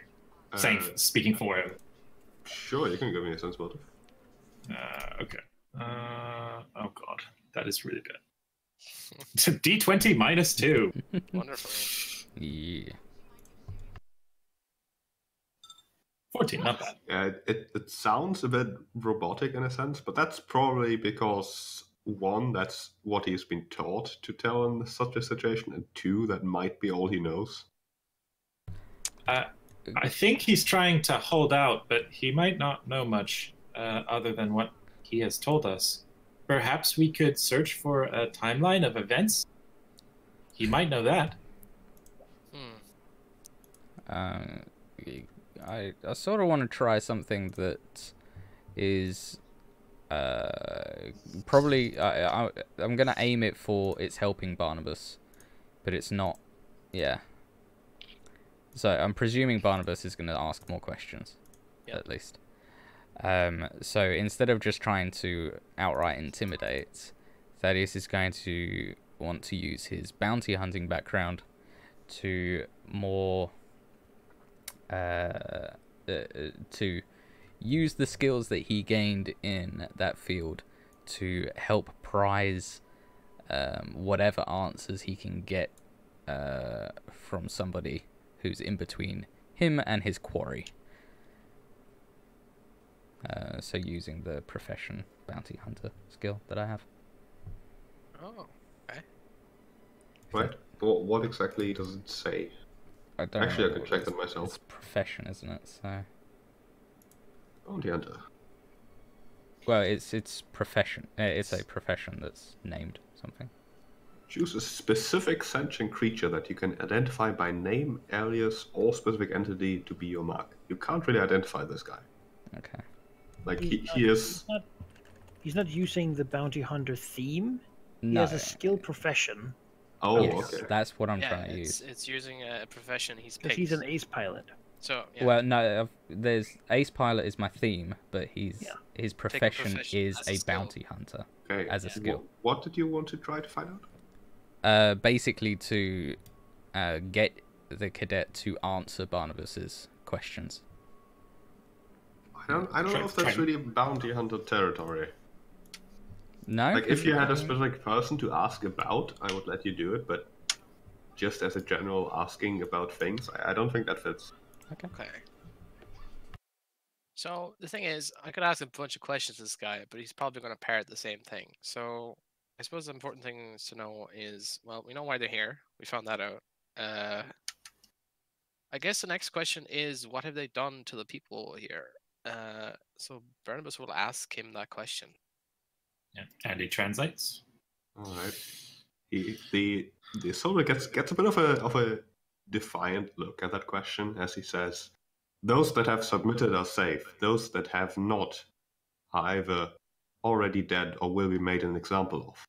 speaking for him? Sure, you can give me a sense motive. Okay. Oh god, that is really good. D20 minus 2. wonderful. Yeah. 14, not bad. It sounds a bit robotic in a sense, but that's probably because one, that's what he's been taught to tell in such a situation, and two, that might be all he knows. I think he's trying to hold out, but he might not know much other than what he has told us. Perhaps we could search for a timeline of events. He might know that. I sort of want to try something that is probably I'm gonna aim it for it's helping Barnabas, but it's not. Yeah. So I'm presuming Barnabas is going to ask more questions, at least. So instead of just trying to outright intimidate, Thaddeus is going to want to use his bounty hunting background to more to use the skills that he gained in that field to help prize whatever answers he can get from somebody who's in between him and his quarry. So using the profession bounty hunter skill that I have. Oh, okay. Right? What exactly does it say? I don't Actually, know I can check that myself. It's profession, isn't it? So. Bounty hunter. Well, it's profession. It's a profession that's named something. Choose a specific sentient creature that you can identify by name, alias, or specific entity to be your mark. You can't really identify this guy. Okay. Like, he is... He's not using the bounty hunter theme. He No. has a skill profession. Oh, Yes, okay. that's what I'm trying to use. It's using a profession he's Because picked. he's an ace pilot. So, yeah. Well, no, there's Ace Pilot is my theme, but his profession profession is as a a skill. bounty hunter Okay. as a skill. What did you want to try to find out? Basically to get the cadet to answer Barnabas's questions. I don't know if that's really bounty hunter territory. No? Like, if you had a specific person to ask about, I would let you do it, but just as a general asking about things, I don't think that fits. Okay. So the thing is, I could ask a bunch of questions to this guy, but he's probably going to parrot the same thing. So I suppose the important things to know is, well, we know why they're here. We found that out. I guess the next question is, what have they done to the people here? So Barnabas will ask him that question. Yeah. And he translates. All right. The soldier gets a bit of a defiant look at that question as he says, "Those that have submitted are safe. Those that have not are either already dead or will be made an example of."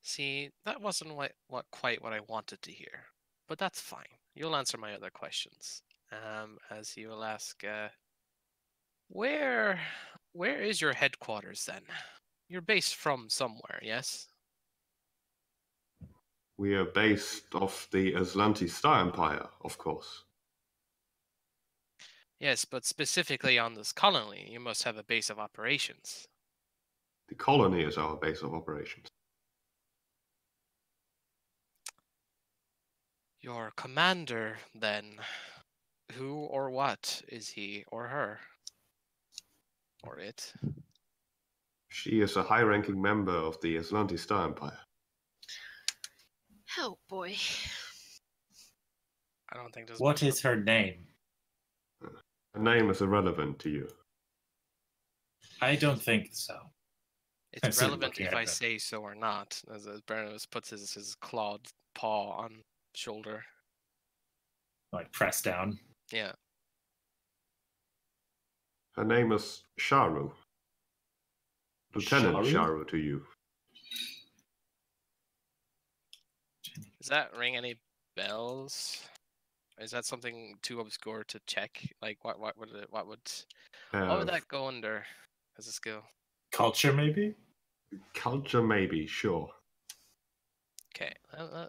See, that wasn't quite what I wanted to hear, but that's fine. You'll answer my other questions. As you will ask, where is your headquarters then? You're based from somewhere, yes? We are based off the Aslanti Star Empire, of course. Yes, but specifically on this colony, you must have a base of operations. The colony is our base of operations. Your commander, then, who or what is he or her? Or it? She is a high-ranking member of the Aslanti Star Empire. Oh boy. I don't think there's What much is her name? Her name is irrelevant to you. I don't think so. I'm It's still relevant looking if at I them. say so or not, as Barnabas puts his clawed paw on shoulder. Like press down. Yeah. Her name is Sharu. Lieutenant Sharu? Sharu to you. Does that ring any bells? Is that something too obscure to check? Like, what would that go under as a skill? Culture, maybe? Culture, maybe, sure. Okay,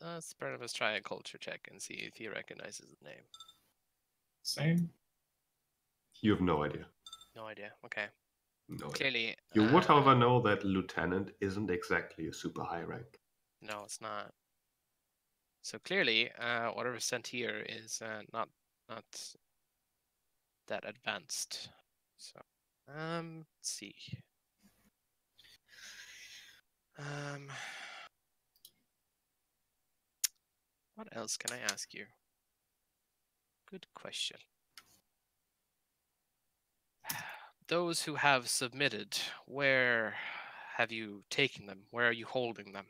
let's Barnabas try a culture check and see if he recognizes the name. Same. You have no idea. No idea. Okay. No idea. Clearly, You would, however, know that lieutenant isn't exactly a super high rank. no, it's not. So clearly, whatever's sent here is not not that advanced. So, let's see. What else can I ask you? Good question. Those who have submitted, where have you taken them? Where are you holding them?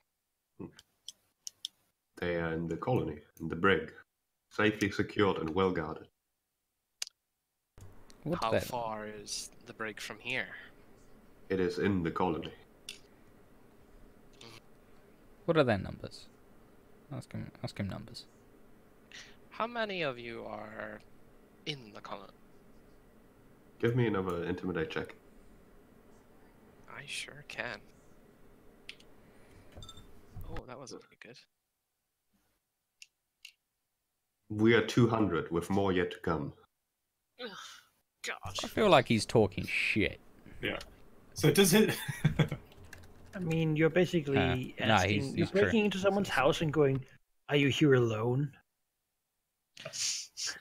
They are in the colony, in the brig, safely secured and well guarded. What's How that? far is the brig from here? It is in the colony. What are their numbers? Ask him numbers. How many of you are in the colony? Give me another intimidate check. I sure can. Oh, that wasn't very good. We are 200, with more yet to come. Ugh, God. I feel like he's talking shit. Yeah. So does it? I mean, you're basically nah, asking, he's you're true. breaking into someone's house and going, "Are you here alone?"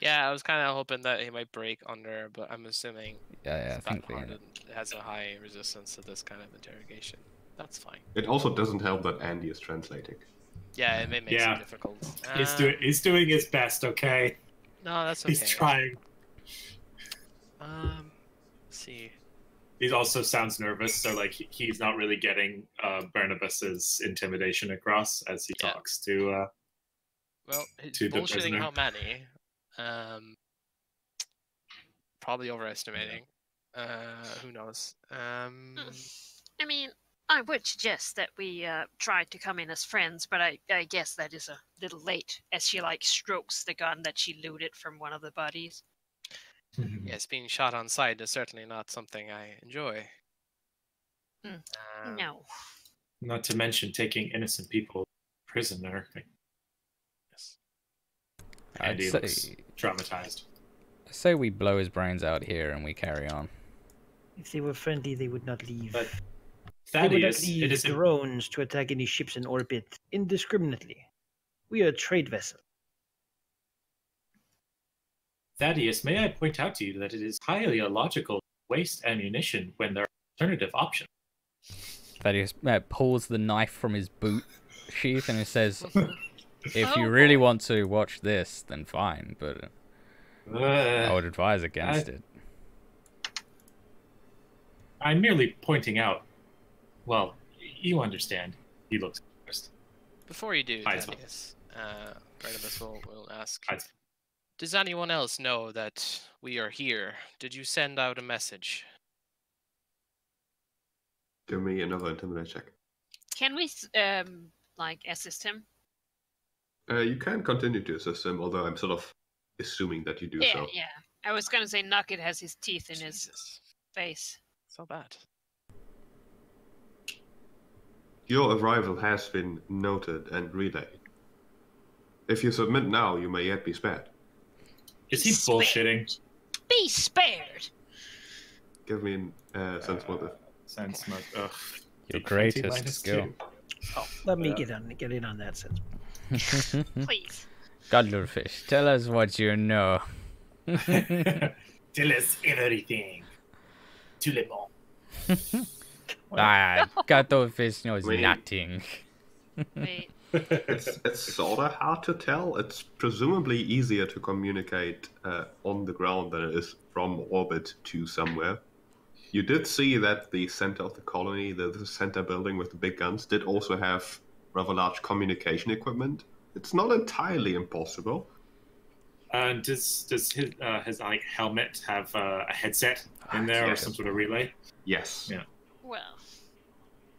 Yeah, I was kind of hoping that he might break under, but I'm assuming Yeah, I he's think hard and has a high resistance to this kind of interrogation. That's fine. It also doesn't help that Andy is translating. Yeah, it may make Yeah. it difficult. He's doing his best. Okay. No, that's okay. He's trying. Let's see. He also sounds nervous, so like he's not really getting Barnabas's intimidation across as he Yeah. talks to. Well, he's To the bullshitting prisoner. how many. Probably overestimating. Who knows? I mean, I would suggest that we try to come in as friends, but I guess that is a little late, as she like strokes the gun that she looted from one of the bodies. Yes, being shot on sight is certainly not something I enjoy. No. Not to mention taking innocent people prisoner. Yes. Andy I'd looks say, traumatized. I say we blow his brains out here and we carry on. If they were friendly, they would not leave. But They would not Thaddeus, leave it is drones to attack any ships in orbit indiscriminately. We are a trade vessel. Thaddeus, may I point out to you that it is highly illogical to waste ammunition when there are alternative options. Thaddeus pulls the knife from his boot sheath and he says, "If you Oh, really boy. want to watch this, then fine, but I would advise against it." I'm merely pointing out. Well, you understand. He looks first. Before you do, Fine. Thaddeus, Barnabas will ask, Fine. does anyone else know that we are here? Did you send out a message? Give me another intimidate check. Can we like assist him? You can continue to assist him, although I'm sort of assuming that you do Yeah, so. yeah. I was gonna say Nugget has his teeth in his Jesus, face. so bad. Your arrival has been noted and relayed. If you submit now, you may yet be spared. Is he bullshitting? Be spared. Give me sense motive. Sense motive. Ugh. Your 20 greatest minus skill. 2. Oh, let me get in on that sense. Please. Godlerfish, tell us what you know. Tell us everything. Tout le monde. Godlerfish knows Wait. nothing. Wait. It's sort of hard to tell. It's presumably easier to communicate on the ground than it is from orbit to somewhere. You did see that the center of the colony, the center building with the big guns, did also have rather large communication equipment. It's not entirely impossible. And does his like helmet have a headset in there or Yes. some sort of relay? Yes. Yeah. Well,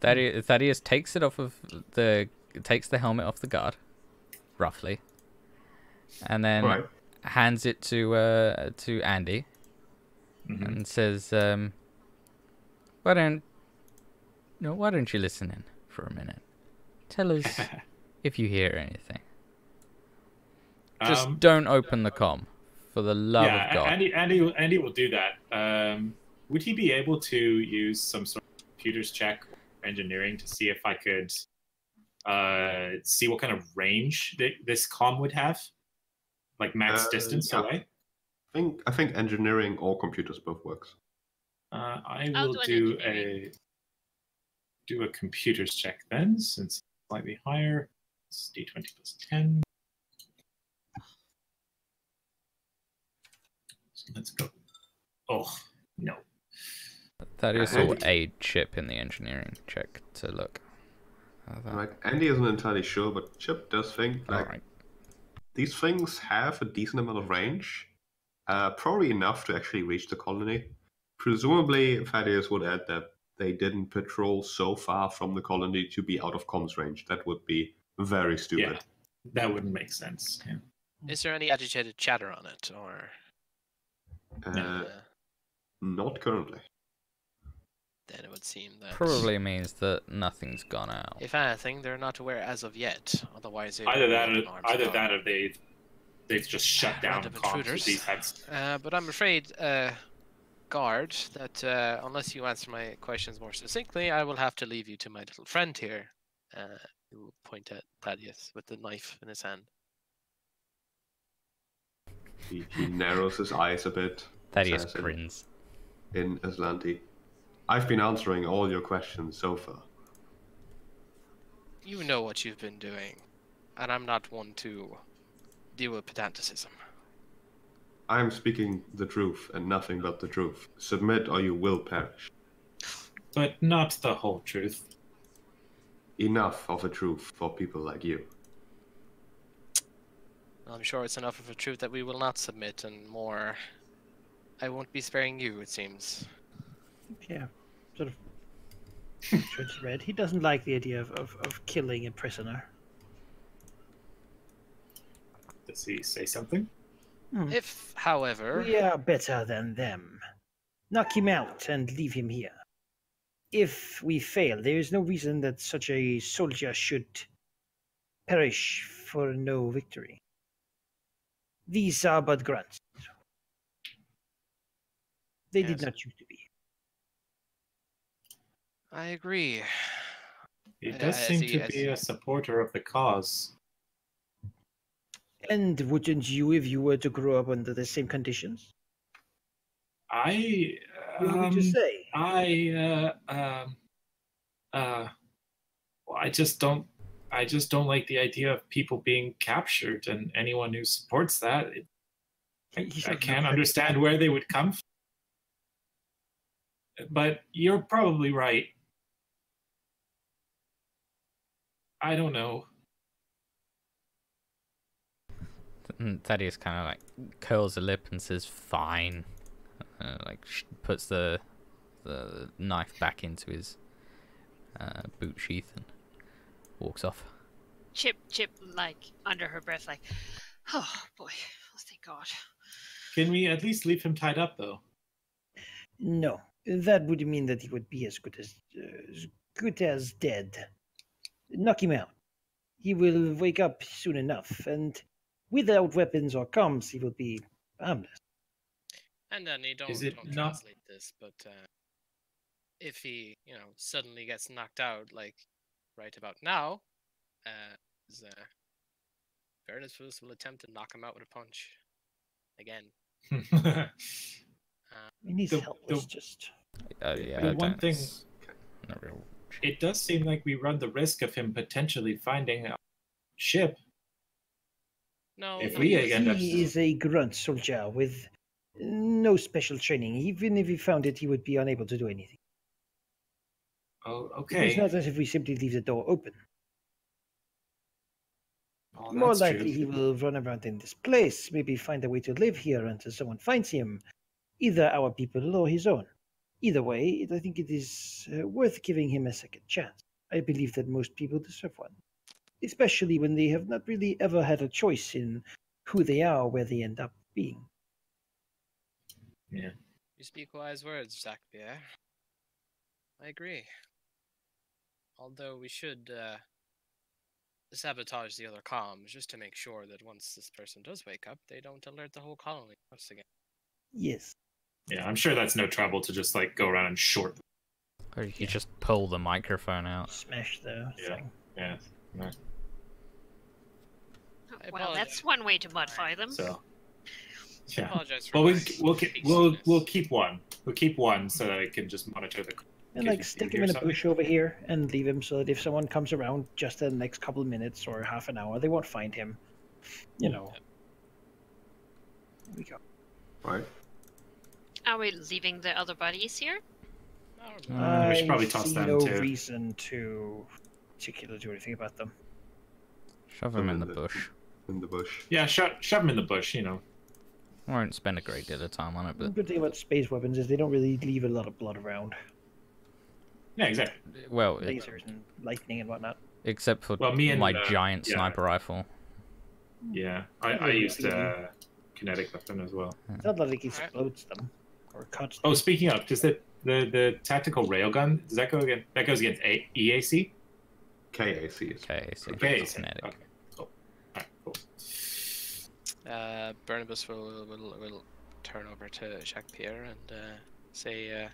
Thaddeus takes takes the helmet off the guard, roughly, and then Right. hands it to Andy Mhm. and says, why don't you listen in for a minute? Tell us if you hear anything. Just don't open the comm, for the love yeah, of God. Andy will do that. Would he be able to use some sort of computers check or engineering to see if I could see what kind of range this comm would have, like max distance yeah. away? I think engineering or computers both works. I I'll will do an do a computers check then, since it's slightly higher. It's d20 plus 10. So let's go. Oh, no. Thaddeus Andy. will aid Chip in the engineering check to look. Right. Andy isn't entirely sure, but Chip does think like Alright. these things have a decent amount of range, probably enough to actually reach the colony. Presumably, Thaddeus would add that they didn't patrol so far from the colony to be out of comms range. That would be very stupid. Yeah, that wouldn't make sense. Yeah. Is there any agitated chatter on it, or Not currently. then it would seem that Probably means that nothing's gone out. if anything, they're not aware as of yet. Otherwise, they Either would that, be up in arms about it. or they've just shut down Random comms with intruders. these heads. But I'm afraid, guard, that unless you answer my questions more succinctly, I will have to leave you to my little friend here. He will point at Thaddeus with the knife in his hand. He narrows his eyes a bit. Thaddeus says grins. in Aslanti, I've been answering all your questions so far. You know what you've been doing, and I'm not one to deal with pedanticism. I'm speaking the truth and nothing but the truth. Submit or you will perish. But not the whole truth. Enough of a truth for people like you. I'm sure it's enough of a truth that we will not submit, and more, I won't be sparing you, it seems. Yeah, sort of turns red. He doesn't like the idea of killing a prisoner. Does he say something? If, however, We are better than them. Knock him out and leave him here. If we fail, there is no reason that such a soldier should perish for no victory. These are but grunts. They did Yes. not choose to be. I agree. He does As seem he- to as be he- a supporter of the cause. And wouldn't you if you were to grow up under the same conditions? I What would you say? well, I just don't like the idea of people being captured, and anyone who supports that, I can't understand where they would come from. But you're probably right. I don't know. And Thaddeus kind of like curls a lip and says, "Fine." Puts the knife back into his boot sheath and walks off. Chip, like, under her breath, like, oh, boy. Oh, thank God. Can we at least leave him tied up, though? No, that would mean that he would be as good as dead. Knock him out. He will wake up soon enough, and without weapons or comms, he will be harmless. And then don't Is it don't not- translate this, but if he, suddenly gets knocked out, like right about now, Fairness will attempt to knock him out with a punch again. I mean, he's The- helpless. the- Just Yeah, The I one don't- thing- it's not real. It does seem like we run the risk of him potentially finding a ship. No, If no, we he's- end up- he is a grunt soldier with no special training. Even if he found it, he would be unable to do anything. Oh, It's okay. not as if we simply leave the door open. Oh, More that's likely, true. he will run around in this place, maybe find a way to live here until someone finds him, either our people or his own. Either way, I think it is worth giving him a second chance. I believe that most people deserve one, especially when they have not really ever had a choice in who they are or where they end up being. Yeah. You speak wise words, Jacques Pierre. I agree. Although we should sabotage the other comms just to make sure that once this person does wake up, they don't alert the whole colony once again. Yes. Yeah, I'm sure that's no trouble to just like go around and short. Or you just pull the microphone out. Smash the Yeah. thing. Yeah. Well, that's one way to modify them. So Yeah. Apologize for Well, my we'll hastiness. keep one. We'll keep one so that I can just monitor the. And in case like we see stick or him in a something. bush over here and leave him so that if someone comes around just in the next couple of minutes or half an hour, they won't find him. You know. There we go. Right. Are we leaving the other bodies here? We should probably I toss see them no too. reason to particularly do anything about them. Shove him in the bush. In the bush. Yeah, shove them in the bush. You know. I won't spend a great deal of time on it, The but good thing about space weapons is they don't really leave a lot of blood around. Yeah, exactly. well, Lasers and lightning and whatnot. except for Well, me and, my giant yeah. sniper rifle. Yeah, I used kinetic weapon as well. It's not like it explodes them or cuts them. Oh, speaking of, does the tactical railgun, does that go against EAC? KAC is. KAC. KAC. Kinetic. Okay, cool. Alright, cool. Barnabas will turn over to Jacques Pierre and say,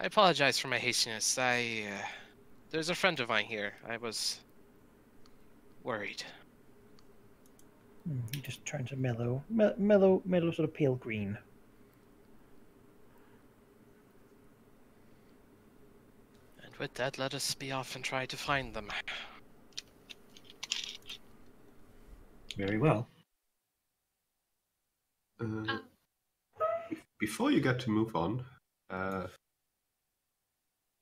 I apologize for my hastiness. There's a friend of mine here. I was worried. He just turns a mellow sort of pale green. And with that, let us be off and try to find them. Very well. Before you get to move on,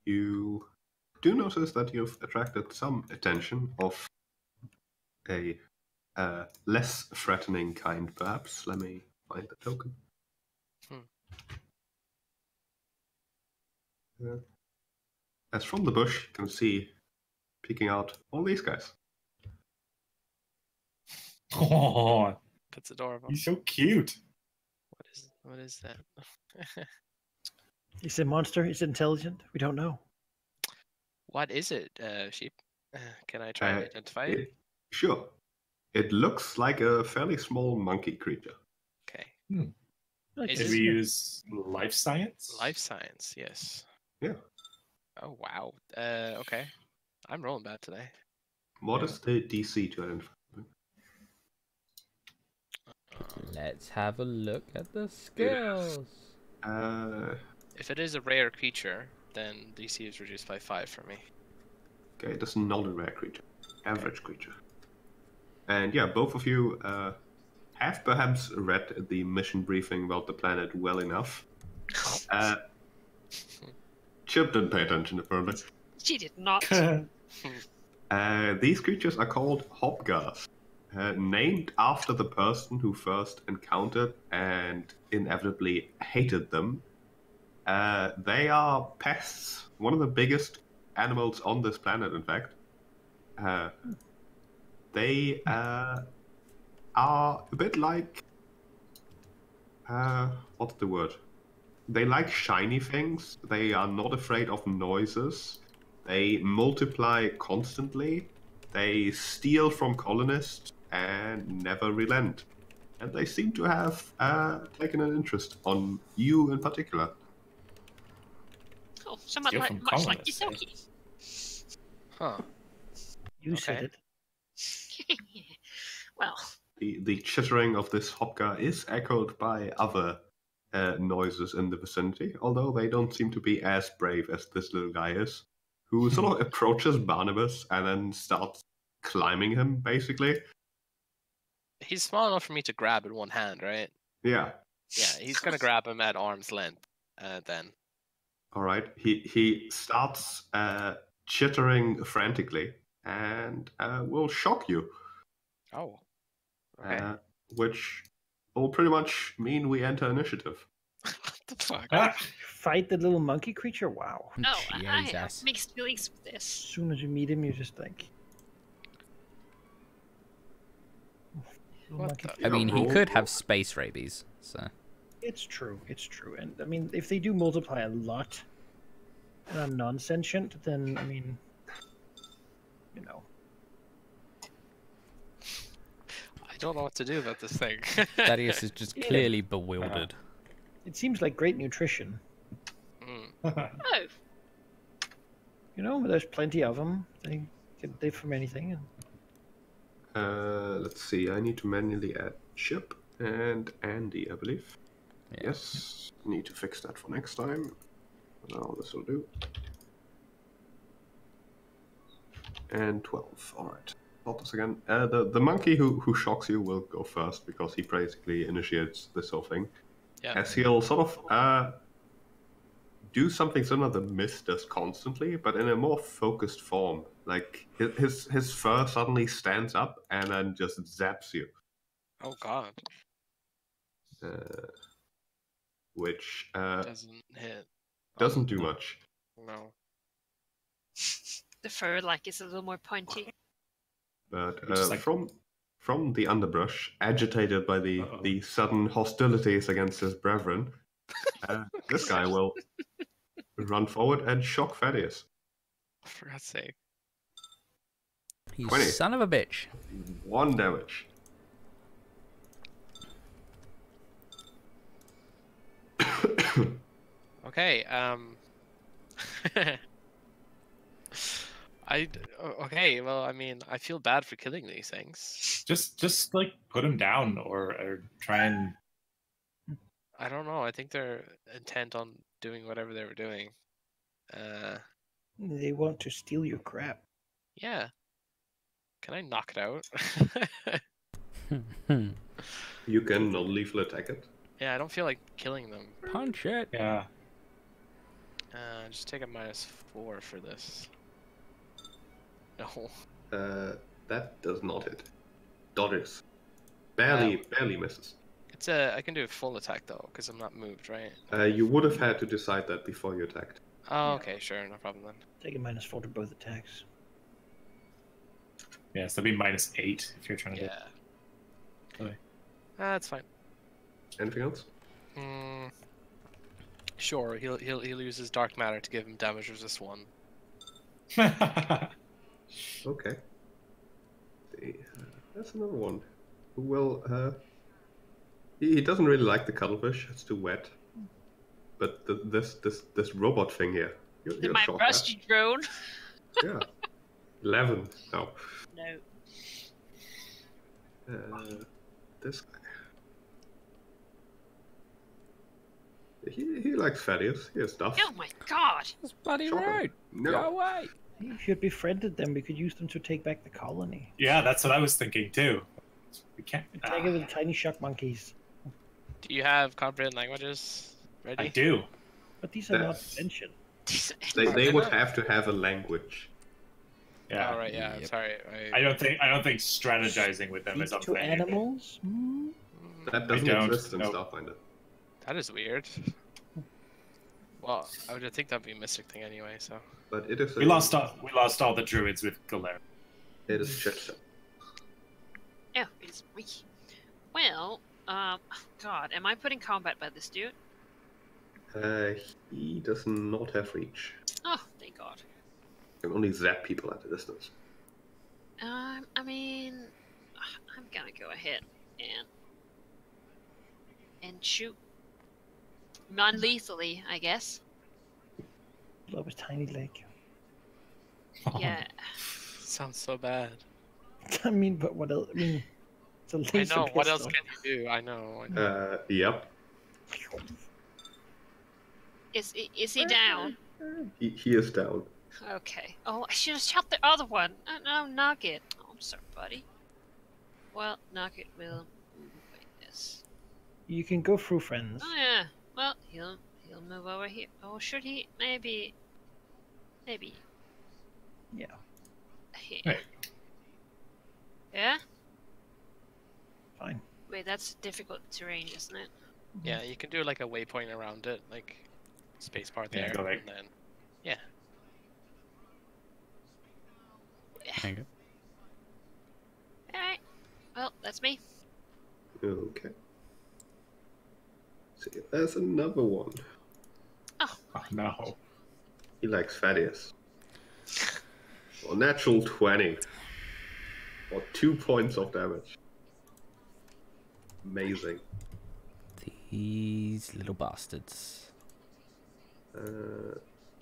you do notice that you've attracted some attention of a less threatening kind, perhaps. Let me find the token. As from the bush, you can see peeking out all these guys. Oh, That's adorable. he's so cute. What is that? Is it a monster? Is it intelligent? We don't know. What is it, sheep? Can I try and identify it? Sure. It looks like a fairly small monkey creature. Okay. Like, Is Did it- we use life science? Life science, yes. Yeah. Oh, wow. Okay. I'm rolling bad today. What is the DC to identify? Let's have a look at the skills. If it is a rare creature, then DC is reduced by 5 for me. Okay, it is not a rare creature. Average creature. And yeah, both of you have perhaps read the mission briefing about the planet well enough. Chip didn't pay attention, apparently. She did not. These creatures are called hobgars, named after the person who first encountered and inevitably hated them. They are pests, one of the biggest animals on this planet, in fact. They are a bit like... what's the word? They like shiny things. They are not afraid of noises. They multiply constantly. They steal from colonists and never relent. And they seem to have taken an interest on you in particular. Oh, somewhat Steal much from like colonists, eh? Isoki. Huh. You said Okay. it. Well, The chittering of this hobgar is echoed by other noises in the vicinity, although they don't seem to be as brave as this little guy is, who sort of approaches Barnabas and then starts climbing him, basically. He's small enough for me to grab in one hand, right? Yeah. Yeah, he's gonna grab him at arm's length, then. All right. He starts chittering frantically and will shock you, Oh. Okay. which will pretty much mean we enter initiative. What the fuck? Ah, Fight the little monkey creature? Wow. no, I have Jesus. mixed feelings with As this. soon as you meet him, you're just like... little What monkey the- creature. I mean, he roll- could have space rabies, so... It's true. And I mean, if they do multiply a lot and are non-sentient, then, I mean, you know. I don't know what to do about this thing. Thaddeus is just Yeah. clearly bewildered. It seems like great nutrition. Mm. Oh, You know, there's plenty of them. They can live from anything. And Let's see. I need to manually add chip And Andy, I believe. Yeah. Yes, need to fix that for next time. Now this will do. And 12. All right. Hold this again. The monkey who shocks you will go first because he basically initiates this whole thing. Yeah. As he'll sort of do something similar that Mist does constantly, but in a more focused form. Like his fur suddenly stands up and then just zaps you. Oh god. Which Doesn't hit. doesn't do much. No. The fur like is a little more pointy. But Which is like- from the underbrush, agitated by the sudden hostilities against his brethren, this guy will run forward and shock Thaddeus. For God's sake. You 20. son of a bitch. 1 damage. Okay, okay, well, I mean, I feel bad for killing these things. Just like put him down or try and. I don't know, I think they're intent on doing whatever they were doing. They want to steal your crap. Yeah. Can I knock it out? You can non-lethal attack it. Yeah, I don't feel like killing them. Punch it. Yeah. Just take a -4 for this. No. That does not hit. Dodges. Barely misses. It's I can do a full attack though, because I'm not moved, right? You would have had to decide that before you attacked. Oh, okay, sure, no problem then. Take a -4 to both attacks. Yeah, so that'd be -8 if you're trying to Yeah. Okay. That's fine. Anything else? Sure, he'll use his dark matter to give him damage resist 1. do. Okay. That's another one. Who will? He doesn't really like the cuttlefish. It's too wet. But this robot thing here. You're My shocked at. rusty drone. Yeah. 11. No. No. This guy. He likes Thaddeus. He has stuff. Oh my god. That's bloody Shock him. rude. No. Go away. If you had befriended them, we could use them to take back the colony. Yeah, that's what I was thinking too. We can't. Take it with the tiny shark monkeys. Do you have comprehend languages ready? I do. But these are not That's- mentioned. They would have to have a language. Yeah. All right, yeah. I'm Yep. sorry. I don't think strategizing with them is Speak a to thing. animals? That doesn't don't. exist in Nope. Starfinder. That is weird. Well, I would think that'd be a mystic thing anyway. So. But it is. We lost all the druids with Galera. It is shit. Oh, it's me. Well, God, am I putting combat by this dude? He does not have reach. Oh, thank God. He can only zap people at a distance. I mean, I'm gonna go ahead and shoot non-lethally, I guess. Love his tiny leg. Yeah. Sounds so bad. I mean, but what else? I mean, it's a laser I know. What else pistol. can you do? I know. Yep. Is he down? He is down. Okay. Oh, I should have shot the other one. No, Nugget. Oh, I'm sorry, buddy. Well, Nugget will move like this. You can go through friends. Oh yeah. Well, he'll move over here. Oh, should he? Maybe. Yeah. Here. Right. Yeah. Fine. Wait, that's difficult terrain, isn't it? Yeah, you can do like a waypoint around it, like spacebar Yeah, there, go like- and then There you go. All right. Well, that's me. Okay. See, there's another one. Oh, Oh, no. He likes Thaddeus. Well, natural 20. Or 2 points of damage. Amazing. These little bastards.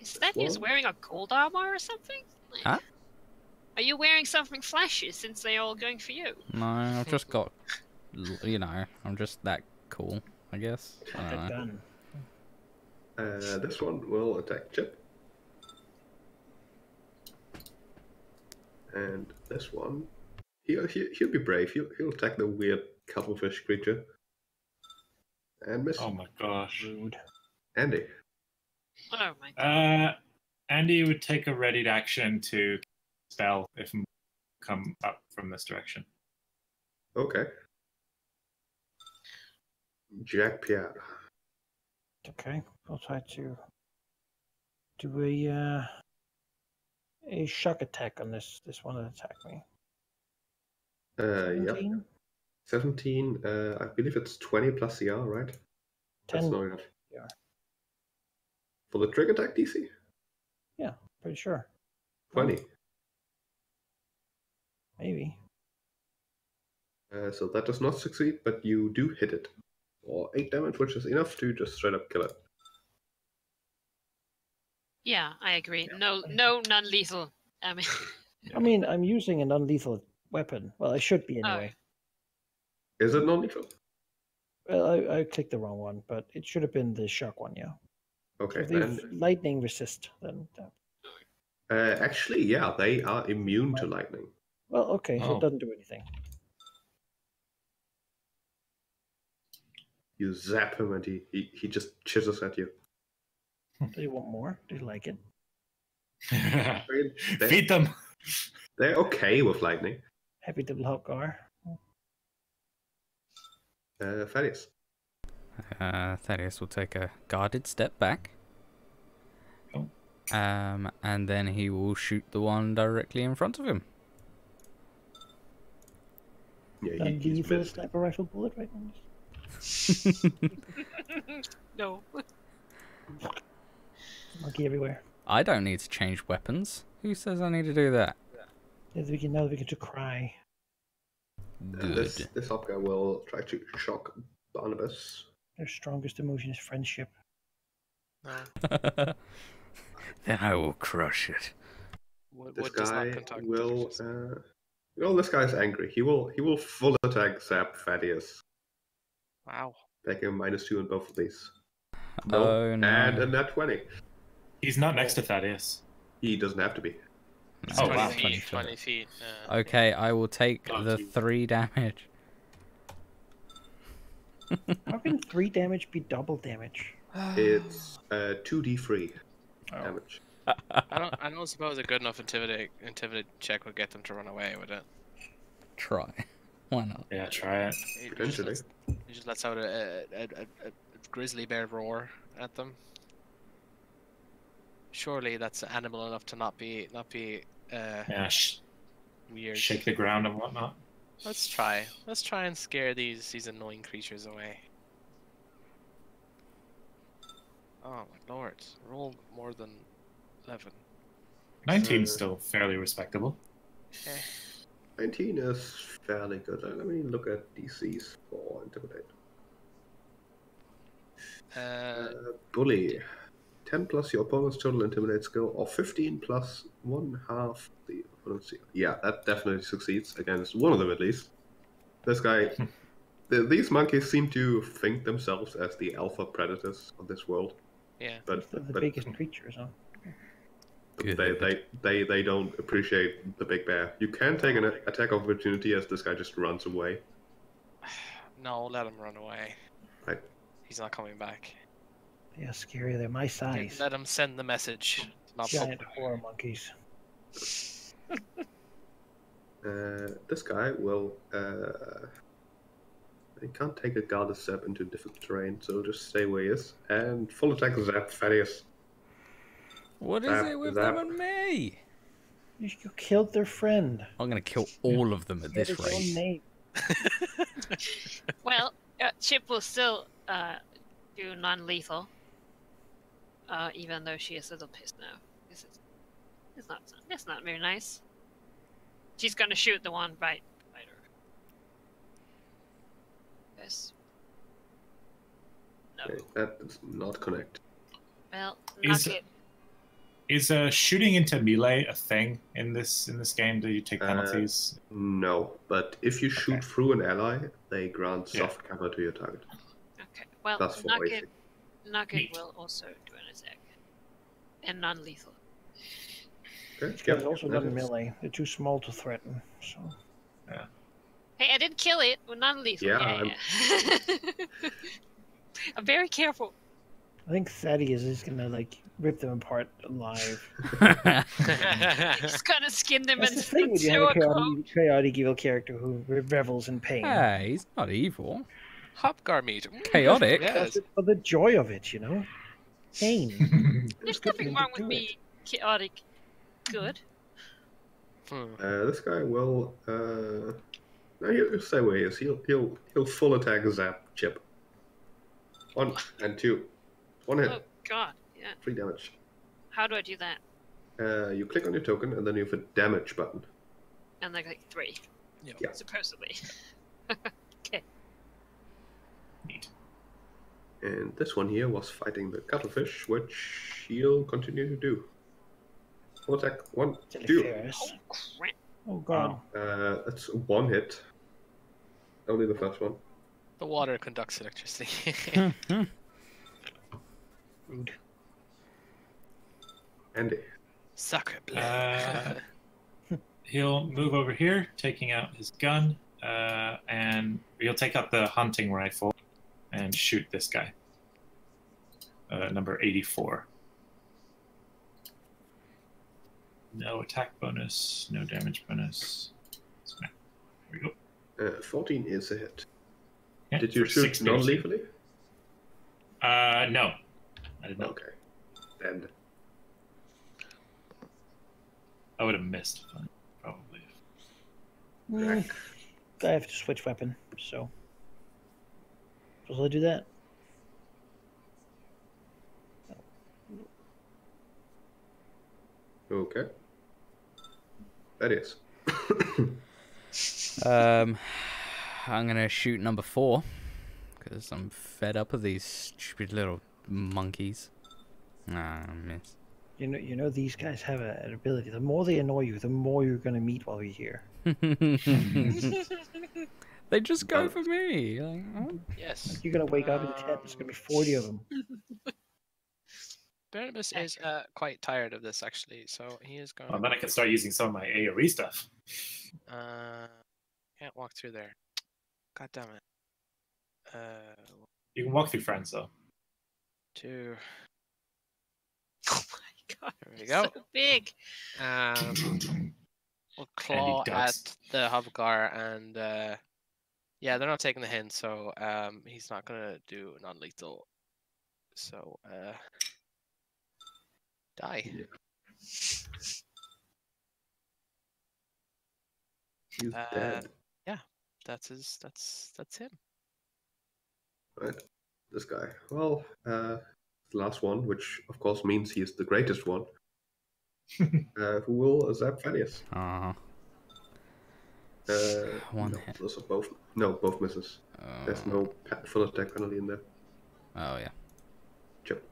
is that he's Well- wearing a gold armor or something? Like, Huh? Are you wearing something flashy since they're all going for you? No, I've just got You know, I'm just that cool, I guess. I Got don't it know. done. This one will attack Chip. And this one, he'll be brave. He'll attack the weird cuttlefish creature. And miss. Oh my gosh. Rude. Andy. Oh my god. Andy would take a readied action to spell if come up from this direction. Okay. Jack Pierre. Okay, I'll try to do a shock attack on this one that attacked me. Yep. 17? 17. I believe it's 20 plus CR, right? 10. That's not enough. CR. For the trick attack DC? Yeah, pretty sure. 20. Maybe. So that does not succeed, but you do hit it. For 8 damage, which is enough to just straight up kill it. Yeah, I agree. Yeah. No non-lethal. I mean, I'm using a non-lethal weapon. Well, I should be anyway. Is it non-lethal? Well, I clicked the wrong one, but it should have been the shock one, yeah. Okay, If they then. lightning resist, then... Actually, yeah, they are immune to lightning. Well, okay, so Oh. it doesn't do anything. You zap him and he just chisels at you. Do you want more? Do you like it? Feed them. They're okay with lightning. Happy double hop gar. Thaddeus. Thaddeus will take a guarded step back. Oh. And then he will shoot the one directly in front of him. Yeah, he's Non-lethal missed. sniper rifle bullet right now. No. Monkey everywhere. I don't need to change weapons. Who says I need to do that? Now that we get to cry. Good. This hopguy will try to shock Barnabas. Their strongest emotion is friendship. No. Then I will crush it. This Wood does not guy contact will. villages. This guy's angry. He will full attack Zap Thaddeus. Wow. Taking a -2 on both of these. Oh, no. And a nat 20. He's not next to Thaddeus. He doesn't have to be. It's Oh, 20 wow. feet. 20 foot. 20 feet. Okay, I will take Oh, the geez. 3 damage. How can 3 damage be double damage? It's 2d3 Oh. damage. I don't suppose a good enough intimidate check would get them to run away with it. Try. Why not? Yeah, try it. Potentially. He just lets out a grizzly bear roar at them. Surely that's animal enough to not be Yeah, weird. shake the ground and whatnot. Let's try. Let's try and scare these annoying creatures away. Oh my lord! Roll more than 11. 19's still fairly respectable. Okay. 19 is fairly good. Let me look at DCs for Intimidate. Bully. 10 plus your opponent's total Intimidate skill, or 15 plus 1/2 the opponent's. Yeah, that definitely succeeds against one of them at least. This guy. These monkeys seem to think themselves as the alpha predators of this world. Yeah. But, They're the but biggest creatures, huh? they don't appreciate the big bear. You can take an attack of opportunity as this guy just runs away. No, let him run away. Right. He's not coming back. Yeah, scary. They're my size. Let him send the message. Not Giant horror monkeys. This guy will. He can't take a guarded step into difficult terrain, so just stay where he is. And full attack Zap Thaddeus. What is it with them and me? You killed their friend. I'm going to kill all of them at Said this his own rate. name. Well, Chip will still do non-lethal, even though she is a little pissed now. It's not very nice. She's gonna shoot the one right her. Yes. No. Okay, that does not connect. Well, Is- knock it. Is shooting into melee a thing in this game? Do you take penalties? No, but if you shoot through an ally, they grant Yeah. soft cover to your target. Okay. Well, That's for AC. Nugget Neat. will also do an attack. And non-lethal. Okay. These guys Yep, also that not is. melee. They're too small to threaten. So Hey, I didn't kill it. Well, non-lethal. Yeah, I'm very careful. I think Thaddeus is gonna like rip them apart alive. He's gonna skin them That's and the thing when you have throw a a quote. chaotic evil character who revels in pain. Hey, he's not evil. Hopgar meat. Chaotic. Yes. That's it for the joy of it, you know. Pain. There's good for nothing him wrong to with do me chaotic good. This guy will. No, he'll stay where he is. He'll full attack zap chip. 1 and 2. 1 hit. Oh god, yeah. 3 damage. How do I do that? You click on your token and then you have a damage button. And like 3. Yeah. Supposedly. Neat. And this one here was fighting the cuttlefish, which he'll continue to do. Full attack 1, 2. Ferris. Oh crap. Oh god. That's 1 hit. Only the first one. The water conducts electricity. Rude. Andy. Sacre bleu. He'll move over here, taking out his gun, and he'll take out the hunting rifle and shoot this guy. Number 84. No attack bonus, no damage bonus. So, here we go. 14 is a hit. Yeah, Did you for shoot 6 piercing. non-lethally? No. I did not. Okay. Then. I would have missed, probably. I have to switch weapon, so. Will I do that? Okay. That is. I'm gonna shoot number 4 because I'm fed up of these stupid little monkeys. Ah, miss. You know these guys have an ability. The more they annoy you, the more you're gonna meet while you're here. They just go for me. Like, oh. Yes. You're gonna wake up in the tent. There's gonna be 40 of them. Barnabas is quite tired of this actually, so he is going. Well, then I can start using some of my AoE stuff. Can't walk through there. God damn it. You can walk through friends, though. 2. Oh my god. There we go. So big. We'll claw ducks. at the Hubgar and yeah, they're not taking the hint, so he's not gonna do non-lethal. So die. Yeah. He's dead. Yeah, that's him. Right. This guy. Well, the last one, which of course means he is the greatest one. Who will zap Thaddeus? One no, hit. those are both. No, both misses. There's no full attack penalty in there. Oh yeah. Chip.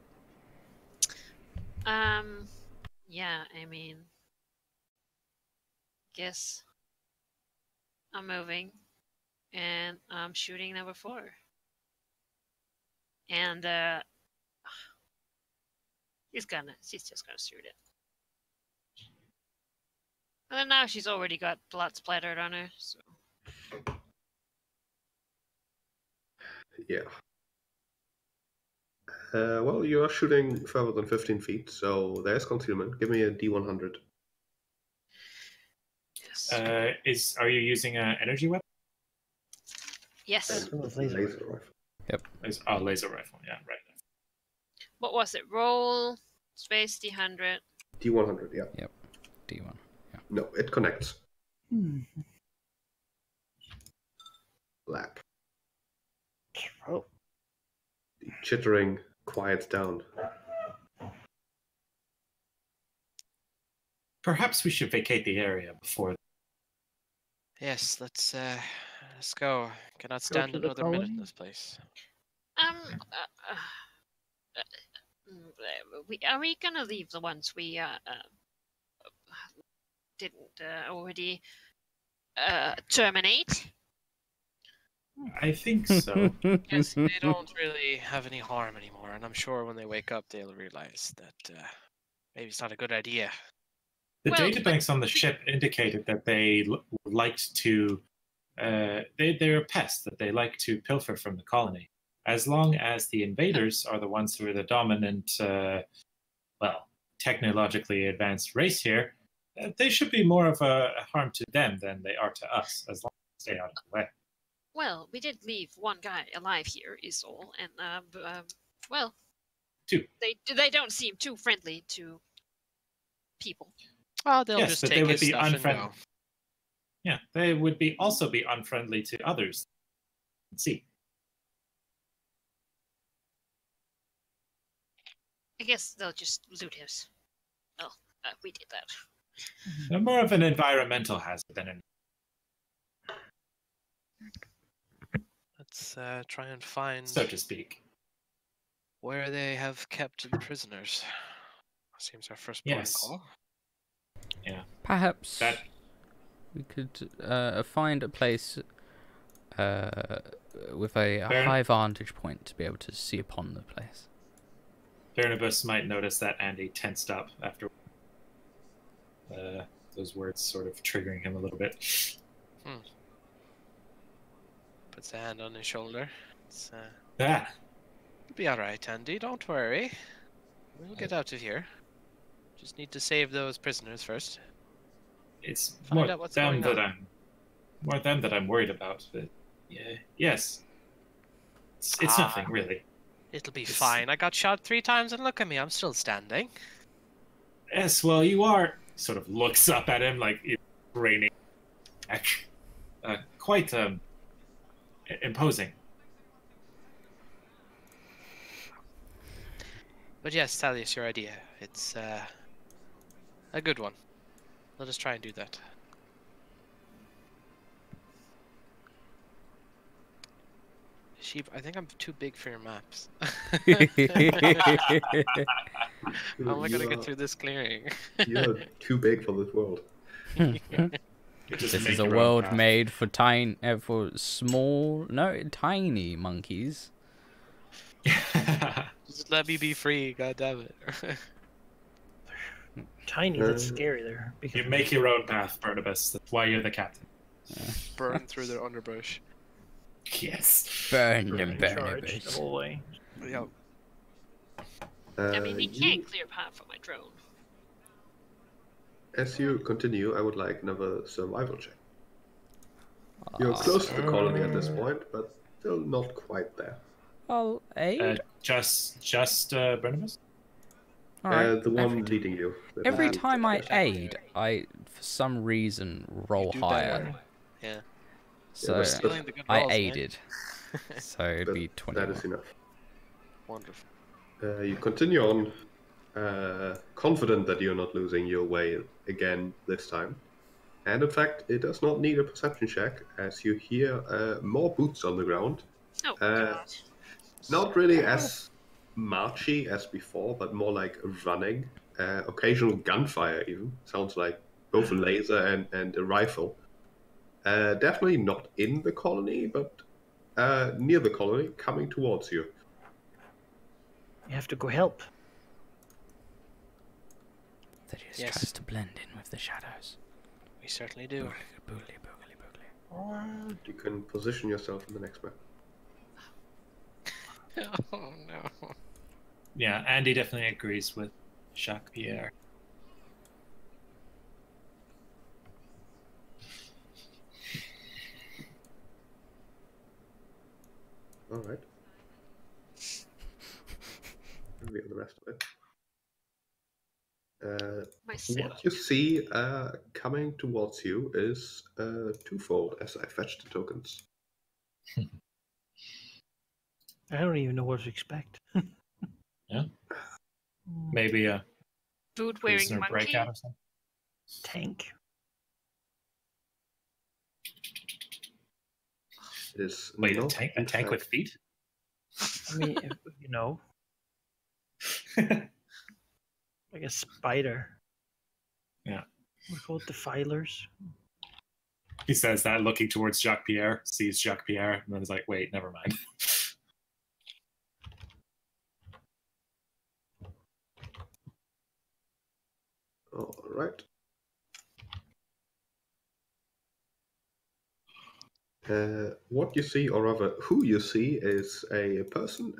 Yeah, I mean, guess I'm moving, and I'm shooting number 4. And she's just gonna shoot it. And then now she's already got blood splattered on her, so. Yeah. Well, you are shooting further than 15 feet, so there's concealment. Give me a D100. Yes. Are you using an energy weapon? Yes. Laser rifle. Laser rifle. Yeah, right. What was it? Roll space D100. D100, yeah. Yep. D1. No, it connects. Black. Oh. The chittering quiets down. Perhaps we should vacate the area before. Yes, let's go. Cannot stand to the another minute in colony? this place. Are we gonna leave the ones we didn't already terminate? I think so. Yes, they don't really have any harm anymore, and I'm sure when they wake up, they'll realize that maybe it's not a good idea. The Well, databanks on the ship indicated that they liked to. They're a pest that they like to pilfer from the colony. As long as the invaders are the ones who are the dominant, technologically advanced race here, they should be more of a harm to them than they are to us, as long as they stay out of the way. Well, we did leave one guy alive here, is all, and well, Two. They don't seem too friendly to people. Oh, they'll Yes, just but take they would his be stuff and unfriendly. go. Yeah, they would also be unfriendly to others. Let's see. I guess they'll just loot his. Oh, we did that. They're more of an environmental hazard than an. Let's try and find So to speak. where they have kept the prisoners. Seems our first port of Yes. call. Yeah. Perhaps That we could find a place with a Fair. high vantage point to be able to see upon the place. Barnabas might notice that Andy tensed up after those words sort of triggering him a little bit. Puts a hand on his shoulder. It's Ah, it'll be all right, Andy. Don't worry. We'll get out of here. Just need to save those prisoners first. it's Find more out what's them going that on. them that I'm worried about. But yeah, yes, it's nothing really. It'll be It's- fine. I got shot 3 times and look at me. I'm still standing. Yes, well, you are. Sort of looks up at him like it's raining. Quite imposing. But yes, Thalius, your idea. It's a good one. Let us try and do that. Sheep, I think I'm too big for your maps. How am I gonna get through this clearing? You're too big for this world. You just This make is a your own world path. made for tiny monkeys. Just let me be free, god damn it. Tiny, that's scary there. You make your own path, Barnabas. That's why you're the captain. Burn through their underbrush. Yes. Burn You're them, in burn charge the whole way. Yep. I mean, we You- can't clear path for my drone. As you continue, I would like another survival check. You're close to the colony at this point, but still not quite there. I'll aid. Just Barnabas? Alright. The one leading you. Every That- time I aid, I for some reason roll do higher. better. Yeah. So but Stealing the good I rolls, man. aided. So it'd that- be That 21. is enough. Wonderful. You continue on, confident that you're not losing your way again this time. And in fact, it does not need a perception check, as you hear more boots on the ground. Oh, Uh, God. Not really as marchy as before, but more like running. Occasional gunfire even. Sounds like both a laser and a rifle. Definitely not in the colony, but near the colony, coming towards you. You have to go help. That just Yes. tries to blend in with the shadows. We certainly do. Boogly, boogly, boogly, boogly. You can position yourself in the next map. Oh no. Yeah, Andy definitely agrees with Jacques Pierre. Alright. Reveal the rest of it. Myself. What you see coming towards you is twofold as I fetch the tokens. I don't even know what to expect. Yeah. Maybe a Boot wearing prisoner monkey. breakout or something. Tank. It is Wait, not a tank in with fact- feet? I mean, you know. Like a spider. Yeah. We call it defilers. He says that, looking towards Jacques Pierre, sees Jacques Pierre, and then is like, wait, never mind. All right. What you see, or rather, who you see, is a person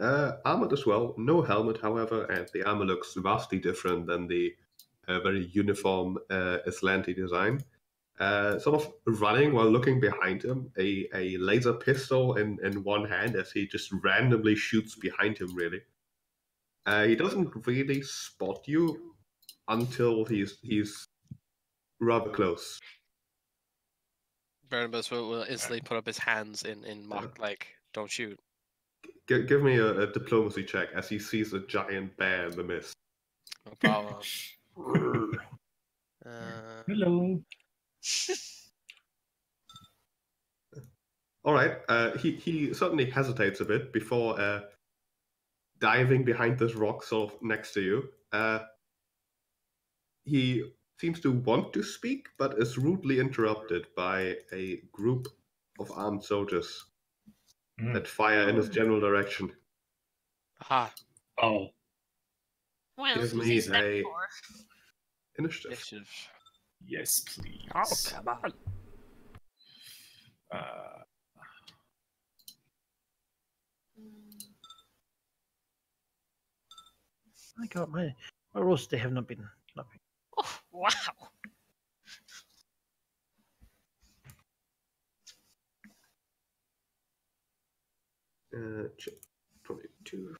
armored as well. No helmet, however, and the armor looks vastly different than the very uniform Islanti design. Sort of running while looking behind him, a laser pistol in one hand as he just randomly shoots behind him, really. He doesn't really spot you until he's rather close. Barnabas will instantly put up his hands in mock, like, don't shoot. Give me a diplomacy check as he sees a giant bear in the mist. No problem. Hello. All right. He suddenly hesitates a bit before diving behind this rock sort of next to you. He seems to want to speak, but is rudely interrupted by a group of armed soldiers that fire in his general direction. Aha. Oh. Well, Give who's me he step a for? initiative. Initiative. Yes, please. Oh, come on. My God, my rolls they have not been. Oh, wow. Check 22.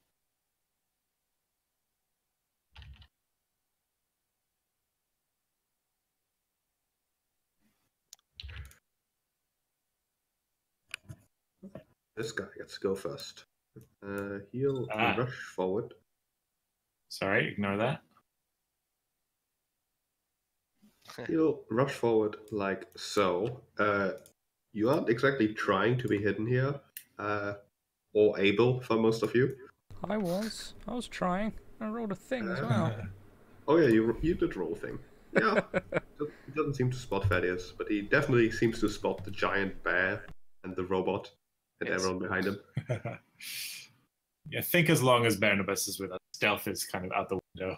This guy gets to go first. He'll rush forward. Sorry, ignore that. He'll rush forward like so. You aren't exactly trying to be hidden here, or able for most of you. I was trying. I rolled a thing as well. Oh yeah, you did roll a thing. Yeah, he doesn't seem to spot Thaddeus, but he definitely seems to spot the giant bear and the robot and Yes. everyone behind him. Yeah, think as long as Barnabas is with us, stealth is kind of out the window.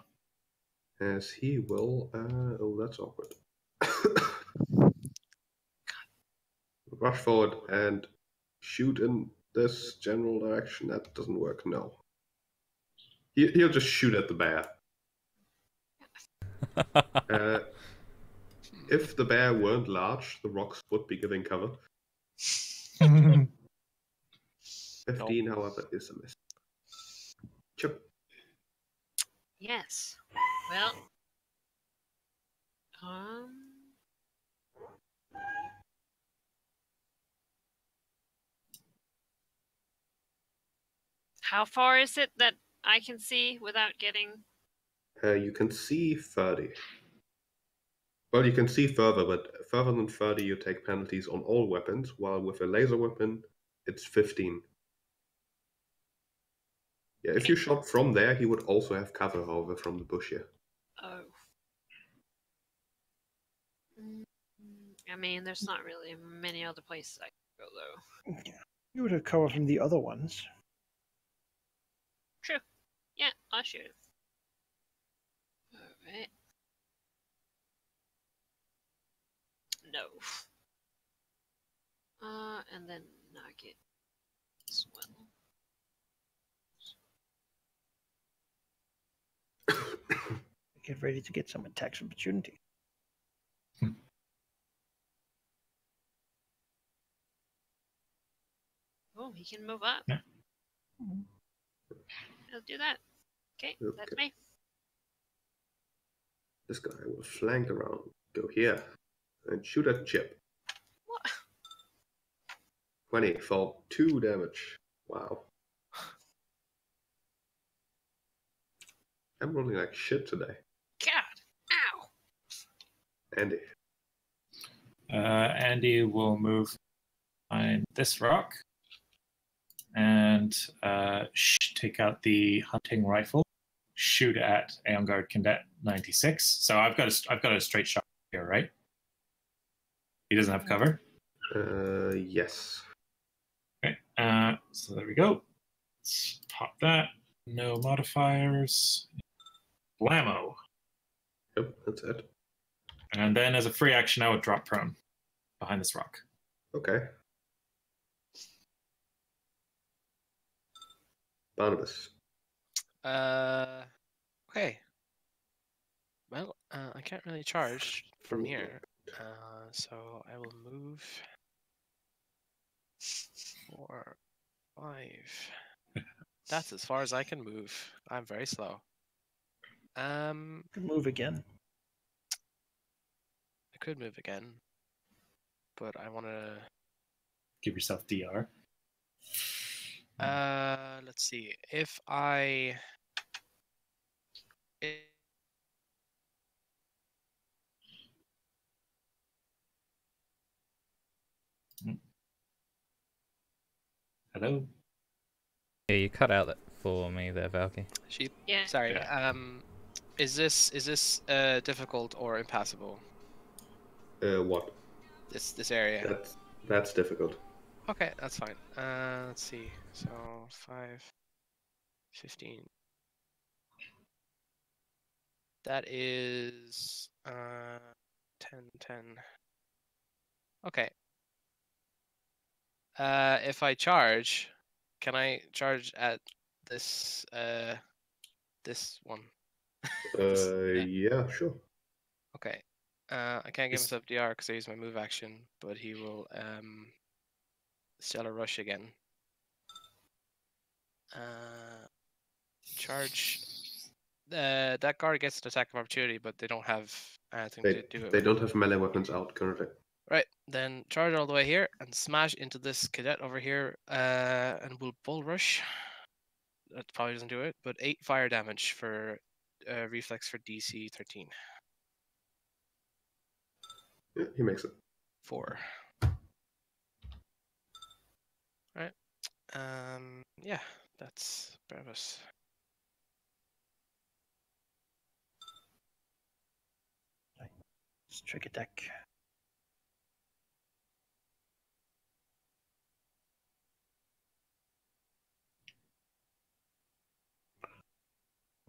As he will. Oh, that's awkward. Rush forward and shoot in this general direction. That doesn't work. No. He'll just shoot at the bear. If the bear weren't large, the rocks would be giving cover. 15, however, is a miss. Chip. Yes. Well. How far is it that I can see without getting? You can see 30. Well, you can see further, but further than 30, you take penalties on all weapons, while with a laser weapon, it's 15. Yeah, if you shot from there, he would also have cover, however, from the bush here. Oh. I mean, there's not really many other places I could go, though. You would have cover from the other ones. True. Yeah, I'll shoot him. Alright. No. And then knock it as well. Get ready to get some attacks of opportunity. Oh, he can move up. Yeah. He'll do that. Okay, that's Okay. me. This guy will flank around, go here, and shoot at Chip. What? 20 for 2 damage. Wow. I'm rolling like shit today. God. Ow. Andy. Andy will move behind this rock and take out the hunting rifle shoot at Aeon Guard Cadet 96. So I've got a straight shot here, right? He doesn't have cover. Yes. Okay. So there we go. Let's pop that. No modifiers. Blammo. Yep, that's it. And then as a free action, I would drop prone behind this rock. Okay. Barnabas. Okay. Well, I can't really charge from here. So I will move 4, 5. That's as far as I can move. I'm very slow. You can move again. I could move again, but I want to. Give yourself DR. Let's see. If I. Hello. Yeah, you cut out that for me there, Valky. Sheep. Yeah. Sorry. Yeah. Is this difficult or impassable? What? This area. That's difficult. Okay, that's fine. Let's see. So 5, 15. That is 10, 10. Okay. If I charge, can I charge at this this one? Yeah, sure. Okay. I can't give This- myself DR because I use my move action, but he will Stellar Rush again. Charge. That guard gets an attack of opportunity, but they don't have anything to do it They with. don't have melee weapons out currently. Right, then charge all the way here and smash into this cadet over here, and we'll bull rush. That probably doesn't do it, but 8 fire damage for reflex for DC 13. Yeah, he makes it. 4. Right. Yeah, that's Bravos. Let's trick attack.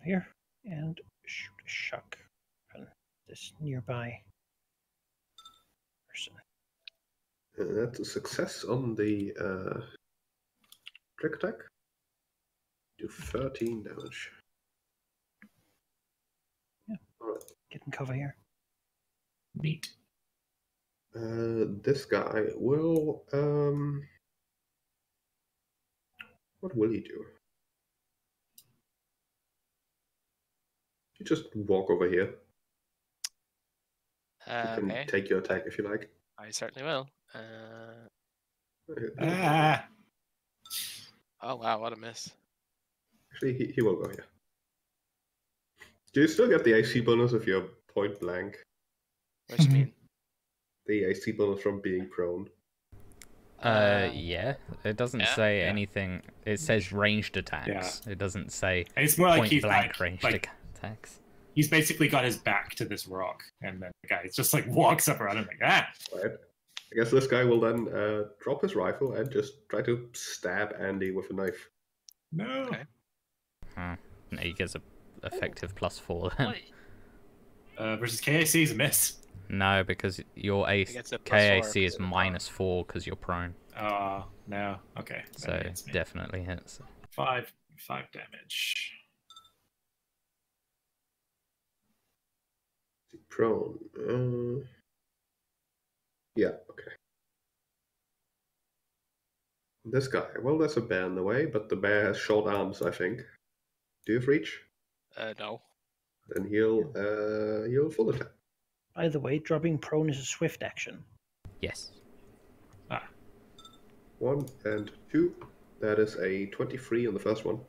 Here and shoot a shock on this nearby person. That's a success on the trick attack. Do 13 damage. Yeah. Alright. Get in cover here. Neat. This guy will what will he do? You just walk over here. You can Okay, take your attack if you like. I certainly will. Ah. Oh wow, what a miss. Actually, he will go here. Do you still get the AC bonus if you're point blank? What do you mean? The AC bonus from being prone. Yeah. It doesn't yeah, say yeah. anything. It says ranged attacks. It doesn't say And it's more like point he's blank like, ranged attacks. he's basically got his back to this rock, and then the guy just like walks up around him like, ah. Right. I guess this guy will then drop his rifle and just try to stab Andy with a knife. No. Okay. No, he gets a effective +4 then. Boy. Versus KAC is a miss. No, because your He gets a +4 KAC because is of the -4 because you're prone. No. Okay. So That hits me. definitely hits. 5 damage. Prone. Yeah, okay. This guy. Well, there's a bear in the way, but the bear has short arms, I think. Do you have reach? No. Then he'll full attack. By the way, dropping prone is a swift action. Yes. 1 and 2. That is a 23 on the first one.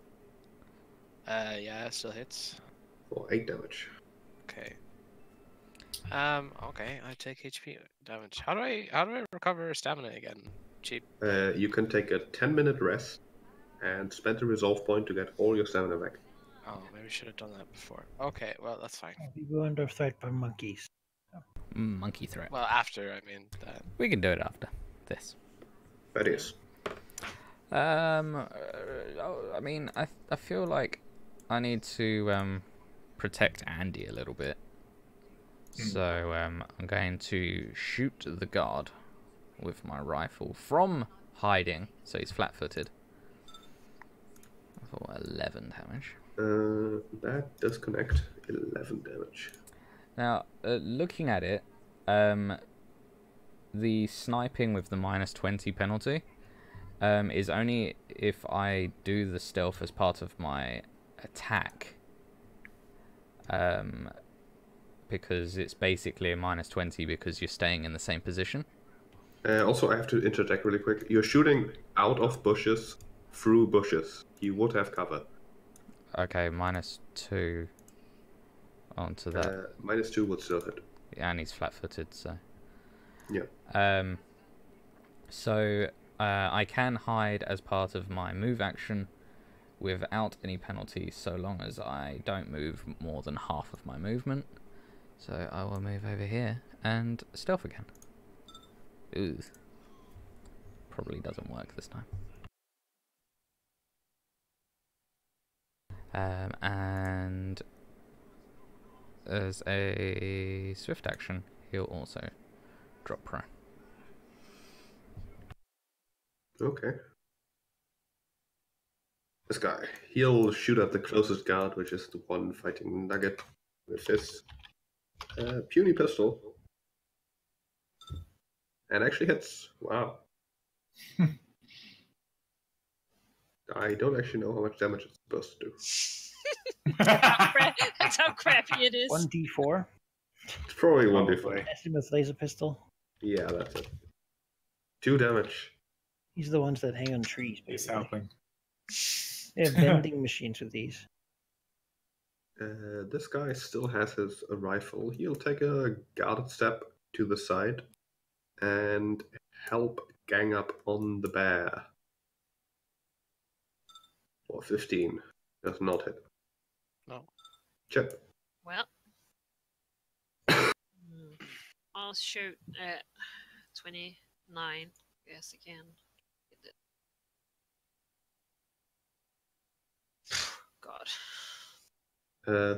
Yeah, it still hits. For 8 damage. Okay. Okay, I take HP damage. How do I recover stamina again? Cheap. You can take a 10-minute rest and spend a resolve point to get all your stamina back. Oh, maybe we should have done that before. Okay, well that's fine. We were under threat by monkeys. Monkey threat. Well, after I mean that. We can do it after this. That is. I mean, I feel like I need to protect Andy a little bit. So I'm going to shoot the guard with my rifle from hiding, so he's flat-footed. For 11 damage. That does connect. 11 damage. Now, looking at it, the sniping with the -20 penalty is only if I do the stealth as part of my attack. Because it's basically a -20 because you're staying in the same position. Also, I have to interject really quick. You're shooting out of bushes, through bushes. You would have cover. Okay, -2 onto that. -2 would still hit. Yeah, and he's flat-footed, so... Yeah. So, I can hide as part of my move action without any penalties, so long as I don't move more than half of my movement. So I will move over here and stealth again. Ooh. Probably doesn't work this time. And as a swift action, he'll also drop prone. Okay. This guy. He'll shoot at the closest guard, which is the one fighting Nugget with his puny pistol. And actually hits. Wow. I don't actually know how much damage it's supposed to do. That's how crappy it is. 1d4. It's probably 1d4. Azimuth laser pistol. Yeah, that's it. 2 damage. These are the ones that hang on trees. He's Basically. helping. They have vending machines with these. This guy still has his rifle. He'll take a guarded step to the side and help gang up on the bear. Or 15. Does not hit. No. Chip. Well, I'll shoot at 29. Yes, again. God.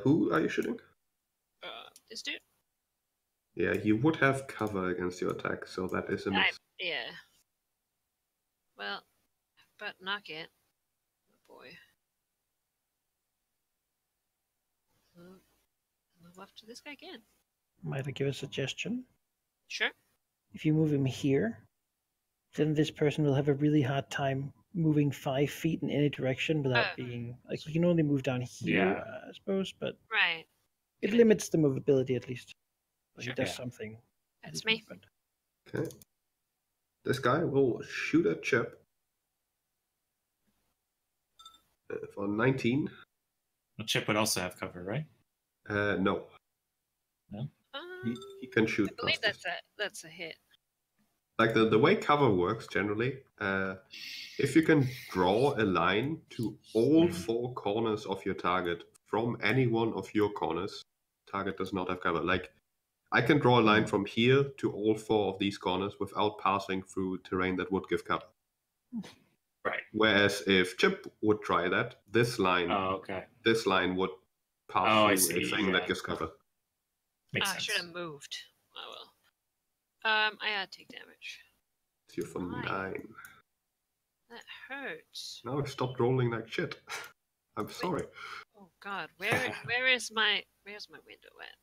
Who are you shooting? This dude? Yeah, you would have cover against your attack, so that is a miss. Yeah. Well, but knock it. Oh boy. Move up to this guy again. Might I give a suggestion? Sure. If you move him here, then this person will have a really hard time moving 5 feet in any direction without being like he can only move down here, I suppose, but Right. it limits the movability at least. Like Sure. It does something. That's me. Movement. Okay. This guy will shoot at Chip for 19. Well, Chip would also have cover, right? No. No? He can shoot. I believe past it. that's a hit. Like the way cover works generally, if you can draw a line to all 4 corners of your target from any one of your corners, target does not have cover. Like I can draw a line from here to all 4 of these corners without passing through terrain that would give cover. Right. Whereas if Chip would try that, this line would pass through a thing that gives cover. Makes I sense. should have moved. Oh well. I gotta take damage. It's here for 9. That hurts. Now I've stopped rolling like shit. I'm sorry. Oh God, where's my window at?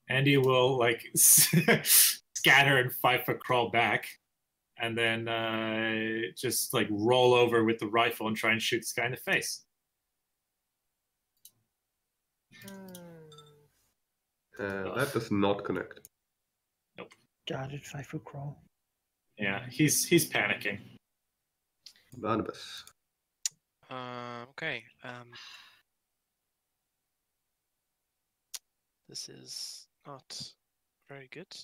Andy will like scatter and 5-foot crawl back, and then just like roll over with the rifle and try and shoot this guy in the face. That does not connect. Nope. Got it. 5-foot crawl. Yeah, he's panicking. Barnabas. Okay. This is not very good.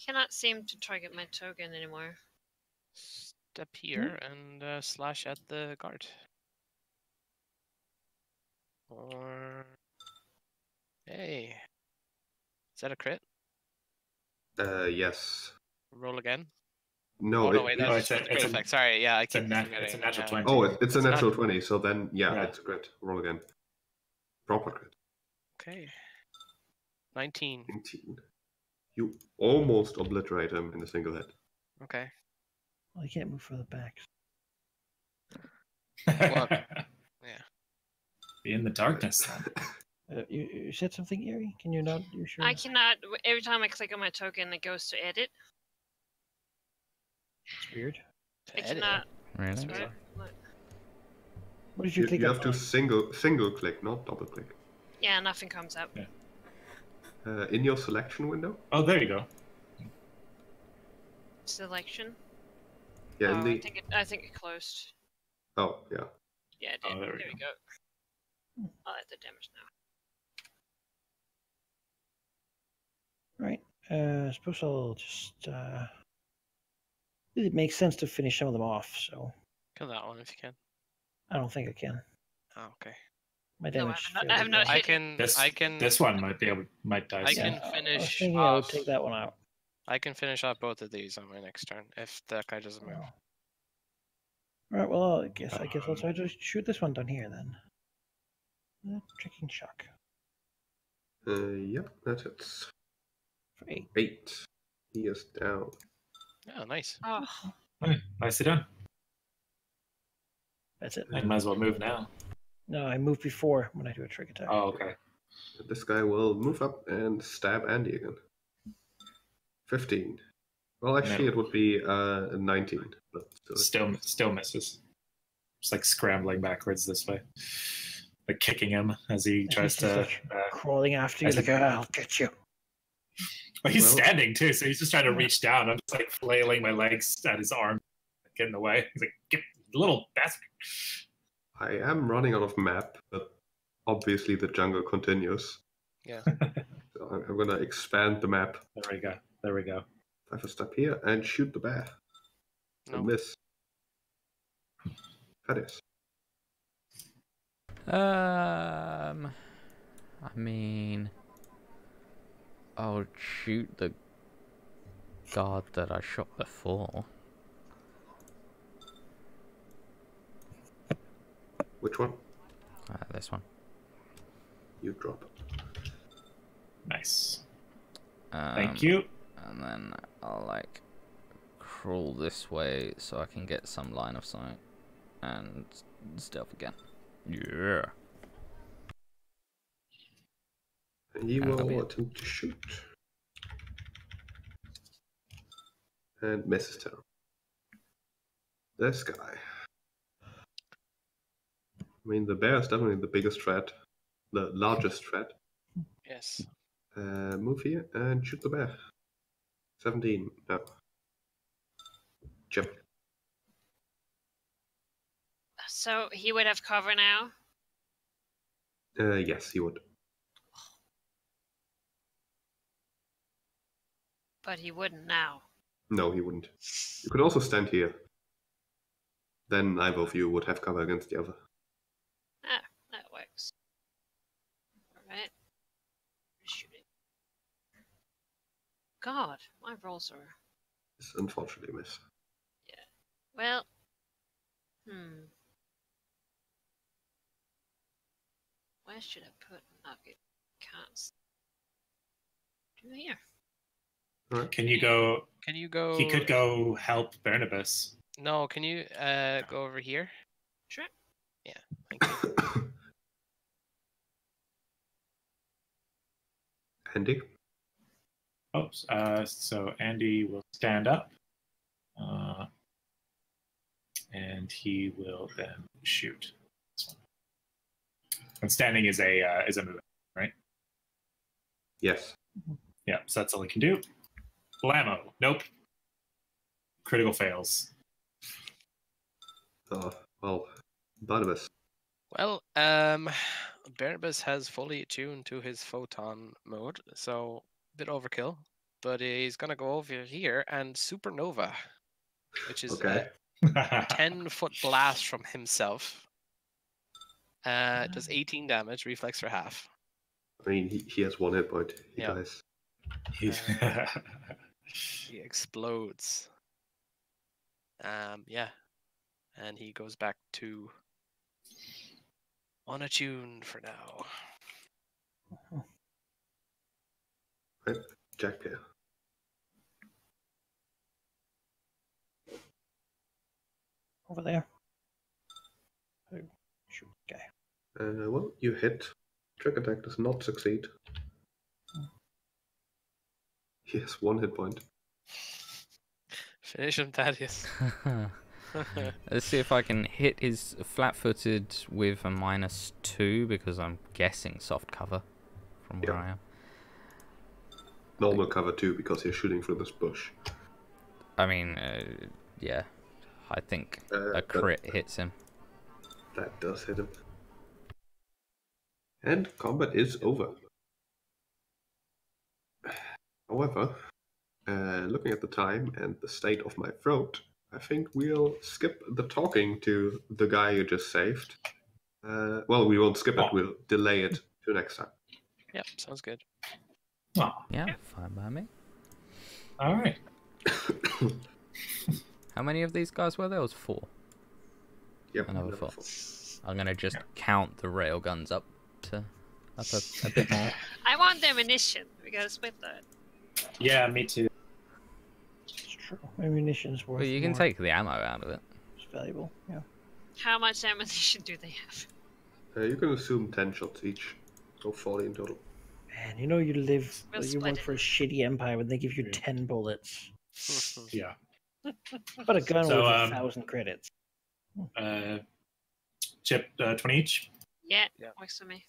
Cannot seem to target my token anymore. step here and slash at the guard. Or hey, is that a crit? Yes. Roll again. No, Oh no, wait, Oh, that's it's a- crit it's a- effect. Sorry, yeah, I it's a keep nat- forgetting. it's a natural yeah. 20. Oh, it's a It's not- natural 20, so then, Yeah. it's a crit. Roll again. Proper crit. Okay. 19. 19. You almost obliterate him in a single hit. Okay. Well, you can't move further back. Yeah. Be in the darkness. You said something, Erie? Can you not? You sure? I cannot. Every time I click on my token, it goes to edit. It's weird. I Edit. cannot. Really? What did you click You on? have to single click, not double click. Yeah, nothing comes up. In your selection window? Oh, there you go. Selection. Yeah, Oh, in the. I think it closed. Oh, yeah. Yeah, it Oh, did. there we There we go. I'll add the damage now. Right. I suppose I'll just. It makes sense to finish some of them off, so Kill that one if you can. I don't think I can. Oh, okay. My No, damage. I have not I hit it. can. This one might die. I soon. can I was finish thinking I would off. take that one out. I can finish off both of these on my next turn if that guy doesn't move. Well. All right. Well, I guess I'll try to shoot this one down here then. Tricking shock Yeah, that's it. for 8. 8. He is down. Yeah, nice. Oh, Nicely done. That's it. You might as well move now. No, I moved before when I do a trick attack. Oh, okay. This guy will move up and stab Andy again. 15. Well, actually, No. it would be 19. But Still misses. Just like scrambling backwards this way, like kicking him as he And tries he's just, to. like, crawling after you as like, he- I'll get you. Well, he's Well- standing too, so he's just trying to reach down. I'm just like flailing my legs at his arm, get in the way. He's like, "Get little bastard!" I am running out of map, but obviously the jungle continues. Yeah. So I'm going to expand the map. There we go. There we go. I have a step here and shoot the bear. No. And miss. That is. I mean, I'll shoot the guard that I shot before. Which one? This one. You drop. Nice. Um, Thank you. And then I'll like crawl this way so I can get some line of sight and stealth again. Yeah. And you And that'll be will it. attempt to shoot. And misses down. This guy. I mean, the bear is definitely the biggest threat. The largest threat. Yes. Move here and shoot the bear. 17. No. Jump. so he would have cover now. Yes, he would. But he wouldn't now. No, he wouldn't. You could also stand here. Then neither of you would have cover against the other. Ah, that works. Alright. Shooting. God, my rolls are... It's unfortunately miss. Well... Where should I put Nugget? Can't see. Do here. Can you go? Can you go? He could go help Barnabas. No, can you go over here? Sure. Yeah, thank you. Andy? Oh, so Andy will stand up, and he will then shoot. And standing is a movement, right? Yes. Yeah, so that's all he can do. Blammo. Nope. Critical fails. Well, Barnabas. Well, Barnabas has fully attuned to his photon mode, so a bit overkill. But he's gonna go over here and supernova, which is Okay. 10-foot blast from himself. Does 18 damage, reflex for half. I mean, he has 1 hit point. He Yeah. dies. He explodes. Yeah. And he goes back to unattuned for now. Right, Jack here. Over there. Oh, shoot, guy. Well, you hit. Trick attack does not succeed. He has 1 hit point. Finish him, Thaddeus. Let's see if I can hit his flat-footed with a -2 because I'm guessing soft cover from where Yeah. I am. Normal cover too, because you're shooting through this bush. I mean, yeah, I think a but crit hits him. That does hit him. And combat is over. However, looking at the time and the state of my throat, I think we'll skip the talking to the guy you just saved. Well, we won't skip it, we'll delay it to next time. Yep, sounds good. Oh, Yeah, fine by me. all right. How many of these guys were there? It was 4. Yep, Another level 4. 4. I'm gonna just count the railguns up a bit more. I want the ammunition. We gotta split that. Yeah, me too. It's true. Ammunition's worth Well, you can more. take the ammo out of it. It's valuable, yeah. How much ammunition do they have? You can assume 10 shots each, so 40 in total. Man, you know you live, We'll you split work it. for a shitty empire when they give you Yeah. 10 bullets. Yeah. But a gun So, with 1,000 credits. Chip, 20 each. Yeah, Yeah. works for me.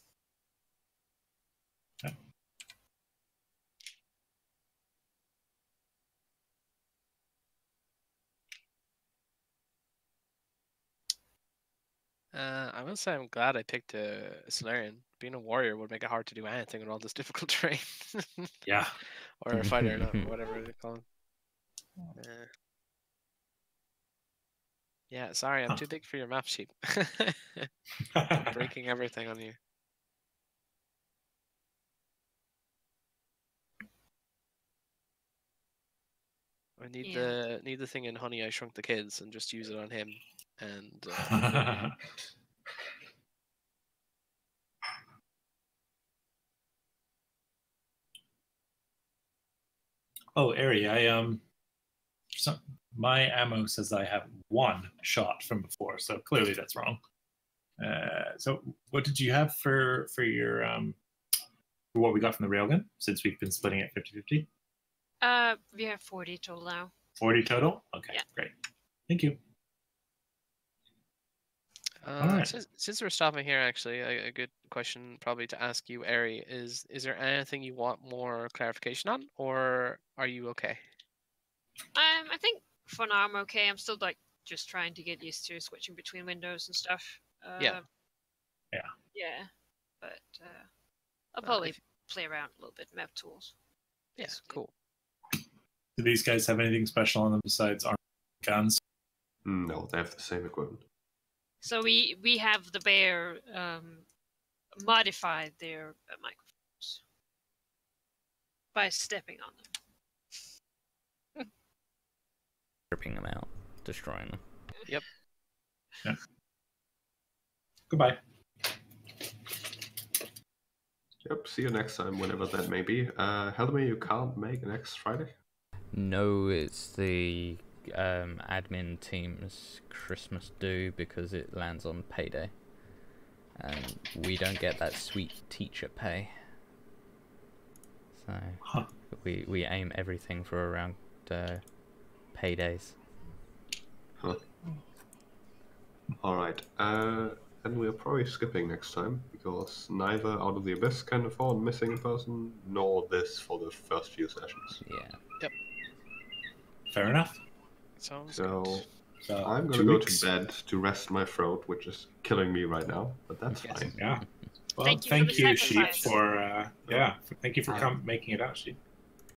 I will say I'm glad I picked a Solarian. Being a warrior would make it hard to do anything with all this difficult terrain. Yeah. Or a fighter, whatever they call him. Yeah, sorry, I'm too big for your map sheet. Breaking everything on you. I need the thing in Honey I Shrunk the Kids and just use it on him. And Oh, Ari, my ammo says I have 1 shot from before, so clearly that's wrong. So what did you have for your for what we got from the railgun, since we've been splitting it 50-50? We have 40 total now. 40 total? Okay, Yeah. great. Thank you. Alright. since we're stopping here, actually, a good question probably to ask you, Ari, is there anything you want more clarification on, or are you okay? I think for now I'm okay. I'm still just trying to get used to switching between windows and stuff. Yeah. Yeah, but I'll probably if- play around a little bit, map tools. Yeah, cool. Do these guys have anything special on them besides armor guns? No, they have the same equipment. So we have the bear modified their microphones by stepping on them. Ripping them out, destroying them. Yep. Yeah. Goodbye. Yep, see you next time, whenever that may be. Halldamir, you can't make next Friday? No, it's the admin team's Christmas do because it lands on payday. And we don't get that sweet teacher pay. So we aim everything for around paydays. Huh. Alright, and we're probably skipping next time, because neither Out of the Abyss can afford missing a person, nor this for the first few sessions. Yeah. Fair enough. Sounds So, good. So I'm gonna 2 go weeks. to bed to rest my throat, which is killing me right now, but that's Yes. fine. Yeah. Well, Thank you for thank the you, Sheep, sacrifice. for thank you for making it out, Sheep.